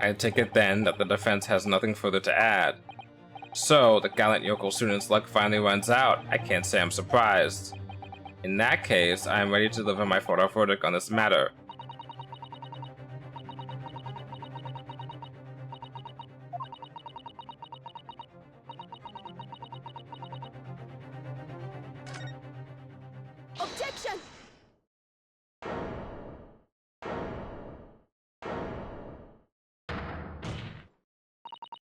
I take it then that the defense has nothing further to add. So, the gallant yokel student's luck finally runs out. I can't say I'm surprised. In that case, I am ready to deliver my final verdict on this matter. Objection!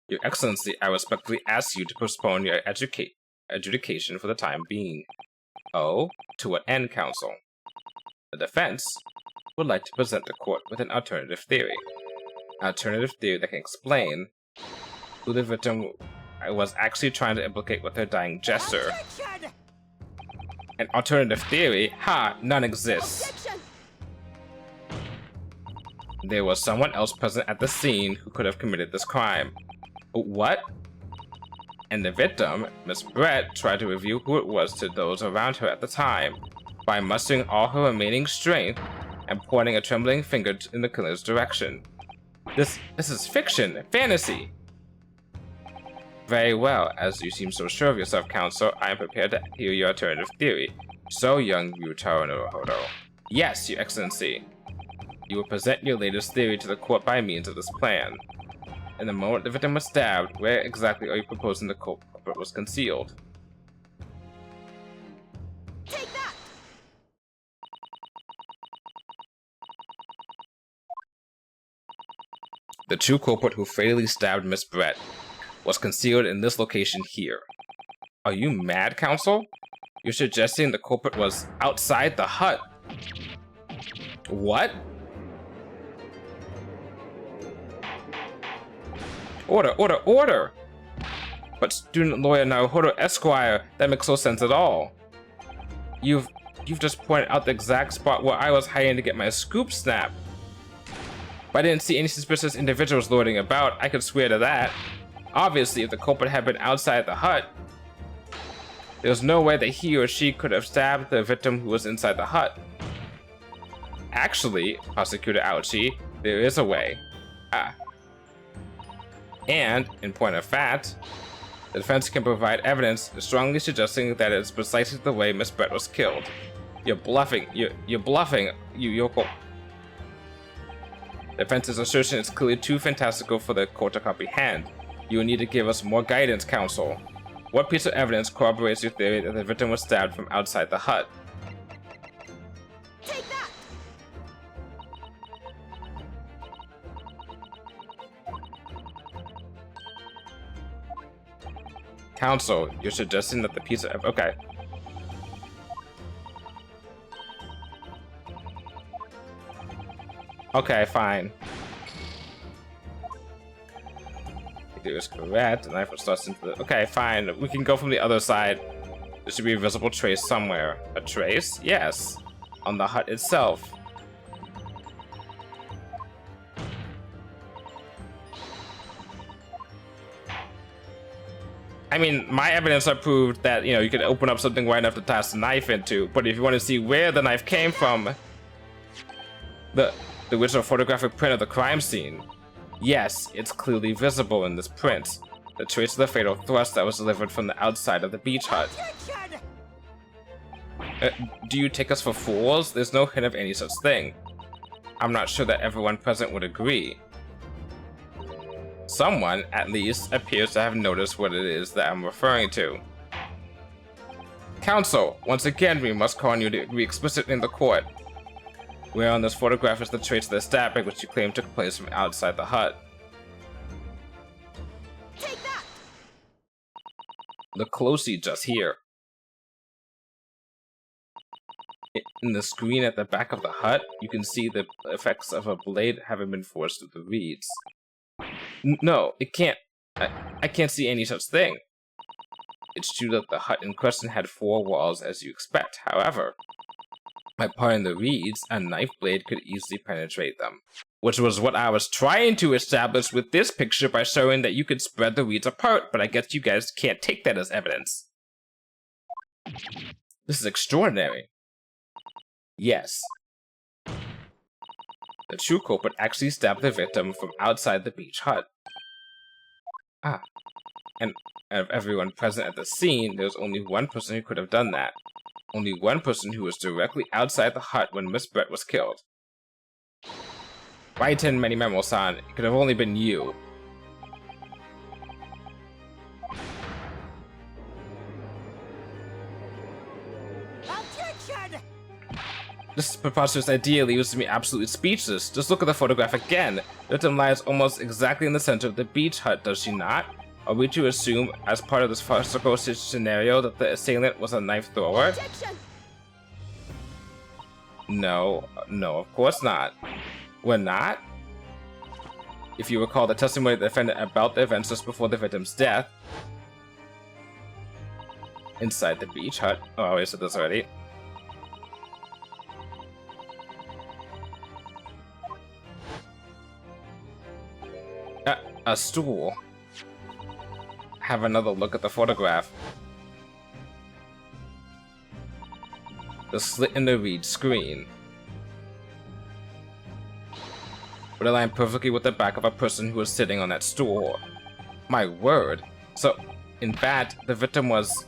Your Excellency, I respectfully ask you to postpone your adjudication for the time being. Oh? To what end, Counsel? The defense would like to present the court with an alternative theory. An alternative theory that can explain who the victim was actually trying to implicate with her dying gesture. Objection! An alternative theory? Ha! None exists. Objection! There was someone else present at the scene who could have committed this crime. What? And the victim, Miss Brett, tried to reveal who it was to those around her at the time by mustering all her remaining strength and pointing a trembling finger in the killer's direction. This is fiction, fantasy. Very well, as you seem so sure of yourself, Counsel, I am prepared to hear your alternative theory. So, young Ryutaro Naruhodo. Yes, Your Excellency. You will present your latest theory to the court by means of this plan. In the moment the victim was stabbed, where exactly are you proposing the culprit was concealed? Take that! The true culprit who fatally stabbed Miss Brett was concealed in this location here. Are you mad, Counsel? You're suggesting the culprit was outside the hut. What? Order, order, order! But student lawyer Naruhodo Esquire, that makes no sense at all. You've just pointed out the exact spot where I was hiding to get my scoop snap. If I didn't see any suspicious individuals lording about, I could swear to that. Obviously, if the culprit had been outside the hut, there's no way that he or she could have stabbed the victim who was inside the hut. Actually, Prosecutor Ouchi, there is a way. And, in point of fact, the defense can provide evidence strongly suggesting that it's precisely the way Miss Brett was killed. You're bluffing. You're bluffing, you yokel. The defense's assertion is clearly too fantastical for the court to comprehend. You will need to give us more guidance, Counsel. What piece of evidence corroborates your theory that the victim was stabbed from outside the hut? Take that! Counsel, you're suggesting that the piece of... Okay. Okay, fine. It was correct. The knife was thrust into the... Okay, fine. We can go from the other side. There should be a visible trace somewhere. A trace? Yes. On the hut itself. I mean, my evidence proved that, you know, you could open up something wide enough to toss the knife into, but if you want to see where the knife came from, the original photographic print of the crime scene, yes, it's clearly visible in this print. The trace of the fatal thrust that was delivered from the outside of the beach hut. Do you take us for fools? There's no hint of any such thing. I'm not sure that everyone present would agree. Someone, at least, appears to have noticed what it is that I'm referring to. Counsel, once again we must call on you to agree explicitly in the court. Where on this photograph is the trace of the stabbing which you claim took place from outside the hut. Take that! Look closely just here. In the screen at the back of the hut, you can see the effects of a blade having been forced through the reeds. No, it can't. I can't see any such thing. It's true that the hut in question had 4 walls as you expect. However, by parting the reeds, a knife blade could easily penetrate them. which was what I was trying to establish with this picture by showing that you could spread the weeds apart, but I guess you guys can't take that as evidence. This is extraordinary. Yes. The true culprit actually stabbed the victim from outside the beach hut. Ah. And of everyone present at the scene, there's only one person who could have done that. Only one person who was directly outside the hut when Miss Brett was killed. Right in Many Memo-san, it could have only been you. Objection! This preposterous idea leaves me absolutely speechless. Just look at the photograph again. The victim lies almost exactly in the center of the beach hut, does she not? Are we to assume, as part of this farcical scenario, that the assailant was a knife thrower? Objection! No, of course not. We're not? If you recall the testimony of the defendant about the events just before the victim's death, inside the beach hut. Oh, I said this already. A stool. Have another look at the photograph. The slit in the reed screen would align perfectly with the back of a person who was sitting on that stool. My word. So, in fact, the victim was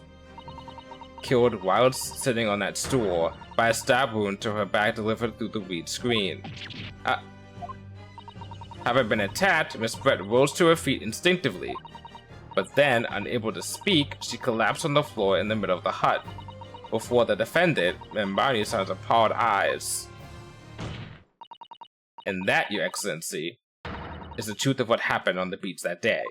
killed while sitting on that stool by a stab wound to her back delivered through the reed screen. Having been attacked, Miss Brett rose to her feet instinctively, but then, unable to speak, she collapsed on the floor in the middle of the hut, before the defendant, Mightier-san's appalled eyes. And that, Your Excellency, is the truth of what happened on the beach that day.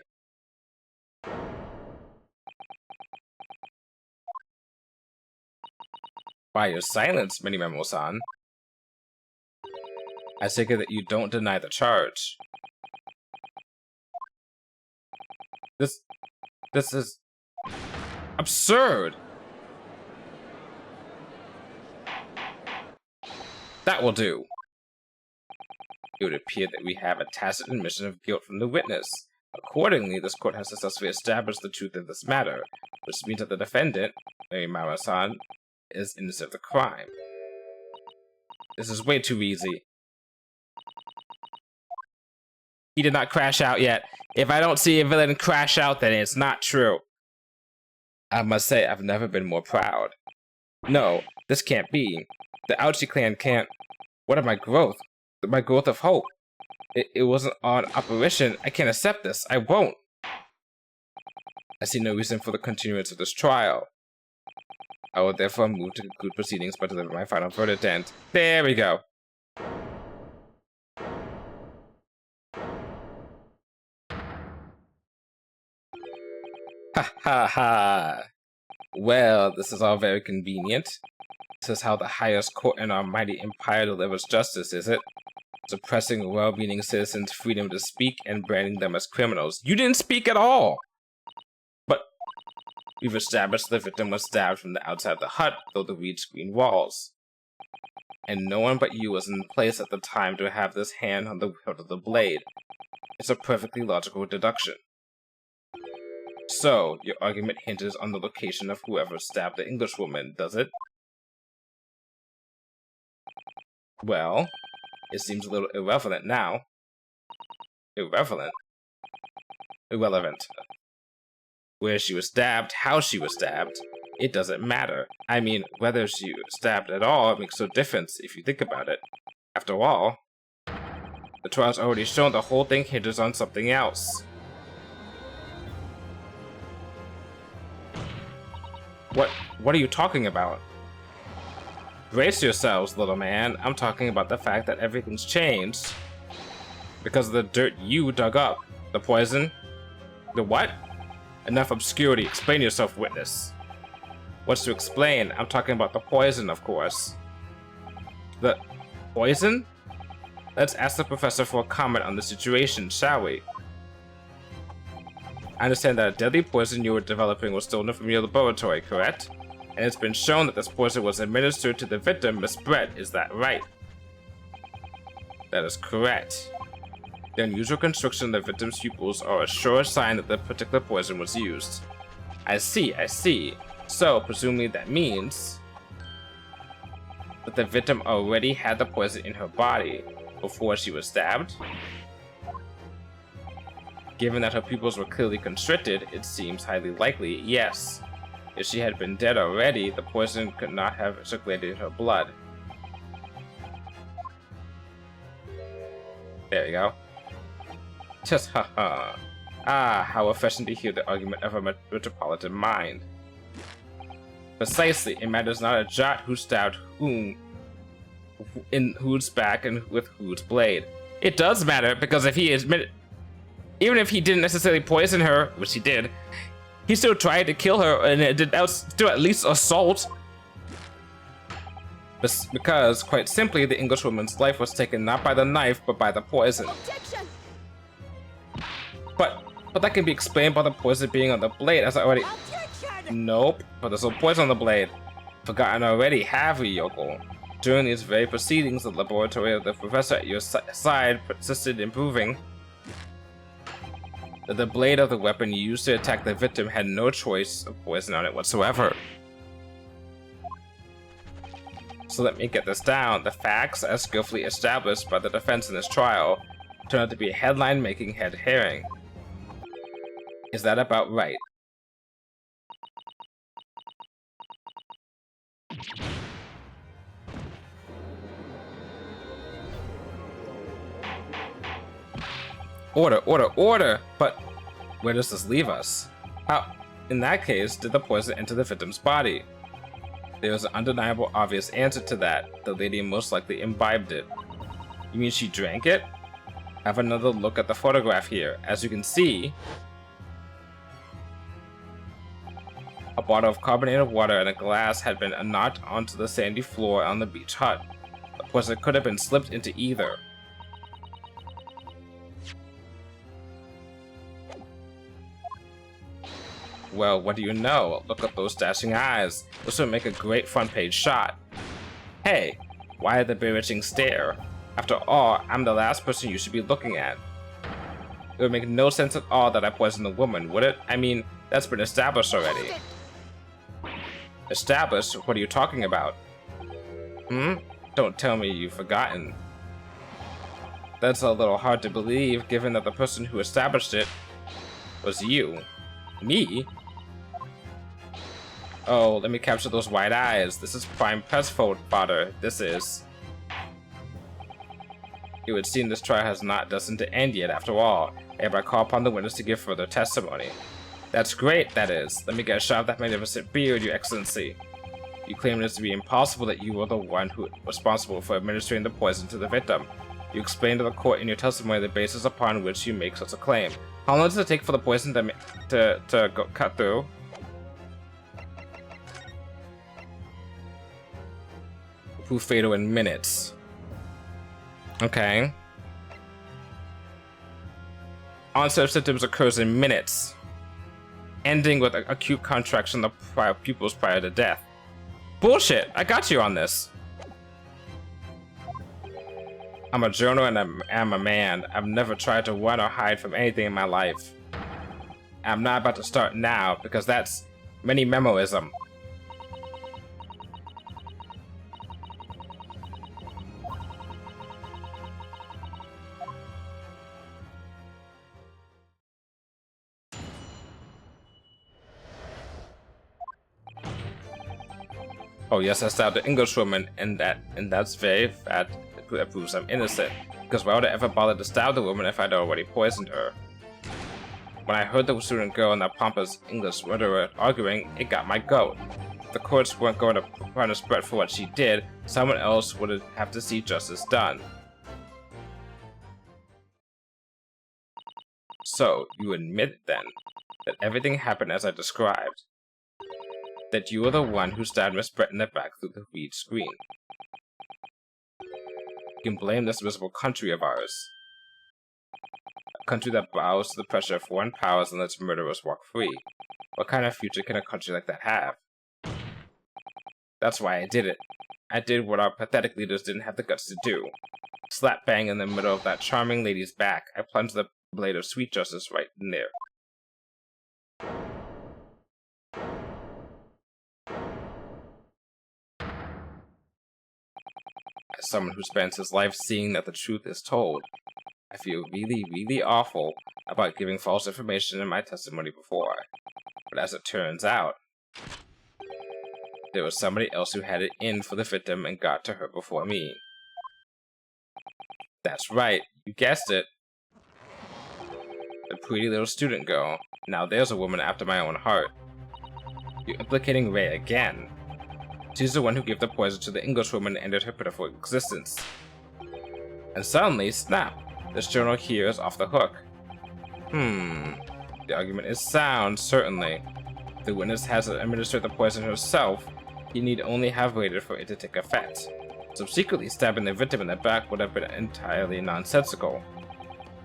By your silence, Mini-Memo-san, I take it that you don't deny the charge. This is absurd. That will do. It would appear that we have a tacit admission of guilt from the witness. Accordingly, this court has successfully established the truth of this matter, which means that the defendant, Mightier-san, is innocent of the crime. This is way too easy. He did not crash out yet. If I don't see a villain crash out, then it's not true. I must say, I've never been more proud. No, this can't be. The Ouchie clan can't. What of my growth? My growth of hope? It wasn't on apparition. I can't accept this. I won't. I see no reason for the continuance of this trial. I will therefore move to conclude proceedings by delivering my final verdict and... There we go. Ha ha ha. Well, this is all very convenient. This is how the highest court in our mighty empire delivers justice, is it? Suppressing well-meaning citizens' freedom to speak and branding them as criminals. You didn't speak at all! But we've established the victim was stabbed from the outside of the hut, though the reed screen walls. And no one but you was in place at the time to have this hand on the hilt of the blade. It's a perfectly logical deduction. So, your argument hinges on the location of whoever stabbed the Englishwoman, does it? Well, it seems a little irrelevant now. Irrelevant? Irrelevant. Where she was stabbed, how she was stabbed, it doesn't matter. I mean, whether she was stabbed at all makes no difference if you think about it. After all, the trial's already shown the whole thing hinges on something else. What are you talking about? Brace yourselves, little man. I'm talking about the fact that everything's changed because of the dirt you dug up. The poison? The what? Enough obscurity. Explain yourself, witness. What's to explain? I'm talking about the poison, of course. The poison? Let's ask the professor for a comment on the situation, shall we? I understand that a deadly poison you were developing was stolen from your laboratory, correct? And it's been shown that this poison was administered to the victim, Miss Brett. Is that right? That is correct. The unusual constriction of the victim's pupils are a sure sign that the particular poison was used. I see, I see. So, presumably that means that the victim already had the poison in her body before she was stabbed? Given that her pupils were clearly constricted, it seems highly likely, yes. If she had been dead already, the poison could not have circulated in her blood. There you go. Just haha. Ah, how refreshing to hear the argument of a metropolitan mind. Precisely, it matters not a jot who stabbed whom, in whose back and with whose blade. It does matter, because if he admitted, even if he didn't necessarily poison her, which he did, he still tried to kill her, and it did still at least assault. Because, quite simply, the Englishwoman's life was taken not by the knife, but by the poison. Objection! But that can be explained by the poison being on the blade, as I already... Objection! Nope, but there's no poison on the blade. Forgotten already, have we, yokel? During these very proceedings, the laboratory of the professor at your side persisted in proving that the blade of the weapon used to attack the victim had no choice of poison on it whatsoever. So let me get this down. The facts, as skillfully established by the defense in this trial, turn out to be a headline-making head herring. Is that about right? Order, order, order! But where does this leave us? How, in that case, did the poison enter the victim's body? There is an undeniable, obvious answer to that. The lady most likely imbibed it. You mean she drank it? Have another look at the photograph here. As you can see, a bottle of carbonated water and a glass had been knocked onto the sandy floor on the beach hut. The poison could have been slipped into either. Well, what do you know? Look at those dashing eyes. This would make a great front page shot. Hey, why the bewitching stare? After all, I'm the last person you should be looking at. It would make no sense at all that I poisoned the woman, would it? I mean, that's been established already. Established? What are you talking about? Don't tell me you've forgotten. That's a little hard to believe, given that the person who established it was you. Me? Oh, let me capture those wide eyes. This is prime press fodder. This is. It would seem this trial has not destined to end yet, after all. I hereby call upon the witness to give further testimony. That's great, that is. Let me get a shot of that magnificent beard, Your Excellency. You claim it is to be impossible that you were the one who was responsible for administering the poison to the victim. You explained to the court in your testimony the basis upon which you make such a claim. How long does it take for the poison to go cut through? Proof fatal in minutes. Okay. Onset of symptoms occurs in minutes, ending with acute contraction of the pupils prior to death. Bullshit! I got you on this. I'm a journalist and I'm a man. I've never tried to run or hide from anything in my life. I'm not about to start now, because that's many memoism. Oh yes, I stabbed the Englishwoman, and that's very bad. That proves I'm innocent. Because why would I ever bother to stab the woman if I'd already poisoned her? When I heard the student girl and that pompous English murderer arguing, it got my goat. If the courts weren't going to punish Brett for what she did, someone else would have to see justice done. So, you admit then that everything happened as I described? That you were the one who stabbed Miss Brett in the back through the reed screen. You can blame this miserable country of ours. A country that bows to the pressure of foreign powers and lets murderers walk free. What kind of future can a country like that have? That's why I did it. I did what our pathetic leaders didn't have the guts to do. Slap bang in the middle of that charming lady's back, I plunged the blade of sweet justice right in there. As someone who spends his life seeing that the truth is told, I feel really, really awful about giving false information in my testimony before. But as it turns out, there was somebody else who had it in for the victim and got to her before me. That's right, you guessed it. The pretty little student girl. Now there's a woman after my own heart. You're implicating Ray again. She's the one who gave the poison to the Englishwoman and ended her pitiful existence. And suddenly, snap! This journal here is off the hook. The argument is sound, certainly. If the witness has administered the poison herself, he need only have waited for it to take effect. So secretly stabbing the victim in the back would have been entirely nonsensical.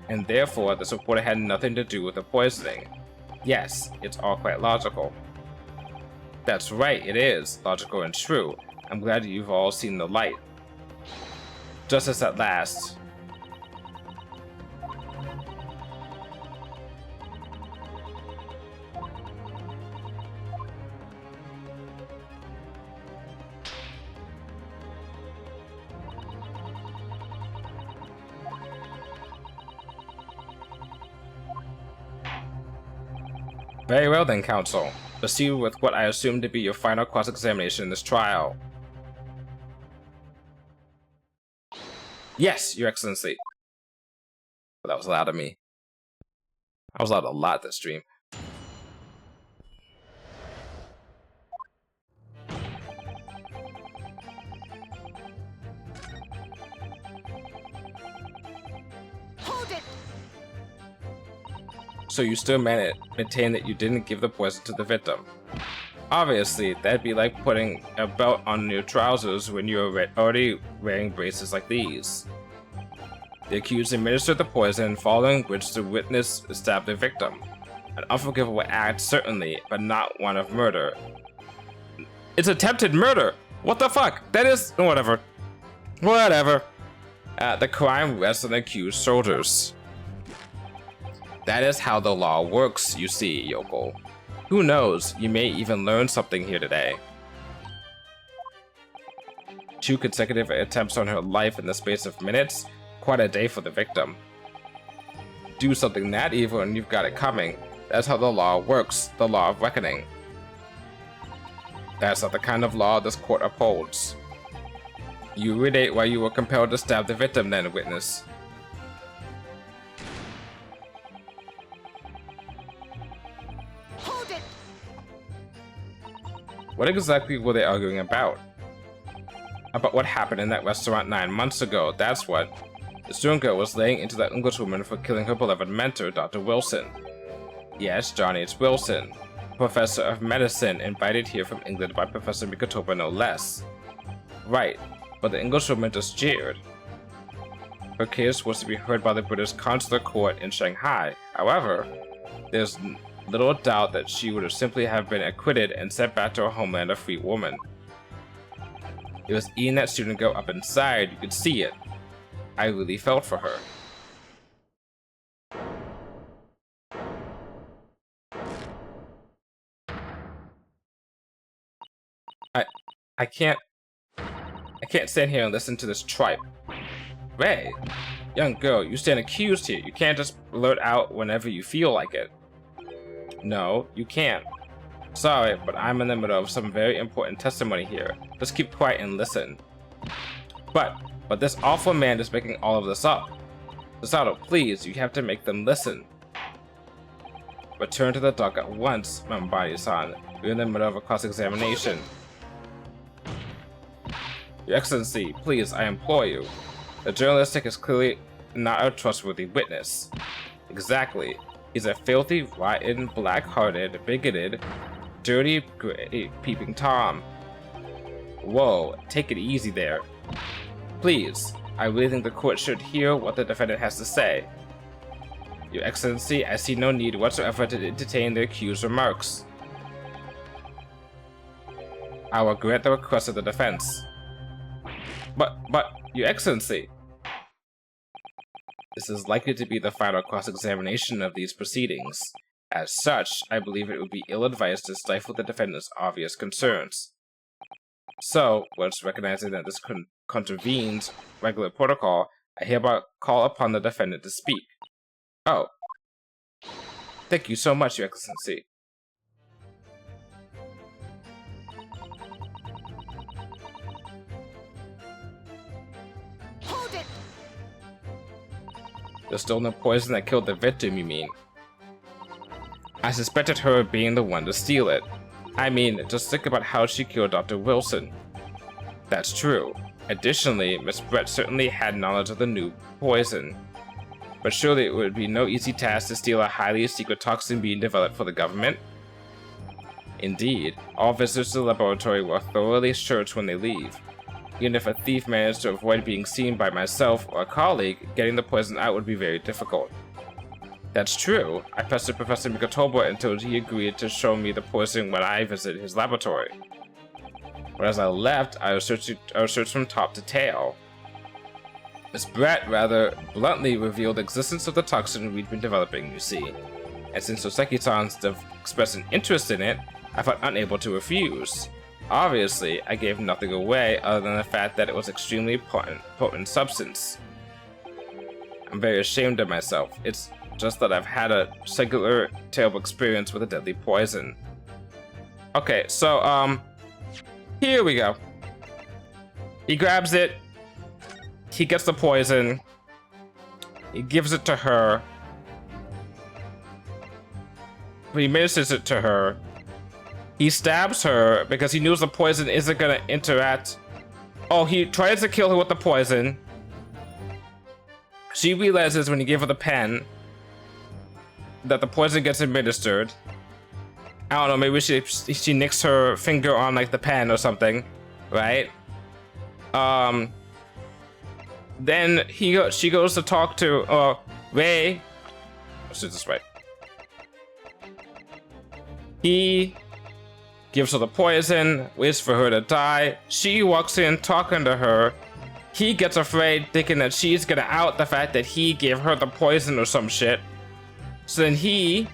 And therefore, this reporter had nothing to do with the poisoning. Yes, it's all quite logical. That's right, it is logical and true. I'm glad you've all seen the light. Justice at last. Very well then, counsel. Proceed with what I assume to be your final cross-examination in this trial. Yes, Your Excellency. Well, that was loud of me. I was loud a lot this stream. Hold it! So you still maintain that you didn't give the poison to the victim. Obviously, that'd be like putting a belt on your trousers when you're already wearing braces like these. The accused administered the poison, following which the witness stabbed the victim. An unforgivable act, certainly, but not one of murder. It's attempted murder! What the fuck? That is... whatever. Whatever. The crime rests on the accused's shoulders. That is how the law works, you see, yokel. Who knows, you may even learn something here today. 2 consecutive attempts on her life in the space of minutes? Quite a day for the victim. Do something that evil and you've got it coming. That's how the law works, the law of reckoning. That's not the kind of law this court upholds. You relate why you were compelled to stab the victim then, witness. What exactly were they arguing about? About what happened in that restaurant 9 months ago, that's what. The student girl was laying into that Englishwoman for killing her beloved mentor, Dr. Wilson. Yes, John H. Wilson, professor of medicine, invited here from England by Professor Mikotopa no less. Right, but the Englishwoman just jeered. Her case was to be heard by the British Consular Court in Shanghai. However, there's little doubt that she would have simply have been acquitted and sent back to her homeland a free woman. It was eating that student girl up inside, you could see it. I really felt for her. I can't stand here and listen to this tripe. Ray, young girl, you stand accused here. You can't just blurt out whenever you feel like it. No, you can't. Sorry, but I'm in the middle of some very important testimony here. Just keep quiet and listen. But this awful man is making all of this up. Sasato, please, you have to make them listen. Return to the dock at once, Mambai-san. We're in the middle of a cross-examination. Your Excellency, please, I implore you. The journalistic is clearly not a trustworthy witness. Exactly. He's a filthy, rotten, black-hearted, bigoted, dirty, gray, peeping Tom. Whoa, take it easy there. Please, I really think the court should hear what the defendant has to say. Your Excellency, I see no need whatsoever to entertain the accused's remarks. I will grant the request of the defense. But, Your Excellency, This is likely to be the final cross-examination of these proceedings. As such, I believe it would be ill-advised to stifle the defendant's obvious concerns. So, whilst recognizing that this contravenes regular protocol, I hereby call upon the defendant to speak. Oh. Thank you so much, Your Excellency. Hold it! There's still no poison that killed the victim, you mean? I suspected her of being the one to steal it. I mean, just think about how she killed Dr. Wilson. That's true. Additionally, Miss Brett certainly had knowledge of the new poison. But surely it would be no easy task to steal a highly secret toxin being developed for the government? Indeed, all visitors to the laboratory were thoroughly searched when they leave. Even if a thief managed to avoid being seen by myself or a colleague, getting the poison out would be very difficult. That's true. I pestered Professor Mikotoba until he agreed to show me the poison when I visited his laboratory. But as I left, I was searched from top to tail. Miss Brett rather bluntly revealed the existence of the toxin we'd been developing, you see. And since Oseki-san's expressed an interest in it, I felt unable to refuse. Obviously, I gave nothing away other than the fact that it was extremely potent substance. I'm very ashamed of myself. It's just that I've had a singular terrible experience with a deadly poison. Okay, so, here we go. He grabs it. He gets the poison. He gives it to her. But he ministers it to her. He stabs her because he knows the poison isn't gonna interact. Oh, he tries to kill her with the poison. She realizes when he gave her the pen that the poison gets administered. I don't know, maybe she nicks her finger on like the pen or something, right? Then she goes to talk to Ray. Let's do this right. He gives her the poison, waits for her to die. She walks in talking to her. He gets afraid, thinking that she's gonna out the fact that he gave her the poison or some shit. So then he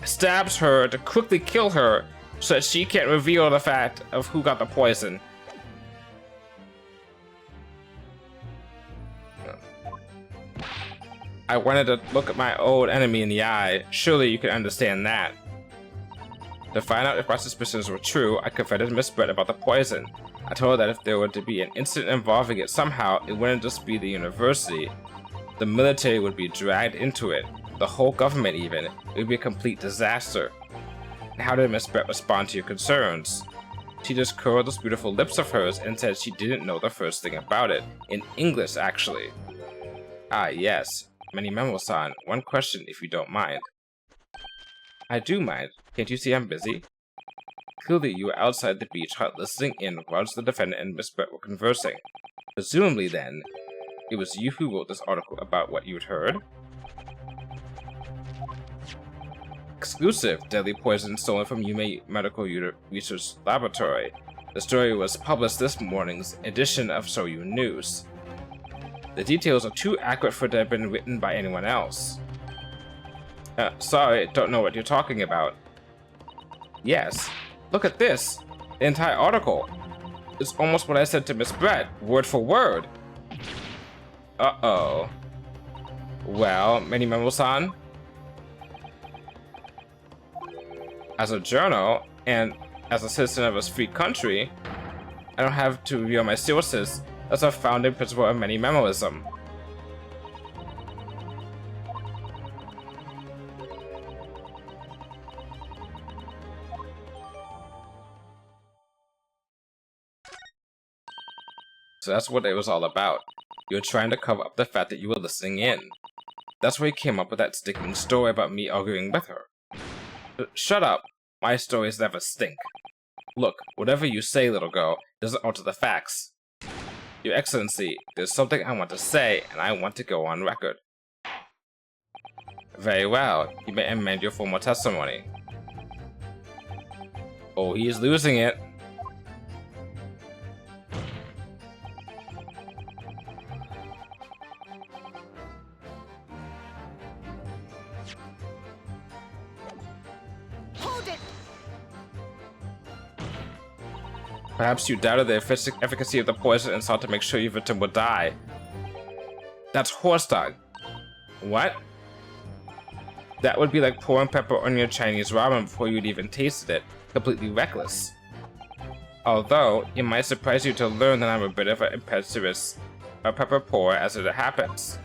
stabs her to quickly kill her so that she can't reveal the fact of who got the poison. I wanted to look at my old enemy in the eye. Surely you can understand that. To find out if my suspicions were true, I confronted Miss Brett about the poison. I told her that if there were to be an incident involving it somehow, it wouldn't just be the university. The military would be dragged into it. The whole government even. It would be a complete disaster. And how did Miss Brett respond to your concerns? She just curled those beautiful lips of hers and said she didn't know the first thing about it. In English, actually. Ah, yes. Many-Memo-san, one question if you don't mind. I do mind. Can't you see I'm busy? Clearly you were outside the beach hut listening in whilst the defendant and Miss Brett were conversing. Presumably then, it was you who wrote this article about what you'd heard? Exclusive, deadly poison stolen from Yume Medical Research Laboratory. The story was published this morning's edition of So You News. The details are too accurate for to have been written by anyone else. Sorry, don't know what you're talking about. Yes, look at this. The entire article. It's almost what I said to Miss Brett, word for word. Uh-oh. Well, Many-Memo-san? As a journal, and as a citizen of a free country, I don't have to reveal my sources. That's a founding principle of Many-Memoism. So that's what it was all about. You were trying to cover up the fact that you were listening in. That's where you came up with that sticking story about me arguing with her. Shut up. My stories never stink. Look, whatever you say, little girl, doesn't alter the facts. Your Excellency, there's something I want to say, and I want to go on record. Very well. You may amend your formal testimony. Oh, he's losing it. Perhaps you doubted the efficacy of the poison and sought to make sure your victim would die. That's horse dog. What? That would be like pouring pepper on your Chinese ramen before you'd even tasted it. Completely reckless. Although, it might surprise you to learn that I'm a bit of an impetuous pepper pourer as it happens.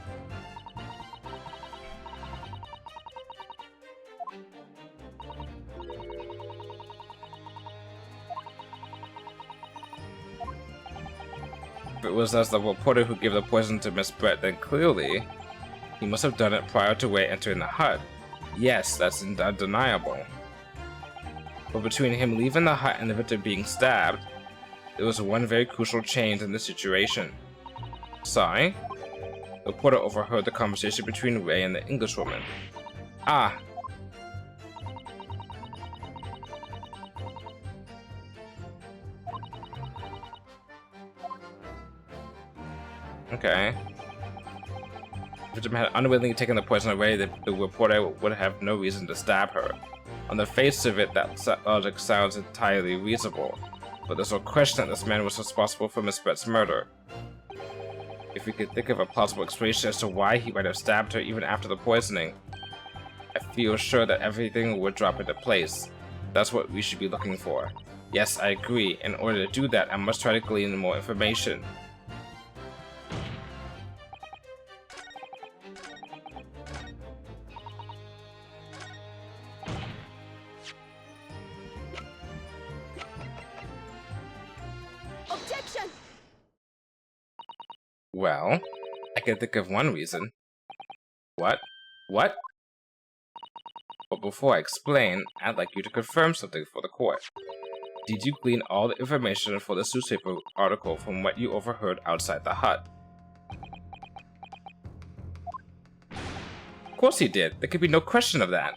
If it was as the reporter who gave the poison to Miss Brett, then clearly he must have done it prior to Wei entering the hut. Yes, that's undeniable. But between him leaving the hut and the victim being stabbed, there was one very crucial change in the situation. Sorry? The reporter overheard the conversation between Wei and the Englishwoman. Ah. Okay. If the victim had unwillingly taken the poison away, the reporter would have no reason to stab her. On the face of it, that logic sounds entirely reasonable, but there's no question that this man was responsible for Miss Brett's murder. If we could think of a plausible explanation as to why he might have stabbed her even after the poisoning, I feel sure that everything would drop into place. That's what we should be looking for. Yes, I agree. In order to do that, I must try to glean more information. Objection! Well, I can think of one reason. What? What? But before I explain, I'd like you to confirm something for the court. Did you glean all the information for this newspaper article from what you overheard outside the hut? Of course he did. There could be no question of that.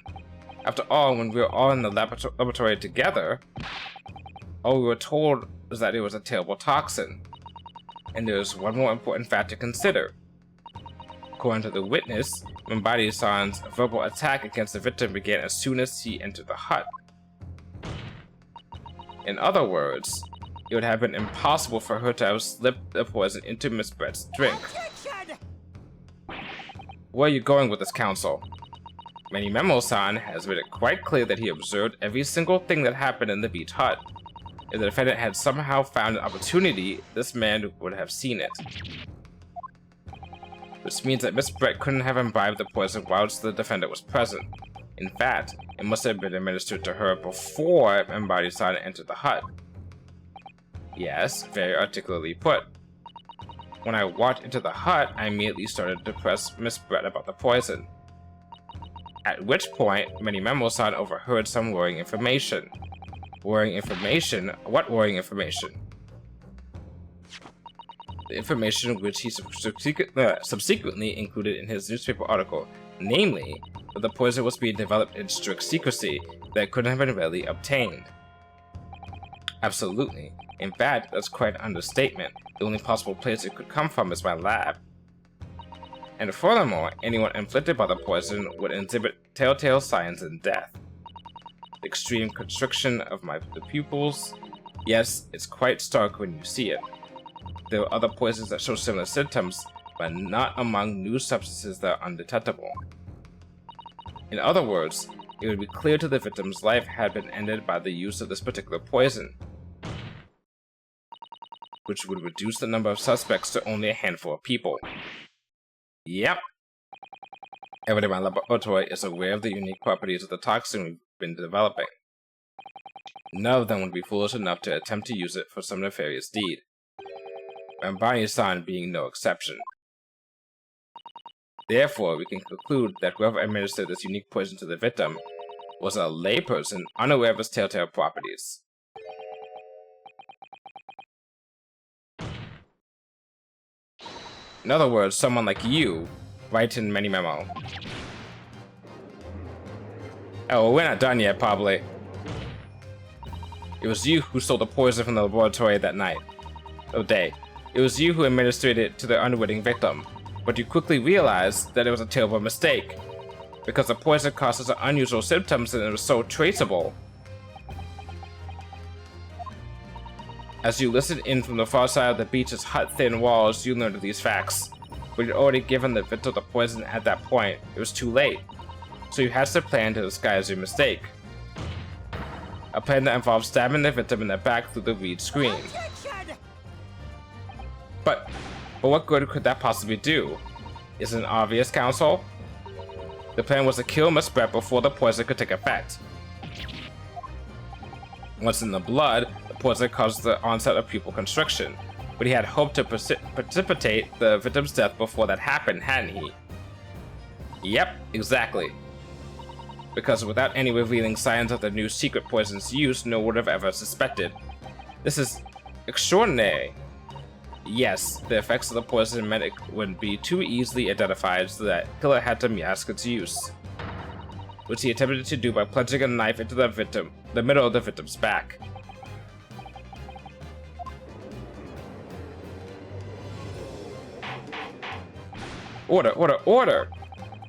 After all, when we were all in the laboratory together, all we were told was that it was a terrible toxin. And there's one more important fact to consider. According to the witness, Mightier-san's verbal attack against the victim began as soon as he entered the hut. In other words, it would have been impossible for her to have slipped the poison into Miss Brett's drink. Objection! Where are you going with this, counsel? Mightier-san has made it quite clear that he observed every single thing that happened in the beach hut. If the defendant had somehow found an opportunity, this man would have seen it. Which means that Miss Brett couldn't have imbibed the poison whilst the defendant was present. In fact, it must have been administered to her before Mightier-san entered the hut. Yes, very articulately put. When I walked into the hut, I immediately started to press Miss Brett about the poison. At which point, Mightier-san overheard some worrying information. Worrying information? What worrying information? The information which he subsequently included in his newspaper article, namely, that the poison was being developed in strict secrecy that couldn't have been readily obtained. Absolutely. In fact, that's quite an understatement. The only possible place it could come from is my lab. And furthermore, anyone inflicted by the poison would exhibit telltale signs in death. The extreme constriction of the pupils. Yes, it's quite stark when you see it. There are other poisons that show similar symptoms, but not among new substances that are undetectable. In other words, it would be clear to the victim's life had been ended by the use of this particular poison, which would reduce the number of suspects to only a handful of people. Yep. Everyone in my laboratory is aware of the unique properties of the toxin we've been developing. None of them would be foolish enough to attempt to use it for some nefarious deed. Mightier-san being no exception. Therefore, we can conclude that whoever administered this unique poison to the victim was a layperson unaware of its telltale properties. In other words, someone like you, writing many memo. Oh, well, we're not done yet, probably. It was you who stole the poison from the laboratory that night. Oh, day. It was you who administered it to the unwitting victim, but you quickly realized that it was a terrible mistake, because the poison causes unusual symptoms and it was so traceable. As you listen in from the far side of the beach's hut-thin walls, you learn of these facts. But you'd already given the victim the poison at that point. It was too late. So you had to plan to disguise your mistake. A plan that involved stabbing the victim in the back through the reed screen. Objection! But what good could that possibly do? Isn't it obvious, Counsel? The plan was to kill Miss Brett before the poison could take effect. Once in the blood, the poison caused the onset of pupil constriction, but he had hoped to precipitate the victim's death before that happened, hadn't he? Yep, exactly. Because without any revealing signs of the new secret poison's use, no one would have ever suspected. This is extraordinary. Yes, the effects of the poison meant it wouldn't be too easily identified, so that killer had to mask its use, which he attempted to do by plunging a knife into the middle of the victim's back. Order, order, order!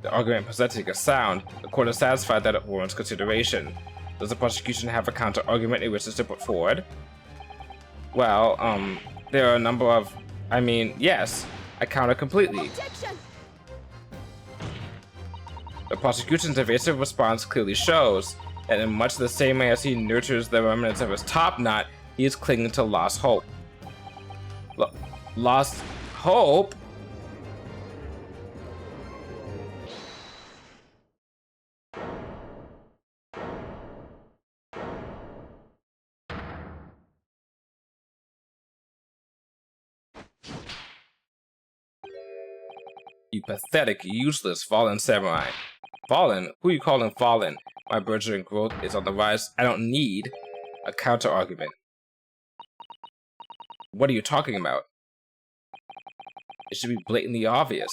The argument presenting a sound. The court is satisfied that it warrants consideration. Does the prosecution have a counter-argument it wishes to put forward? Well, there are a number of... yes, I counter completely. Objection! The prosecution's evasive response clearly shows that in much the same way as he nurtures the remnants of his top knot, he is clinging to lost hope. Lost hope? You pathetic, useless, fallen samurai. Fallen? Who are you calling fallen? My burgeoning growth is on the rise. I don't need a counter-argument. What are you talking about? It should be blatantly obvious.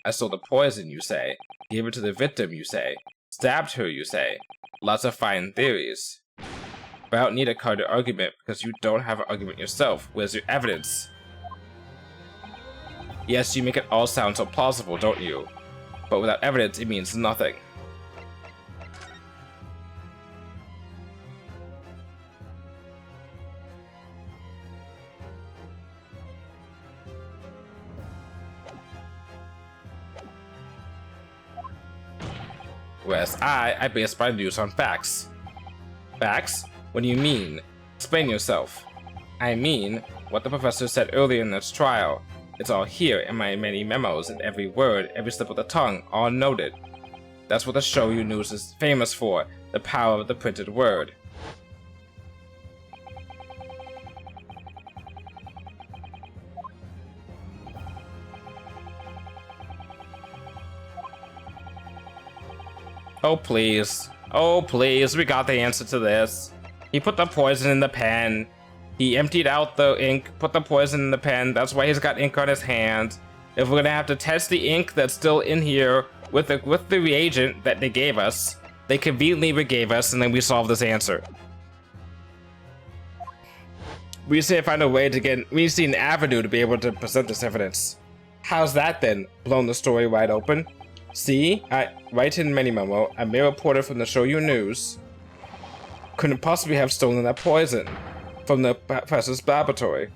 I stole the poison, you say. Gave it to the victim, you say. Stabbed her, you say. Lots of fine theories. But I don't need a counter-argument because you don't have an argument yourself. Where's your evidence? Yes, you make it all sound so plausible, don't you? But without evidence, it means nothing. Whereas I base my news on facts. Facts? What do you mean? Explain yourself. I mean, what the professor said earlier in this trial. It's all here in my many memos, and every word, every slip of the tongue, all noted. That's what the Shoyu News is famous for, the power of the printed word. Oh please. Oh please, we got the answer to this. He put the poison in the pen. He emptied out the ink, put the poison in the pen. That's why he's got ink on his hand. If we're gonna have to test the ink that's still in here with the reagent that they gave us, they conveniently gave us, and then we solve this answer. We just need to find a way to we need to see an avenue to be able to present this evidence. How's that then? Blown the story wide open. See, I write in many memo, a mere reporter from the Shoyu News couldn't possibly have stolen that poison from the professor's laboratory.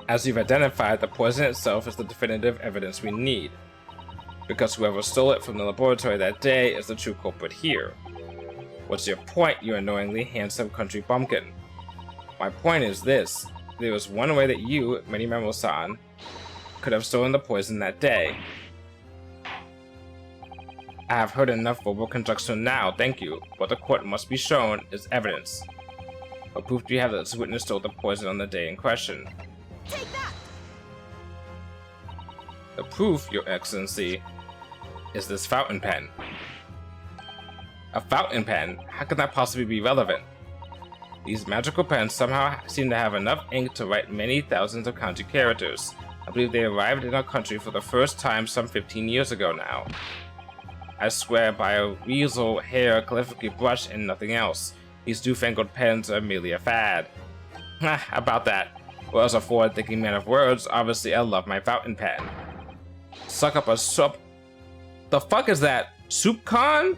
As you've identified, the poison itself is the definitive evidence we need, because whoever stole it from the laboratory that day is the true culprit here. What's your point, you annoyingly handsome country bumpkin? My point is this. There was one way that you, Minimemo-san, could have stolen the poison that day. I have heard enough verbal conjunction now, thank you. What the court must be shown is evidence. What proof do you have that this witness stole the poison on the day in question? Take that! The proof, Your Excellency, is this fountain pen. A fountain pen? How can that possibly be relevant? These magical pens somehow seem to have enough ink to write many thousands of kanji characters. I believe they arrived in our country for the first time some 15 years ago now. I swear by a weasel hair calligraphy brush and nothing else. These newfangled pens are merely a fad. About that. Well, as a forward-thinking man of words, obviously I love my fountain pen. Suck up a soup. The fuck is that? Soup con?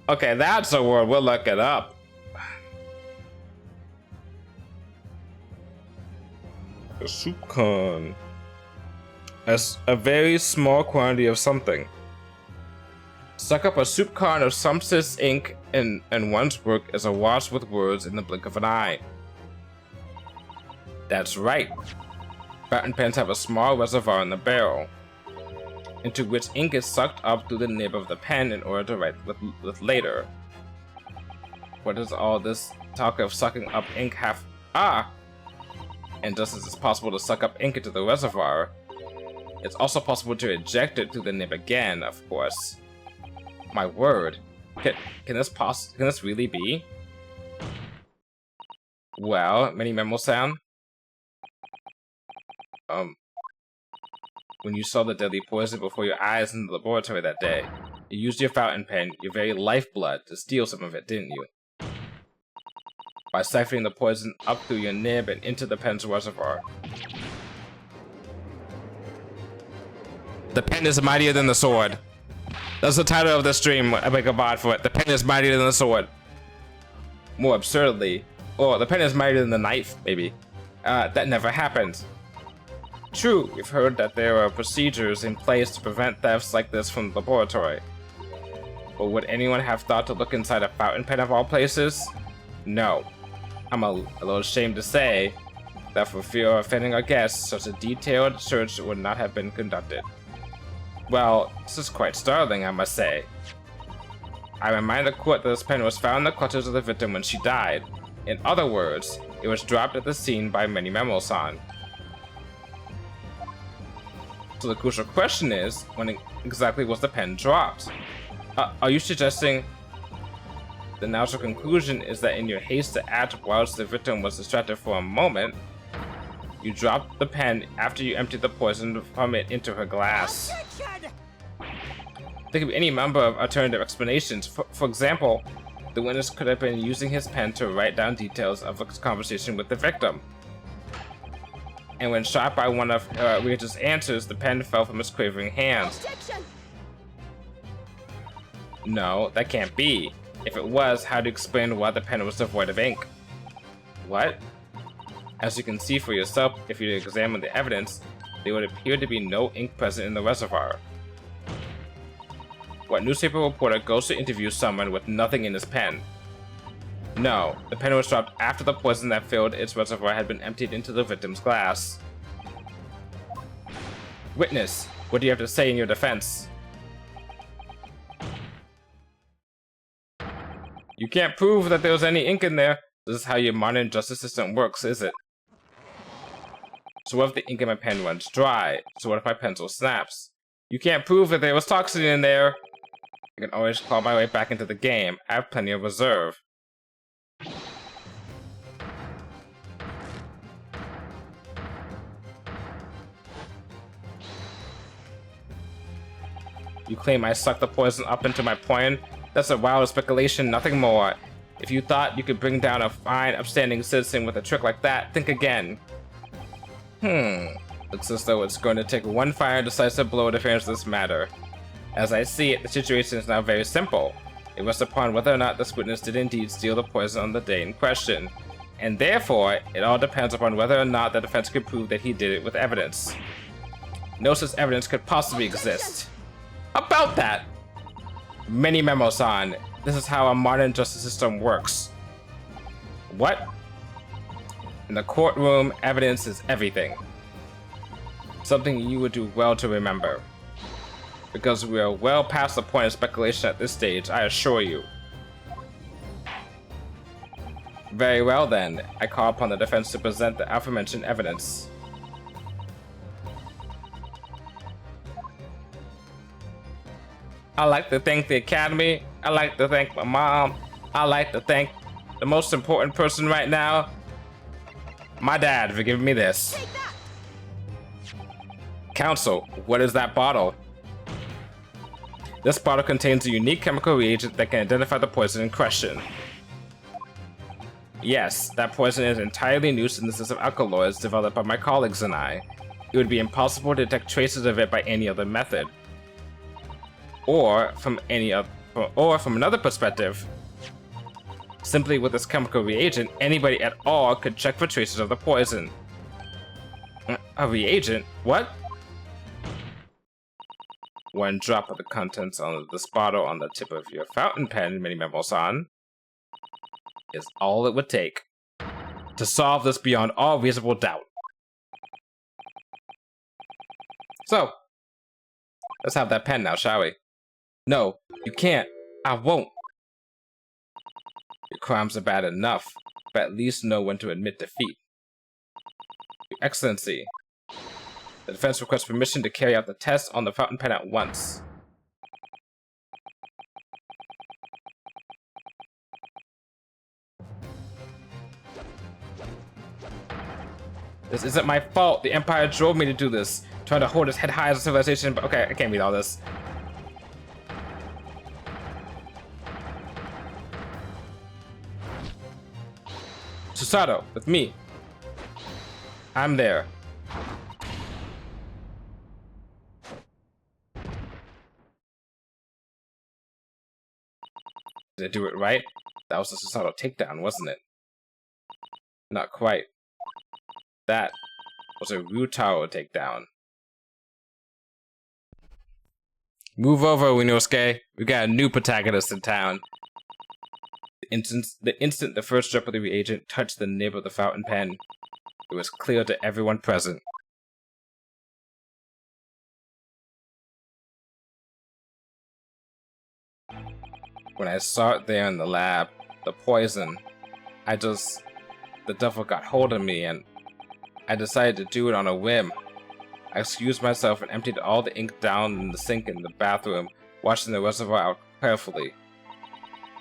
Okay, that's a word. We'll look it up. A soup con. As a very small quantity of something. Suck up a soup con of sumptuous ink, and one's work is awash with words in the blink of an eye. That's right. Fountain pens have a small reservoir in the barrel, into which ink is sucked up through the nib of the pen in order to write with later. What does all this talk of sucking up ink have? Ah! And just as it's possible to suck up ink into the reservoir, it's also possible to eject it through the nib again, of course. My word. Can this really be? Well, Mini Memo-san? When you saw the deadly poison before your eyes in the laboratory that day, you used your fountain pen, your very lifeblood, to steal some of it, didn't you? By siphoning the poison up through your nib and into the pen's reservoir. The pen is mightier than the sword. That's the title of the stream. I make a bot for it. The pen is mightier than the sword. More absurdly, or the pen is mightier than the knife, maybe. That never happened. True, we've heard that there are procedures in place to prevent thefts like this from the laboratory. But would anyone have thought to look inside a fountain pen of all places? No. I'm a little ashamed to say that for fear of offending our guests, such a detailed search would not have been conducted. Well, this is quite startling, I must say. I remind the court that this pen was found in the clutches of the victim when she died. In other words, it was dropped at the scene by Mini Memo-san. So the crucial question is, when exactly was the pen dropped? Are you suggesting the natural conclusion is that in your haste to act whilst the victim was distracted for a moment, you dropped the pen after you emptied the poison from it into her glass? There could be any number of alternative explanations. For example, the witness could have been using his pen to write down details of a conversation with the victim. And when shot by one of Rita's answers, the pen fell from his quivering hands. No, that can't be. If it was, how to explain why the pen was devoid of ink? What? As you can see for yourself, if you examine the evidence, there would appear to be no ink present in the reservoir. What newspaper reporter goes to interview someone with nothing in his pen? No, the pen was dropped after the poison that filled its reservoir had been emptied into the victim's glass. Witness, what do you have to say in your defense? You can't prove that there was any ink in there. This is how your modern justice system works, is it? So what if the ink in my pen runs dry? So what if my pencil snaps? You can't prove that there was toxin in there. I can always claw my way back into the game. I have plenty of reserve. You claim I sucked the poison up into my pen? That's a wild speculation, nothing more. If you thought you could bring down a fine, upstanding citizen with a trick like that, think again. Looks as though it's going to take one final decisive blow to finish this matter. As I see it, the situation is now very simple. It rests upon whether or not this witness did indeed steal the poison on the day in question. And therefore, it all depends upon whether or not the defense could prove that he did it with evidence. No such evidence could possibly exist. About that! Mini Memo-san, this is how a modern justice system works. What? In the courtroom, evidence is everything. Something you would do well to remember. Because we are well past the point of speculation at this stage, I assure you. Very well then, I call upon the defense to present the aforementioned evidence. I like to thank the Academy, I like to thank my mom, I like to thank the most important person right now, my dad, for giving me this. Counsel, what is that bottle? This bottle contains a unique chemical reagent that can identify the poison in question. Yes, that poison is entirely new synthesis of alkaloids developed by my colleagues and I. It would be impossible to detect traces of it by any other method. Or from another perspective, simply with this chemical reagent, anybody at all could check for traces of the poison. A reagent? What? One drop of the contents of this bottle on the tip of your fountain pen, Mini-Memo-san, is all it would take to solve this beyond all reasonable doubt. So, let's have that pen now, shall we? No, you can't. I won't. Your crimes are bad enough, but at least know when to admit defeat. Your Excellency, the defense requests permission to carry out the test on the fountain pen at once. This isn't my fault. The Empire drove me to do this, trying to hold its head high as a civilization, but okay, I can't read all this. Susato, with me. I'm there. Did I do it right? That was the Susato takedown, wasn't it? Not quite. That was a Ryutaro takedown. Move over, Inosuke. We got a new protagonist in town. The instant the first drop of the reagent touched the nib of the fountain pen, it was clear to everyone present. When I saw it there in the lab, the poison, the devil got hold of me and I decided to do it on a whim. I excused myself and emptied all the ink down in the sink in the bathroom, washing the reservoir out carefully.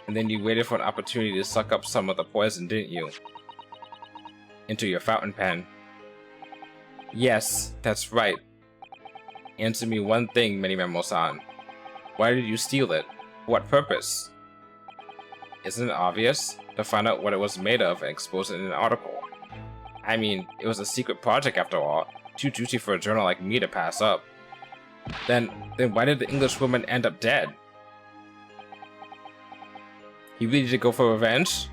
And then you waited for an opportunity to suck up some of the poison, didn't you? Into your fountain pen. Yes, that's right. Answer me one thing, Mini-Memo-san. Why did you steal it? For what purpose? Isn't it obvious? To find out what it was made of and expose it in an article. I mean, it was a secret project after all. Too juicy for a journal like me to pass up. Then why did the English woman end up dead? You really did go for revenge?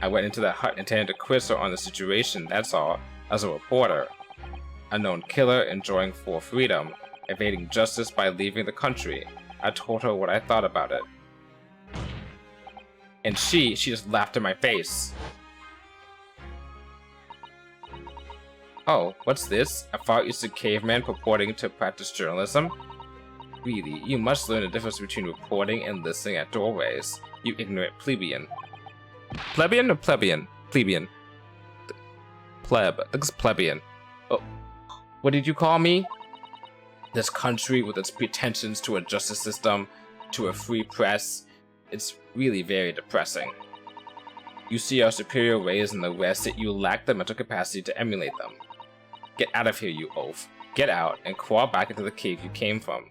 I went into that hut intending to quiz her on the situation, that's all, as a reporter. A known killer enjoying full freedom, evading justice by leaving the country. I told her what I thought about it. And she just laughed in my face. Oh, what's this? A Far Eastern caveman purporting to practice journalism? Really, you must learn the difference between reporting and listening at doorways, you ignorant plebeian. Plebeian or plebeian? Plebeian. Pleb. I think it's plebeian. Oh, what did you call me? This country with its pretensions to a justice system, to a free press, it's really very depressing. You see our superior ways in the West, yet you lack the mental capacity to emulate them. Get out of here, you oaf. Get out and crawl back into the cave you came from.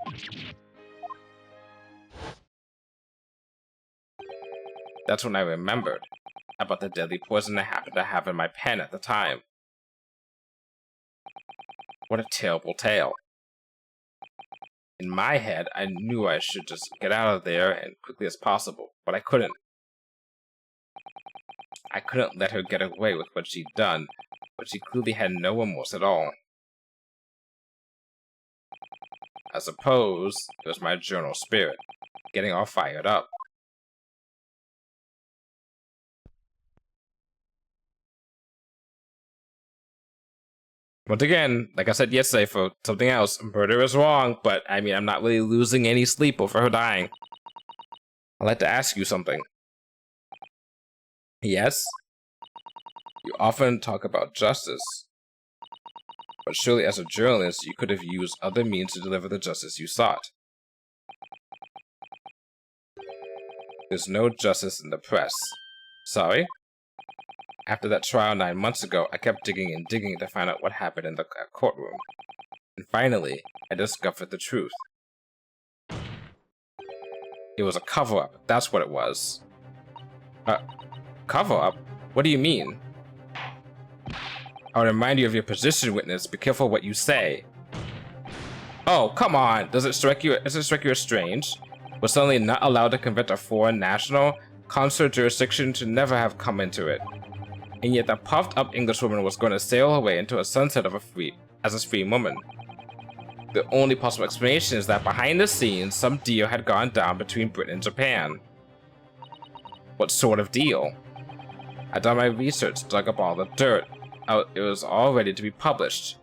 That's when I remembered about the deadly poison I happened to have in my pen at the time. What a terrible tale. In my head, I knew I should just get out of there as quickly as possible, but I couldn't. I couldn't let her get away with what she'd done, but she clearly had no remorse at all. I suppose it was my journal spirit, getting all fired up. Once again, like I said yesterday for something else, murder is wrong, but I mean, I'm not really losing any sleep over her dying. I'd like to ask you something. Yes? You often talk about justice. But surely as a journalist, you could have used other means to deliver the justice you sought. There's no justice in the press. Sorry? After that trial 9 months ago, I kept digging and digging to find out what happened in the courtroom. And finally, I discovered the truth. It was a cover-up, that's what it was. cover-up? What do you mean? I'll remind you of your position, witness. Be careful what you say. Oh, come on. Does it strike you as strange? We're suddenly not allowed to convert a foreign national? Consular jurisdiction should never have come into it. And yet the puffed-up Englishwoman was going to sail away into a sunset of a free woman. The only possible explanation is that behind the scenes, some deal had gone down between Britain and Japan. What sort of deal? I'd done my research, dug up all the dirt. It was all ready to be published.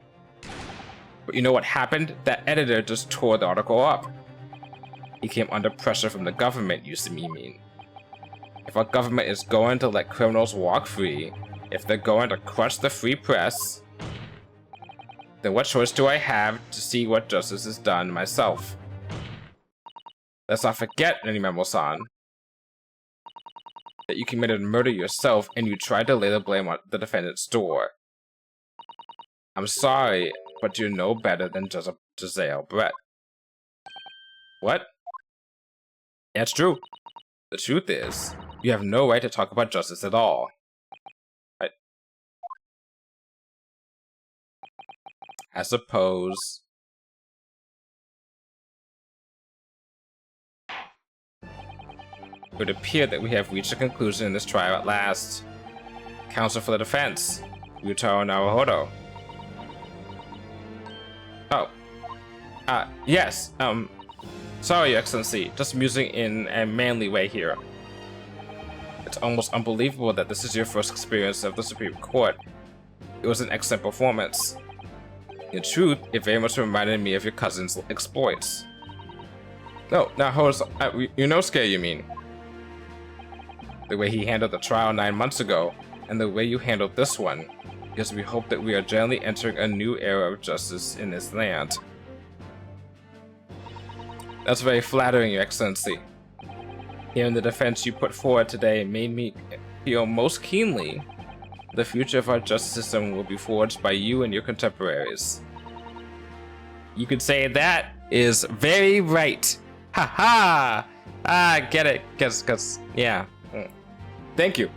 But you know what happened? That editor just tore the article up. He came under pressure from the government, you see me mean. If our government is going to let criminals walk free, if they're going to crush the free press, then what choice do I have to see what justice is done myself? Let's not forget, Nanimamu-san, that you committed murder yourself and you tried to lay the blame on the defendant's door. I'm sorry, but you're no better than just a Giselle Brett. What? That's true. The truth is, you have no right to talk about justice at all. I suppose. It would appear that we have reached a conclusion in this trial at last. Counsel for the defense, Ryutaro Naruhodo. Oh. Yes, sorry, Your Excellency, just musing in a manly way here. It's almost unbelievable that this is your first experience of the Supreme Court. It was an excellent performance. In truth, it very much reminded me of your cousin's exploits. No, now Yunosuke, you mean? The way he handled the trial 9 months ago, and the way you handled this one, because we hope that we are generally entering a new era of justice in this land. That's very flattering, Your Excellency. Hearing the defense you put forward today made me feel most keenly the future of our justice system will be forged by you and your contemporaries. You could say that is very right. Ha ha! I get it, cause yeah. Thank you.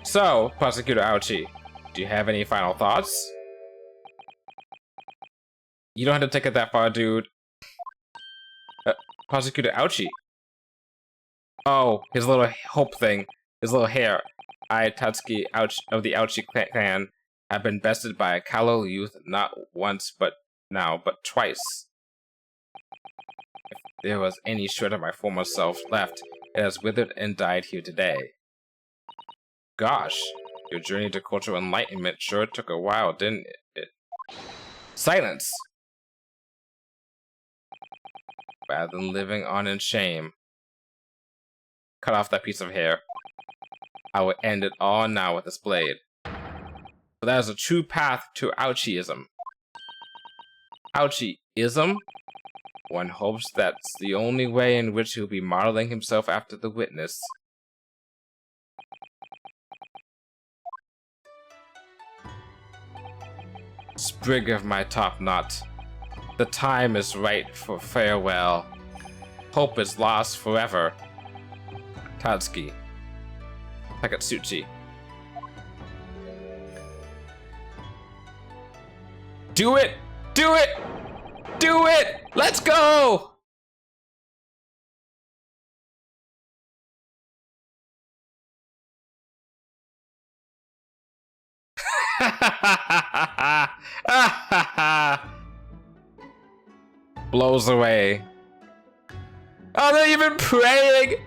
So, Prosecutor Ouchi, do you have any final thoughts? You don't have to take it that far, dude. Prosecutor Ouchi. Oh, his little hope thing. His little hair. I, Tatsuki Ouch of the Ouchi clan, have been bested by a callow youth not once but twice. If there was any shred of my former self left, it has withered and died here today. Gosh, your journey to cultural enlightenment sure took a while, didn't it? Silence! Rather than living on in shame. Cut off that piece of hair. I will end it all now with this blade. So that is a true path to Ouchiism. Ouchiism? One hopes that's the only way in which he'll be modeling himself after the witness. Sprig of my top knot. The time is right for farewell. Hope is lost forever. Tatsuki. Takatsuchi. Do it! Do it! Do it! Let's go! Blows away. Oh, they're even praying!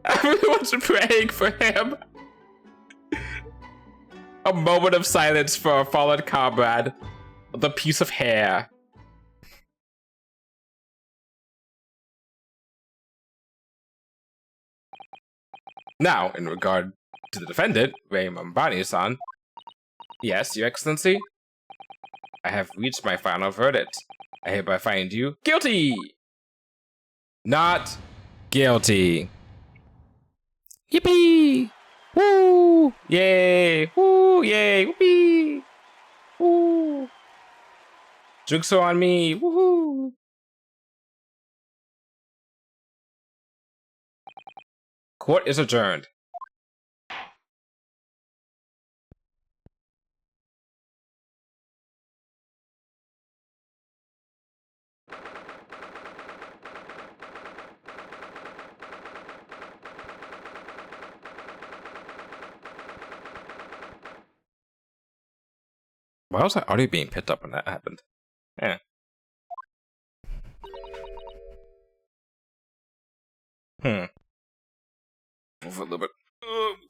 Everyone's praying for him. A moment of silence for a fallen comrade. The piece of hair. Now, in regard to the defendant, Rei Mambani-san. Yes, Your Excellency? I have reached my final verdict. I hereby find you guilty! Not guilty. Yippee! Woo! Yay! Woo! Yay! Whoopee! Woo! Drinks are on me! Woohoo! Court is adjourned. Why was I already being picked up when that happened? Yeah. Move a little bit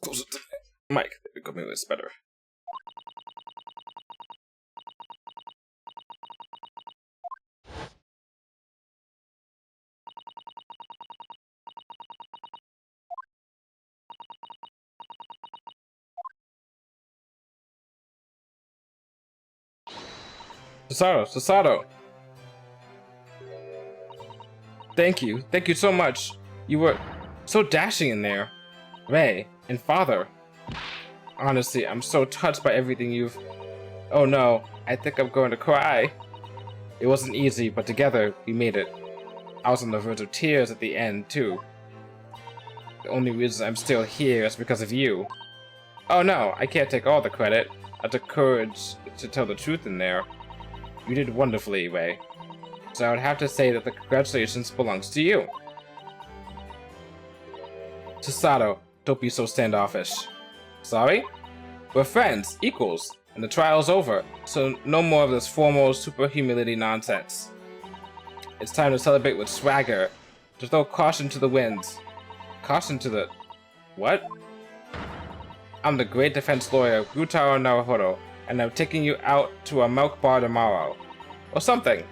closer to the mic. There we go, maybe it's better. Susato! Thank you so much. You were so dashing in there. Ray, and Father. Honestly, I'm so touched by everything you've... Oh no, I think I'm going to cry. It wasn't easy, but together, we made it. I was on the verge of tears at the end, too. The only reason I'm still here is because of you. Oh no, I can't take all the credit. I had the courage to tell the truth in there. You did wonderfully, Ray. So I would have to say that the congratulations belongs to you. Susato, don't be so standoffish. Sorry? We're friends, equals, and the trial's over, so no more of this formal super humility nonsense. It's time to celebrate with swagger, to throw caution to the winds. Caution to the... What? I'm the great defense lawyer, Ryutaro Naruhodo, and I'm taking you out to a milk bar tomorrow. Or something.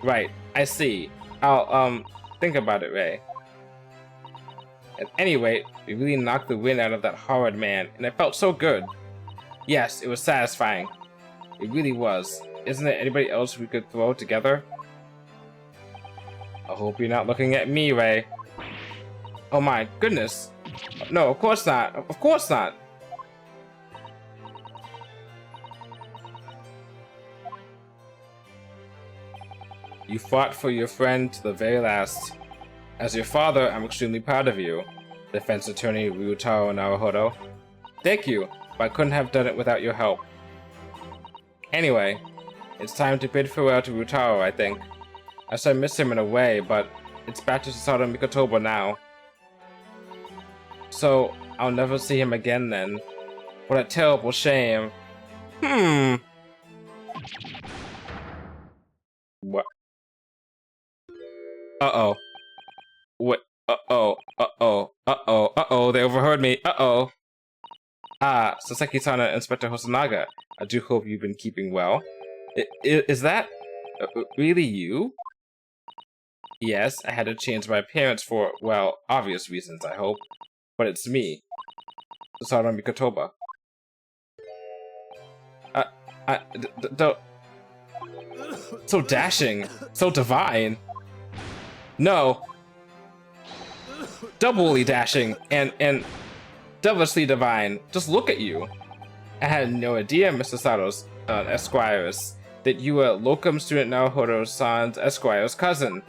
Right, I see. I'll, think about it, Ray. At any rate, we really knocked the wind out of that horrid man, and it felt so good. Yes, it was satisfying. It really was. Isn't there anybody else we could throw together? I hope you're not looking at me, Ray. Oh my goodness. No, of course not. Of course not. You fought for your friend to the very last. As your father, I'm extremely proud of you, defense attorney Ryutaro Naruhodo. Thank you, but I couldn't have done it without your help. Anyway, it's time to bid farewell to Ryutaro, I think. I still miss him in a way, but it's back to Susato and Mikotoba now. So, I'll never see him again then. What a terrible shame. What? Uh-oh. What? They overheard me. Ah, Sasaki-san and Inspector Hosonaga. I do hope you've been keeping well. Is that really you? Yes, I had to change my appearance for, well, obvious reasons, I hope. But it's me. Susato Mikotoba. Don't... So dashing. So divine. No. Doubly dashing and devilishly divine. Just look at you. I had no idea, Mr. Sato's Esquires, that you were locum student Naruhodo-san's Esquire's cousin.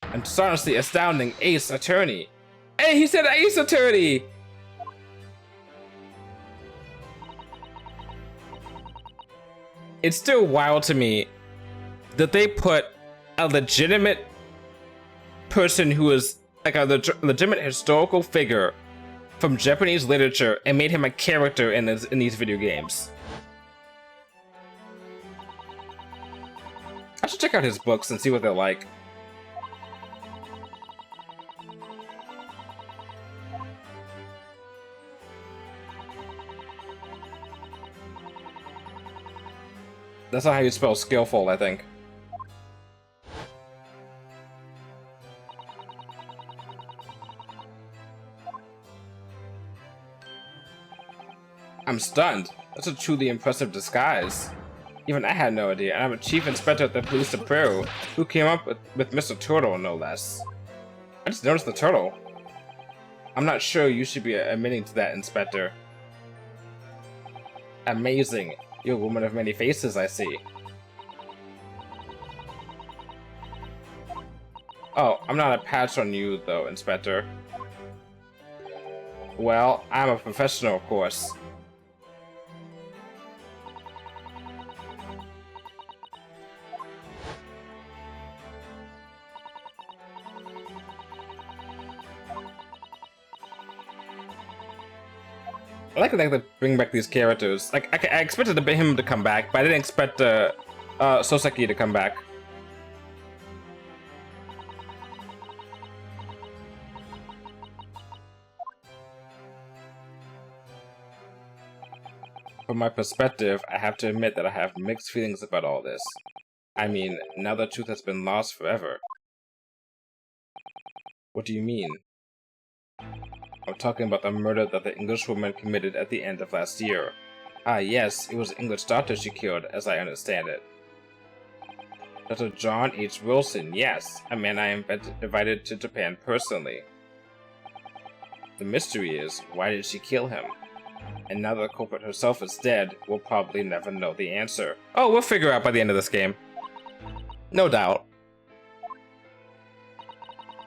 And just honestly astounding ace attorney. Hey, he said ace attorney! It's still wild to me that they put a legitimate person who is like a legitimate historical figure from Japanese literature and made him a character in these video games. I should check out his books and see what they're like. That's not how you spell skillful, I think. I'm stunned. That's a truly impressive disguise. Even I had no idea, and I'm a chief inspector at the police of Peru, who came up with Mr. Turtle, no less. I just noticed the turtle. I'm not sure you should be admitting to that, Inspector. Amazing. You're a woman of many faces, I see. Oh, I'm not a patch on you, though, Inspector. Well, I'm a professional, of course. I like that they bring back these characters. Like, I expected him to come back, but I didn't expect Soseki to come back. From my perspective, I have to admit that I have mixed feelings about all this. I mean, now the truth has been lost forever. What do you mean? I'm talking about the murder that the Englishwoman committed at the end of last year. Ah yes, it was the English doctor she killed, as I understand it. Dr. John H. Wilson, yes, a man I invited to Japan personally. The mystery is, why did she kill him? And now that the culprit herself is dead, we'll probably never know the answer. Oh, we'll figure out by the end of this game. No doubt.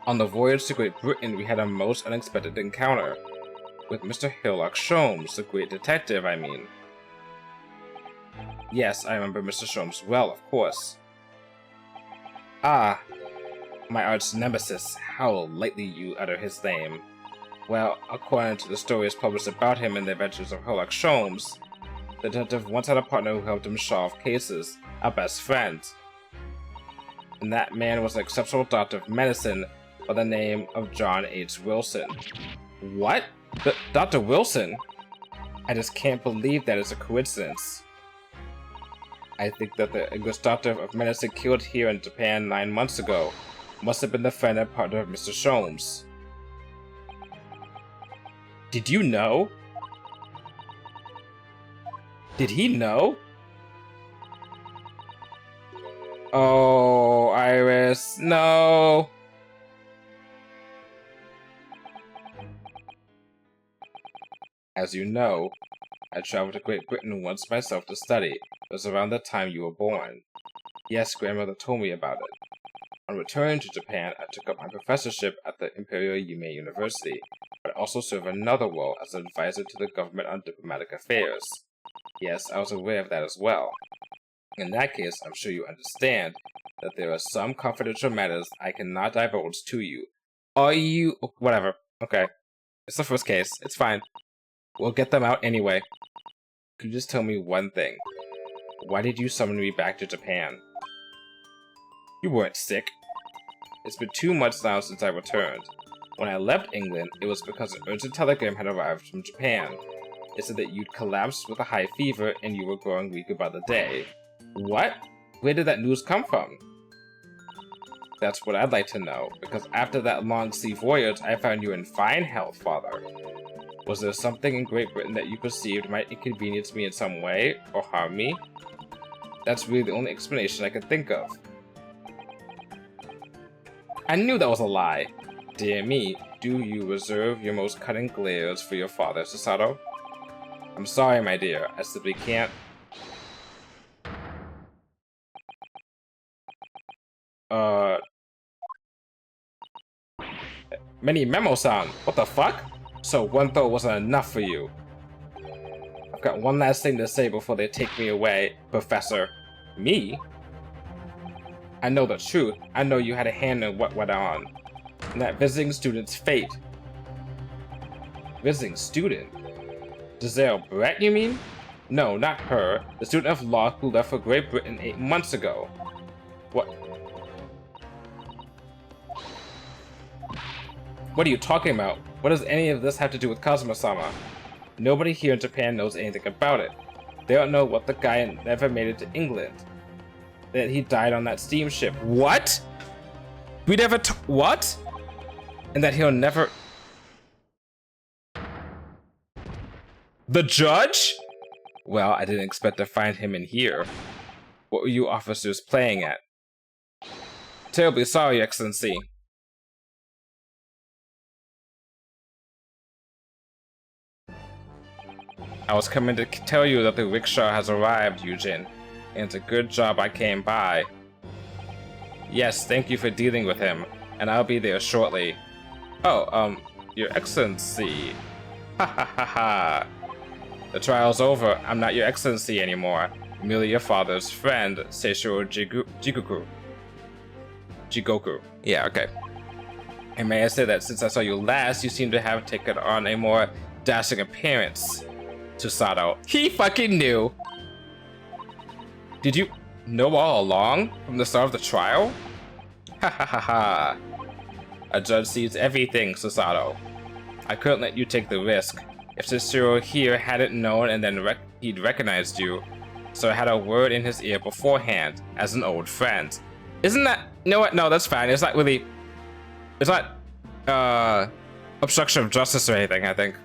On the voyage to Great Britain, we had a most unexpected encounter. With Mr. Hillock Sholmes, the great detective, I mean. Yes, I remember Mr. Sholmes well, of course. Ah, my arch nemesis, how lightly you utter his name. Well, according to the stories published about him in the Adventures of Hillock Sholmes, the detective once had a partner who helped him solve cases, a best friend. And that man was an exceptional doctor of medicine by the name of John H. Wilson. What? Dr. Wilson? I just can't believe that is a coincidence. I think that the English doctor of medicine killed here in Japan 9 months ago must have been the friend and partner of Mr. Sholmes. Did you know? Did he know? Oh, Iris, no! As you know, I traveled to Great Britain once myself to study. It was around the time you were born. Yes, grandmother told me about it. On returning to Japan, I took up my professorship at the Imperial Yume University, but I also served another role as an advisor to the government on diplomatic affairs. Yes, I was aware of that as well. In that case, I'm sure you understand that there are some confidential matters I cannot divulge to you. Are you... whatever. Okay. It's the first case. It's fine. We'll get them out anyway. Could you just tell me one thing? Why did you summon me back to Japan? You weren't sick. It's been 2 months now since I returned. When I left England, it was because an urgent telegram had arrived from Japan. It said that you'd collapsed with a high fever and you were growing weaker by the day. What? Where did that news come from? That's what I'd like to know, because after that long sea voyage, I found you in fine health, Father. Was there something in Great Britain that you perceived might inconvenience me in some way, or harm me? That's really the only explanation I could think of. I knew that was a lie. Dear me, do you reserve your most cutting glares for your father, Susato? I'm sorry, my dear, I simply can't. Mini Memo-san, what the fuck? So one throw wasn't enough for you. I've got one last thing to say before they take me away, Professor. Me? I know the truth. I know you had a hand in what went on. And that visiting student's fate. Visiting student? Giselle Brett, you mean? No, not her. The student of law who left for Great Britain 8 months ago. What? What are you talking about? What does any of this have to do with Kazuma-sama? Nobody here in Japan knows anything about it. They don't know what the guy never made it to England. That he died on that steamship. What? We never what? And that he'll never... The judge? Well, I didn't expect to find him in here. What were you officers playing at? Terribly sorry, Excellency. I was coming to tell you that the rickshaw has arrived, Eugen, and it's a good job I came by. Yes, thank you for dealing with him. and I'll be there shortly. Oh, Your Excellency. Ha ha ha ha. The trial's over. I'm not Your Excellency anymore. I'm merely your father's friend, Seishiro Jigoku. Yeah, okay. And may I say that since I saw you last, you seem to have taken on a more dashing appearance. Susato. He fucking knew! Did you know all along? From the start of the trial? Ha ha ha ha. A judge sees everything, Susato. I couldn't let you take the risk. If Cicero here hadn't known and then he'd recognized you, so I had a word in his ear beforehand, as an old friend. Isn't that... You know what? No, that's fine. It's not really... It's not, obstruction of justice or anything, I think.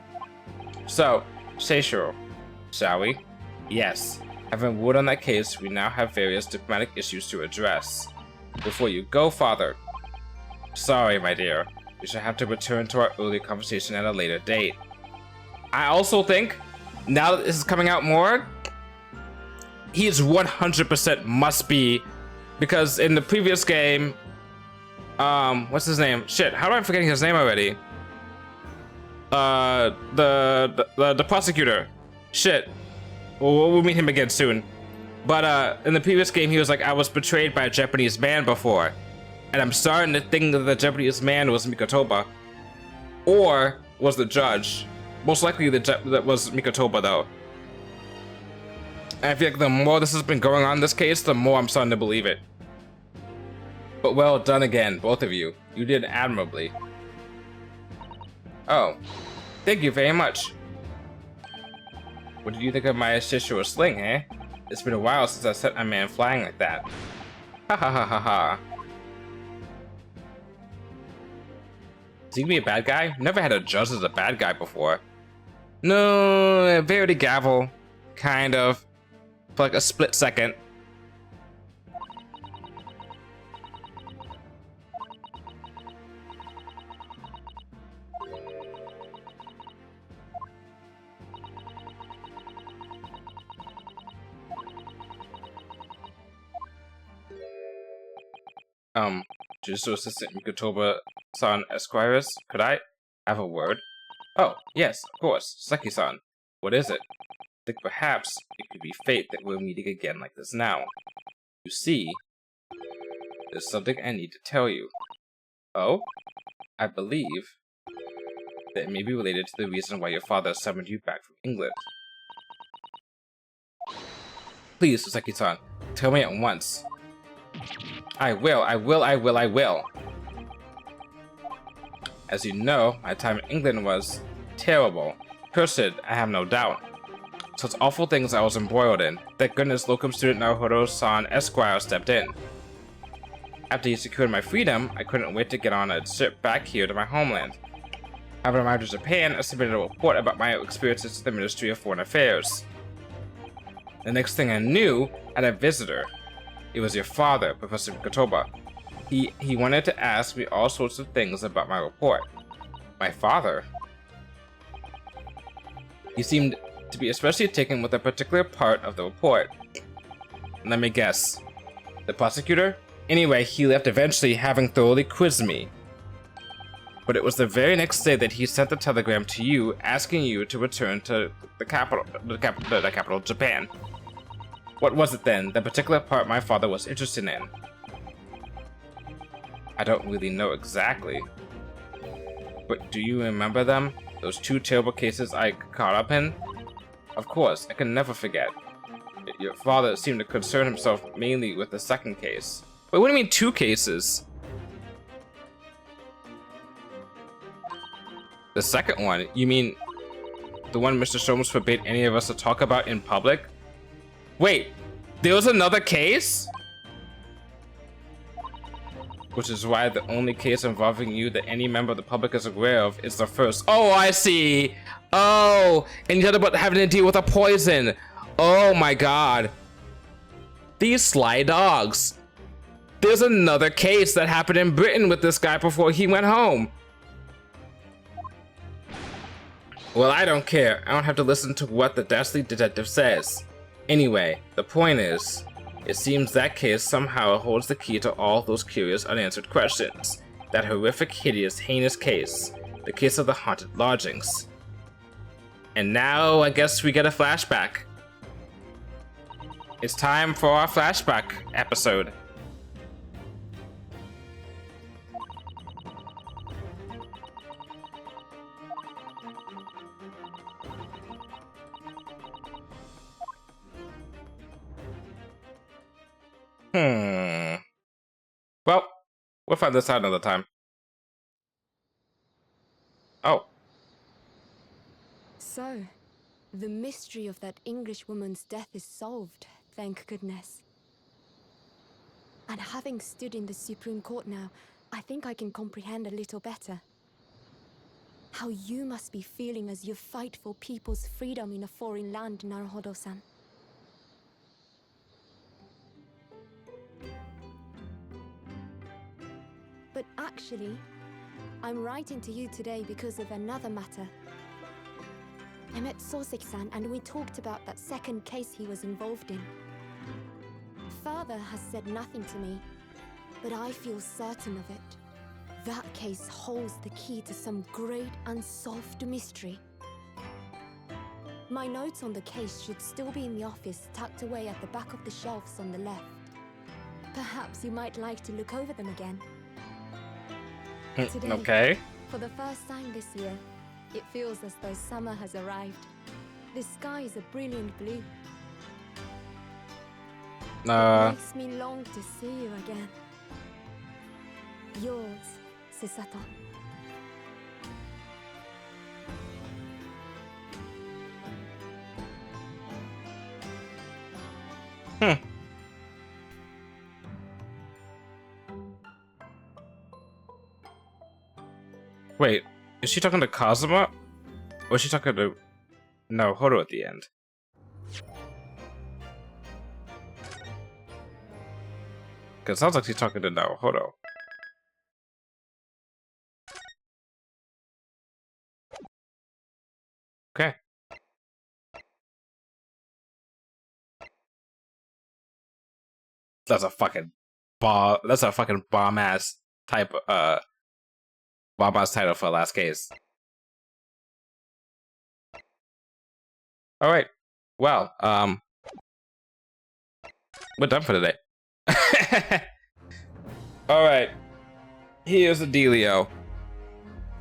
So, Seishiro, shall we? Yes. Having word on that case, we now have various diplomatic issues to address. Before you go, Father. Sorry, my dear. We shall have to return to our earlier conversation at a later date. I also think, now that this is coming out more, he is 100% must be, because in the previous game, what's his name? Shit, how am I forgetting his name already? The prosecutor. Shit. We'll meet him again soon. But in the previous game, he was like, I was betrayed by a Japanese man before. And I'm starting to think that the Japanese man was Mikotoba. Or was the judge. Most likely that was Mikotoba, though. And I feel like the more this has been going on in this case, the more I'm starting to believe it. But well done again, both of you. You did admirably. Oh, thank you very much. What did you think of my Shishiro sling, eh? It's been a while since I set a man flying like that. Ha ha ha ha ha. Is he gonna be a bad guy? Never had a judge as a bad guy before. No, Verity Gavel. Kind of. For like a split second. Judicial Assistant Mikotoba-san Esquires, could I have a word? Oh, yes, of course, Saki-san. What is it? I think perhaps it could be fate that we're meeting again like this now. You see, there's something I need to tell you. Oh? I believe that it may be related to the reason why your father summoned you back from England. Please, Saki-san, tell me at once. I will. As you know, my time in England was terrible. Cursed, I have no doubt. Such awful things I was embroiled in. Thank goodness locum student Naruhodo-san Esquire stepped in. After he secured my freedom, I couldn't wait to get on a ship back here to my homeland. After I arrived in Japan, I submitted a report about my experiences to the Ministry of Foreign Affairs. The next thing I knew, I had a visitor. It was your father, Professor Mikotoba. He wanted to ask me all sorts of things about my report. My father? He seemed to be especially taken with a particular part of the report. Let me guess. The prosecutor? Anyway, he left eventually, having thoroughly quizzed me. But it was the very next day that he sent the telegram to you, asking you to return to the capital, Japan. What was it then, the particular part my father was interested in? I don't really know exactly. But do you remember them? Those two terrible cases I caught up in? Of course, I can never forget. Your father seemed to concern himself mainly with the second case. Wait, what do you mean 2 cases? The second one? You mean the one Mr. Sholmes forbade any of us to talk about in public? Wait, there was another case? Which is why the only case involving you that any member of the public is aware of is the first. Oh, I see. Oh, and you talked about having to deal with a poison. Oh my god. These sly dogs. There's another case that happened in Britain with this guy before he went home. Well, I don't care. I don't have to listen to what the dastardly detective says. Anyway, the point is, it seems that case somehow holds the key to all those curious unanswered questions. That horrific, hideous, heinous case. The case of the haunted lodgings. And now, I guess we get a flashback. It's time for our flashback episode. Well, we'll find this out another time. Oh. So, the mystery of that English woman's death is solved, thank goodness. And having stood in the Supreme Court now, I think I can comprehend a little better. How you must be feeling as you fight for people's freedom in a foreign land, Naruhodo-san. But actually, I'm writing to you today because of another matter. I met Soseki-san and we talked about that second case he was involved in. Father has said nothing to me, but I feel certain of it. That case holds the key to some great unsolved mystery. My notes on the case should still be in the office, tucked away at the back of the shelves on the left. Perhaps you might like to look over them again. Today, Okay. for the first time this year, it feels as though summer has arrived. The sky is a brilliant blue. It makes me long to see you again. Yours, Susato. Wait, is she talking to Kazuma? Or is she talking to Naruhodo at the end? Because it sounds like she's talking to Naruhodo. Okay. That's a fucking bomb ass type bomb ass title for the last case. Alright. Well, we're done for today. Alright. Here's the dealio.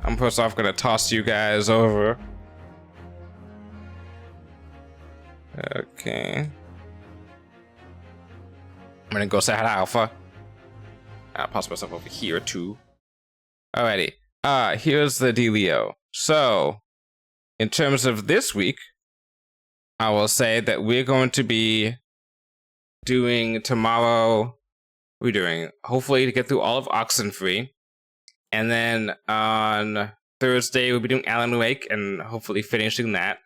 I'm first off gonna toss you guys over. Okay. I'm gonna go say hi to Alpha. I'll toss myself over here too. Alrighty. Here's the dealio. So, in terms of this week, I will say that we're going to be doing tomorrow. We're doing hopefully to get through all of Oxenfree, and then on Thursday we'll be doing Alan Wake and hopefully finishing that,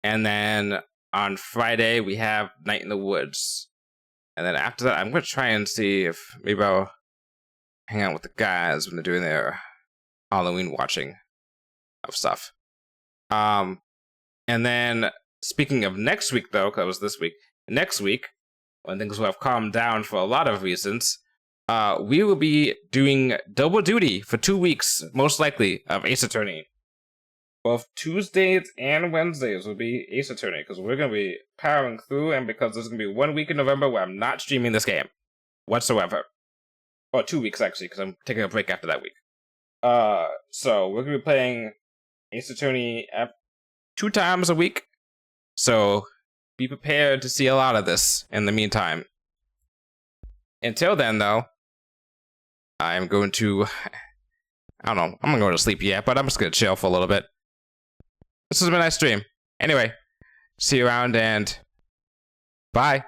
and then on Friday we have Night in the Woods, and then after that I'm gonna try and see if maybe I'll hang out with the guys when they're doing their Halloween watching of stuff. And then speaking of next week, though, because it was this week, next week, when things will have calmed down for a lot of reasons, we will be doing double duty for 2 weeks, most likely, of Ace Attorney. Both Tuesdays and Wednesdays will be Ace Attorney, because we're going to be powering through, and because there's going to be 1 week in November where I'm not streaming this game whatsoever. Or 2 weeks, actually, because I'm taking a break after that week. So we're going to be playing Ace Attorney 2 times a week. So be prepared to see a lot of this in the meantime. Until then, though, I'm going to... I don't know. I'm going to go to sleep yet, but I'm just going to chill for a little bit. This has been a nice stream. Anyway, see you around and bye.